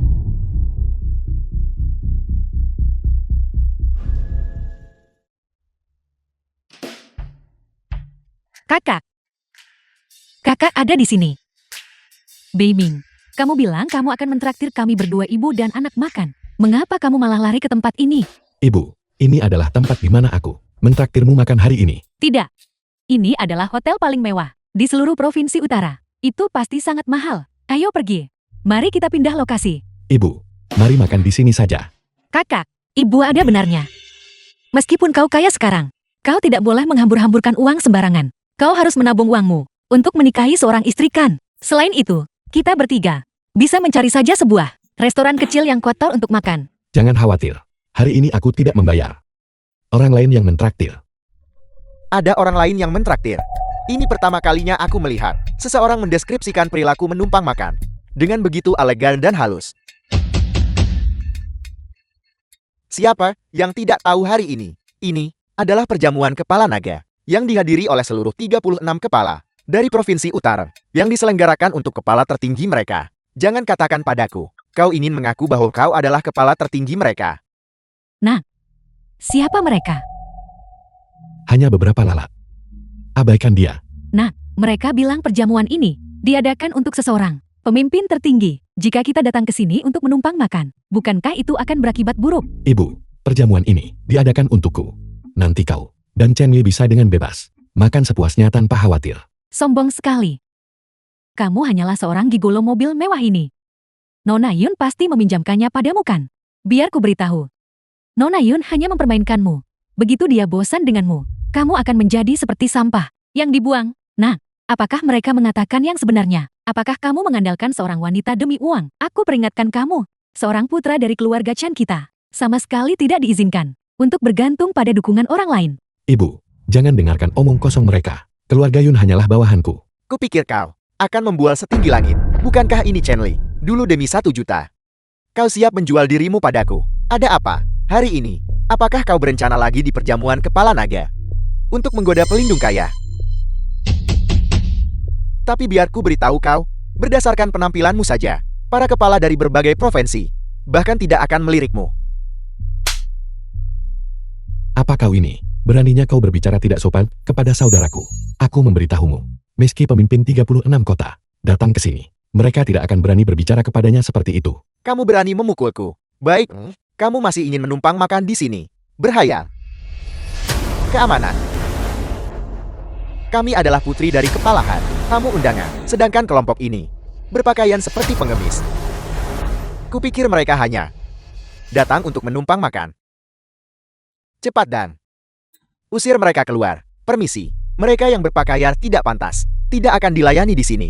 Kakak ada di sini. Beiming, kamu bilang kamu akan mentraktir kami berdua ibu dan anak makan. Mengapa kamu malah lari ke tempat ini? Ibu, ini adalah tempat di mana aku mentraktirmu makan hari ini. Tidak. Ini adalah hotel paling mewah di seluruh Provinsi Utara. Itu pasti sangat mahal. Ayo pergi. Mari kita pindah lokasi. Ibu, mari makan di sini saja. Kakak, ibu ada benarnya. Meskipun kau kaya sekarang, kau tidak boleh menghambur-hamburkan uang sembarangan. Kau harus menabung uangmu untuk menikahi seorang istri kan. Selain itu, kita bertiga bisa mencari saja sebuah restoran kecil yang kotor untuk makan. Jangan khawatir. Hari ini aku tidak membayar. Orang lain yang mentraktir. Ada orang lain yang mentraktir. Ini pertama kalinya aku melihat seseorang mendeskripsikan perilaku menumpang makan dengan begitu elegan dan halus. Siapa yang tidak tahu hari ini? Ini adalah perjamuan kepala naga yang dihadiri oleh seluruh 36 kepala dari Provinsi Utara yang diselenggarakan untuk kepala tertinggi mereka. Jangan katakan padaku, kau ingin mengaku bahwa kau adalah kepala tertinggi mereka. Siapa mereka? Hanya beberapa lalat. Abaikan dia. Mereka bilang perjamuan ini diadakan untuk seseorang pemimpin tertinggi. Jika kita datang ke sini untuk menumpang makan, bukankah itu akan berakibat buruk? Ibu, perjamuan ini diadakan untukku. Nanti kau dan Chen Yi bisa dengan bebas makan sepuasnya tanpa khawatir. Sombong sekali. Kamu hanyalah seorang gigolo mobil mewah ini. Nona Yun pasti meminjamkannya padamu kan? Biar ku beritahu. Nona Yun hanya mempermainkanmu. Begitu dia bosan denganmu, kamu akan menjadi seperti sampah yang dibuang. Apakah mereka mengatakan yang sebenarnya? Apakah kamu mengandalkan seorang wanita demi uang? Aku peringatkan kamu, seorang putra dari keluarga Chan kita sama sekali tidak diizinkan untuk bergantung pada dukungan orang lain. Ibu, jangan dengarkan omong kosong mereka. Keluarga Yun hanyalah bawahanku. Kupikir kau akan membual setinggi langit. Bukankah ini Chen Li? Dulu demi 1 juta. Kau siap menjual dirimu padaku. Ada apa? Hari ini, apakah kau berencana lagi di perjamuan kepala naga untuk menggoda pelindung kaya? Tapi biar ku beritahu kau, berdasarkan penampilanmu saja, para kepala dari berbagai provinsi bahkan tidak akan melirikmu. Apa kau ini? Beraninya kau berbicara tidak sopan kepada saudaraku. Aku memberitahumu, meski pemimpin 36 kota datang ke sini, mereka tidak akan berani berbicara kepadanya seperti itu. Kamu berani memukulku. Baik, kamu masih ingin menumpang makan di sini. Berhayal. Keamanan. Kami adalah putri dari kepalahan, tamu undangan, sedangkan kelompok ini berpakaian seperti pengemis. Kupikir mereka hanya datang untuk menumpang makan. Cepat dan usir mereka keluar. Permisi, mereka yang berpakaian tidak pantas, tidak akan dilayani di sini.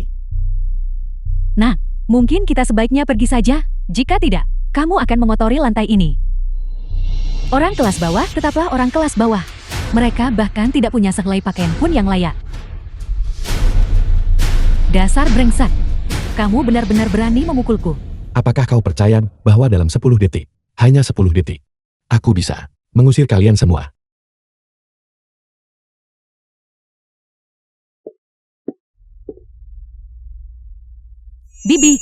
Mungkin kita sebaiknya pergi saja. Jika tidak, kamu akan mengotori lantai ini. Orang kelas bawah tetaplah orang kelas bawah. Mereka bahkan tidak punya sehelai pakaian pun yang layak. Dasar brengsek. Kamu benar-benar berani memukulku. Apakah kau percaya bahwa dalam 10 detik, hanya 10 detik, aku bisa mengusir kalian semua? Bibi,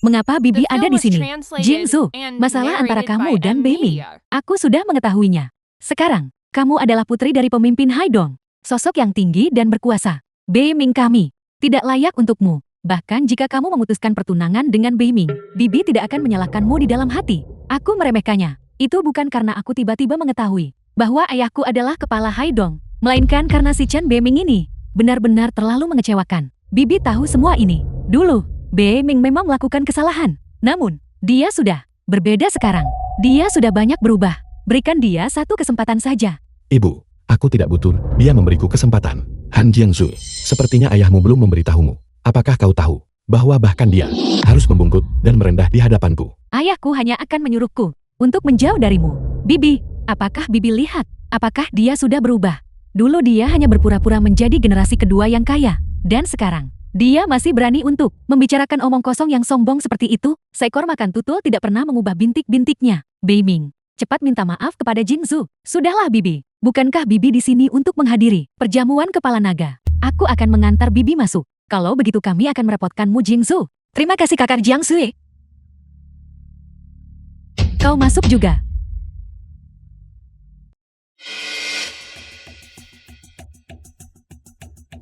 mengapa Bibi The ada film di was sini? translated Jingzu, and masalah antara narrated kamu by dan Beiming. Emilia. Aku sudah mengetahuinya. Sekarang, kamu adalah putri dari pemimpin Haidong, sosok yang tinggi dan berkuasa. Beiming kami tidak layak untukmu. Bahkan jika kamu memutuskan pertunangan dengan Beiming, Bibi tidak akan menyalahkanmu di dalam hati. Aku meremehkannya. Itu bukan karena aku tiba-tiba mengetahui bahwa ayahku adalah kepala Haidong, melainkan karena si Chen Beiming ini benar-benar terlalu mengecewakan. Bibi tahu semua ini. Dulu, Beiming memang melakukan kesalahan. Namun, dia sudah berbeda sekarang. Dia sudah banyak berubah. Berikan dia satu kesempatan saja. Ibu, aku tidak butuh dia memberiku kesempatan. Han Jiangsu, sepertinya ayahmu belum memberitahumu. Apakah kau tahu bahwa bahkan dia harus membungkuk dan merendah di hadapanku? Ayahku hanya akan menyuruhku untuk menjauh darimu. Bibi, apakah Bibi lihat? Apakah dia sudah berubah? Dulu dia hanya berpura-pura menjadi generasi kedua yang kaya. Dan sekarang, dia masih berani untuk membicarakan omong kosong yang sombong seperti itu. Seekor makan tutul tidak pernah mengubah bintik-bintiknya. Beiming, cepat minta maaf kepada Jingzu. Sudahlah Bibi, bukankah Bibi di sini untuk menghadiri perjamuan kepala naga? Aku akan mengantar Bibi masuk. Kalau begitu kami akan merepotkanmu Jingzu. Terima kasih kakak Jiangsu. Kau masuk juga.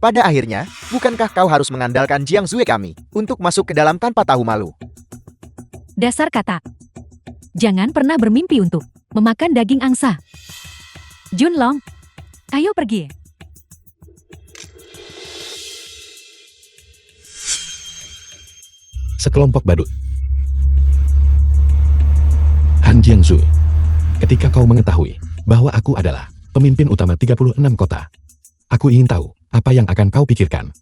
Pada akhirnya, bukankah kau harus mengandalkan Jiang Zue kami untuk masuk ke dalam tanpa tahu malu? Dasar kata. Jangan pernah bermimpi untuk memakan daging angsa. Junlong, ayo pergi. Sekelompok badut. Han Jiangsu, ketika kau mengetahui bahwa aku adalah pemimpin utama 36 kota, aku ingin tahu apa yang akan kau pikirkan.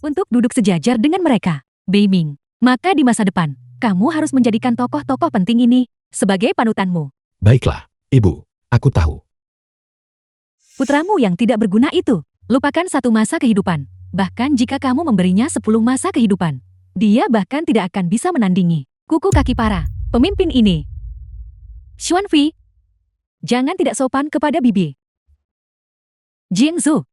Untuk duduk sejajar dengan mereka, Beiming, maka di masa depan, kamu harus menjadikan tokoh-tokoh penting ini sebagai panutanmu. Baiklah, Ibu, aku tahu. Putramu yang tidak berguna itu, lupakan satu masa kehidupan. Bahkan jika kamu memberinya 10 masa kehidupan, dia bahkan tidak akan bisa menandingi kuku kaki para pemimpin ini. Xuanfi, jangan tidak sopan kepada Bibi. Jingzu,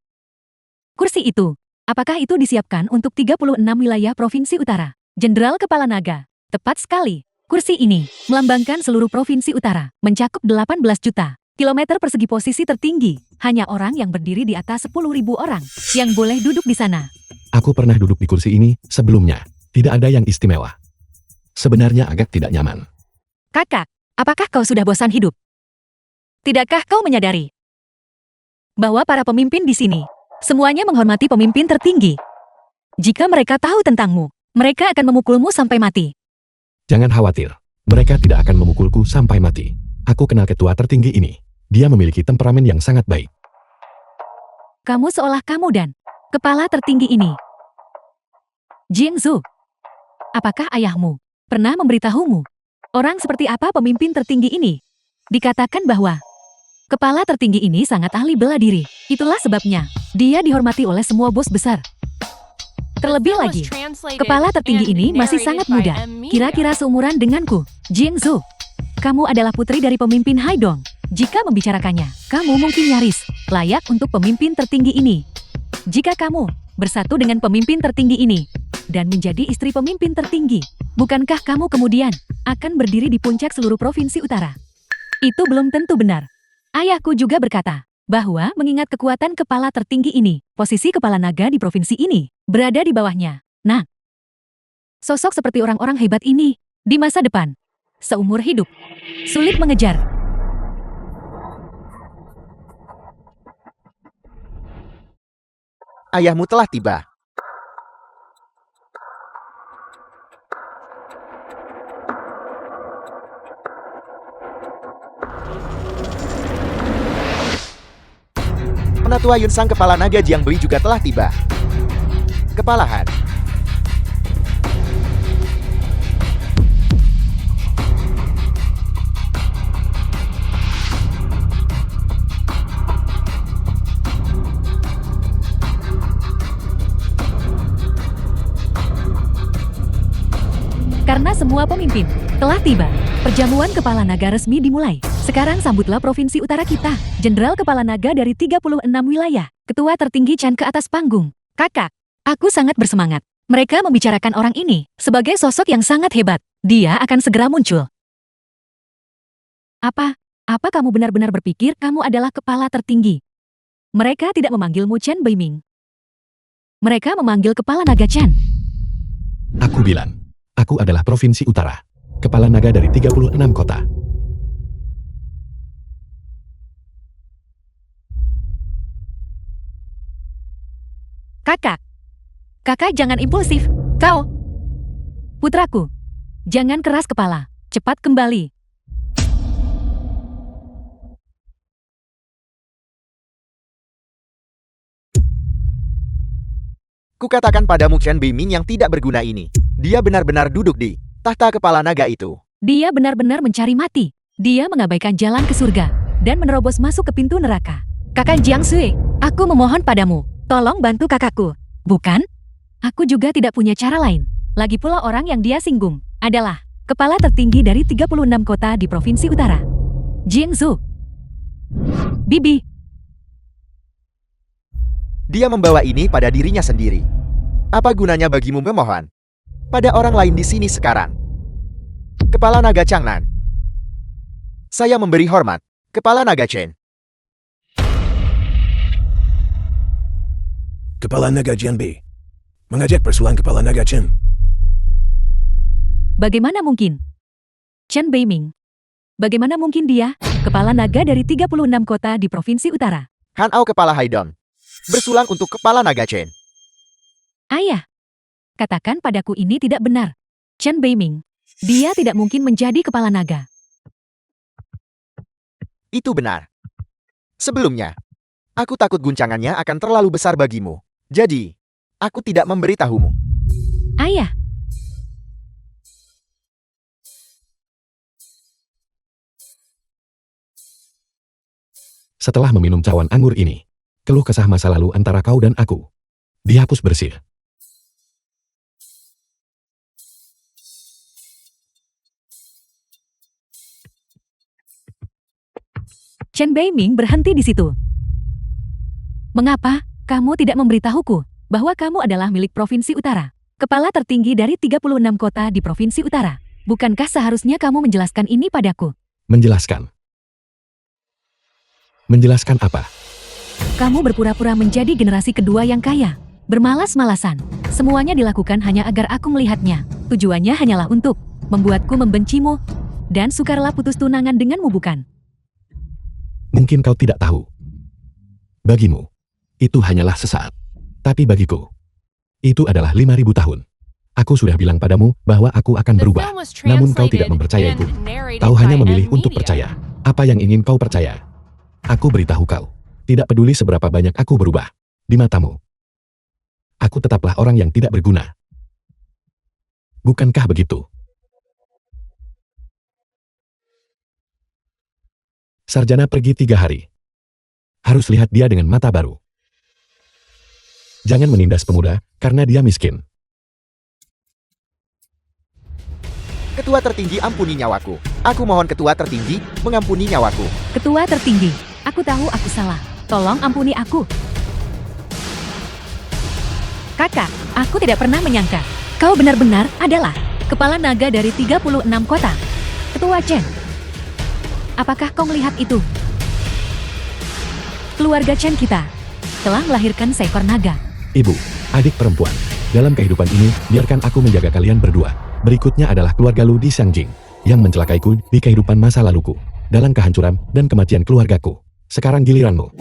kursi itu, apakah itu disiapkan untuk 36 wilayah Provinsi Utara? Jenderal Kepala Naga, tepat sekali. Kursi ini melambangkan seluruh Provinsi Utara, mencakup 18 juta kilometer persegi. Posisi tertinggi, hanya orang yang berdiri di atas 10.000 orang yang boleh duduk di sana. Aku pernah duduk di kursi ini sebelumnya. Tidak ada yang istimewa. Sebenarnya agak tidak nyaman. Kakak, apakah kau sudah bosan hidup? Tidakkah kau menyadari bahwa para pemimpin di sini semuanya menghormati pemimpin tertinggi? Jika mereka tahu tentangmu, mereka akan memukulmu sampai mati. Jangan khawatir, mereka tidak akan memukulku sampai mati. Aku kenal ketua tertinggi ini. Dia memiliki temperamen yang sangat baik. Kamu seolah kamu dan kepala tertinggi ini. Jingzu, apakah ayahmu pernah memberitahumu orang seperti apa pemimpin tertinggi ini? Dikatakan bahwa kepala tertinggi ini sangat ahli bela diri. Itulah sebabnya dia dihormati oleh semua bos besar. Terlebih lagi, kepala tertinggi ini masih sangat muda. Kira-kira seumuran denganku. Jingzu, kamu adalah putri dari pemimpin Haidong. Jika membicarakannya, kamu mungkin nyaris layak untuk pemimpin tertinggi ini. Jika kamu bersatu dengan pemimpin tertinggi ini dan menjadi istri pemimpin tertinggi, bukankah kamu kemudian akan berdiri di puncak seluruh Provinsi Utara? Itu belum tentu benar. Ayahku juga berkata bahwa mengingat kekuatan kepala tertinggi ini, posisi kepala naga di provinsi ini berada di bawahnya. Nah, sosok seperti orang-orang hebat ini di masa depan, seumur hidup, sulit mengejar. Ayahmu telah tiba. Penatua Yun sang kepala naga Jiang Beli juga telah tiba. Kepala Han. Karena semua pemimpin telah tiba, perjamuan kepala naga resmi dimulai. Sekarang sambutlah Provinsi Utara kita, Jenderal Kepala Naga dari 36 wilayah, Ketua tertinggi Chan ke atas panggung. Kakak, aku sangat bersemangat. Mereka membicarakan orang ini sebagai sosok yang sangat hebat. Dia akan segera muncul. Apa kamu benar-benar berpikir kamu adalah kepala tertinggi? Mereka tidak memanggilmu Chen Beiming. Mereka memanggil Kepala Naga Chen. Aku bilang, aku adalah Provinsi Utara, kepala naga dari 36 kota. Kakak jangan impulsif. Kau, putraku, jangan keras kepala. Cepat kembali. Kukatakan padamu Chen Beiming yang tidak berguna ini. Dia benar-benar duduk di tahta kepala naga itu. Dia benar-benar mencari mati. Dia mengabaikan jalan ke surga dan menerobos masuk ke pintu neraka. Kakak Jiang Sui, aku memohon padamu, Tolong bantu kakakku. Bukan? Aku juga tidak punya cara lain. Lagi pula orang yang dia singgung adalah kepala tertinggi dari 36 kota di Provinsi Utara. Jingzu. Bibi. Dia membawa ini pada dirinya sendiri. Apa gunanya bagimu memohon pada orang lain di sini sekarang? Kepala Naga Changnan. Saya memberi hormat, Kepala Naga Chen. Kepala Naga Jianbi. Mengajak persoalan Kepala Naga Chen. Bagaimana mungkin? Chen Beiming. Bagaimana mungkin dia, kepala naga dari 36 kota di Provinsi Utara? Han Ao Kepala Haidong. Bersulang untuk Kepala Naga Chen. Ayah, katakan padaku ini tidak benar. Chen Beiming. Dia tidak mungkin menjadi kepala naga. Itu benar. Sebelumnya, aku takut guncangannya akan terlalu besar bagimu. Jadi, aku tidak memberitahumu. Ayah. Setelah meminum cawan anggur ini, keluh kesah masa lalu antara kau dan aku dihapus bersih. Chen Beiming berhenti di situ. Mengapa kamu tidak memberitahuku bahwa kamu adalah milik Provinsi Utara, kepala tertinggi dari 36 kota di Provinsi Utara? Bukankah seharusnya kamu menjelaskan ini padaku? Menjelaskan. Menjelaskan apa? Kamu berpura-pura menjadi generasi kedua yang kaya, bermalas-malasan. Semuanya dilakukan hanya agar aku melihatnya. Tujuannya hanyalah untuk membuatku membencimu, dan sukarela putus tunangan denganmu, bukan? Mungkin kau tidak tahu. Bagimu, itu hanyalah sesaat. Tapi bagiku, itu adalah 5.000 tahun. Aku sudah bilang padamu bahwa aku akan The berubah. film was Namun kau tidak translated mempercayaiku. and narrated Kau hanya by memilih N untuk Media. percaya. Apa yang ingin kau percaya? Aku beritahu kau. Tidak peduli seberapa banyak aku berubah. Di matamu, aku tetaplah orang yang tidak berguna. Bukankah begitu? Sarjana pergi 3 hari. Harus lihat dia dengan mata baru. Jangan menindas pemuda, karena dia miskin. Ketua tertinggi ampuni nyawaku. Aku mohon ketua tertinggi mengampuni nyawaku. Ketua tertinggi, aku tahu aku salah. Tolong ampuni aku. Kakak, aku tidak pernah menyangka. Kau benar-benar adalah kepala naga dari 36 kota. Ketua Chen. Apakah kau melihat itu? Keluarga Chen kita telah melahirkan seekor naga. Ibu, adik perempuan. Dalam kehidupan ini, biarkan aku menjaga kalian berdua. Berikutnya adalah keluarga Lu di Xiangjing, yang mencelakaiku di kehidupan masa laluku, dalam kehancuran dan kematian keluargaku. Sekarang giliranmu.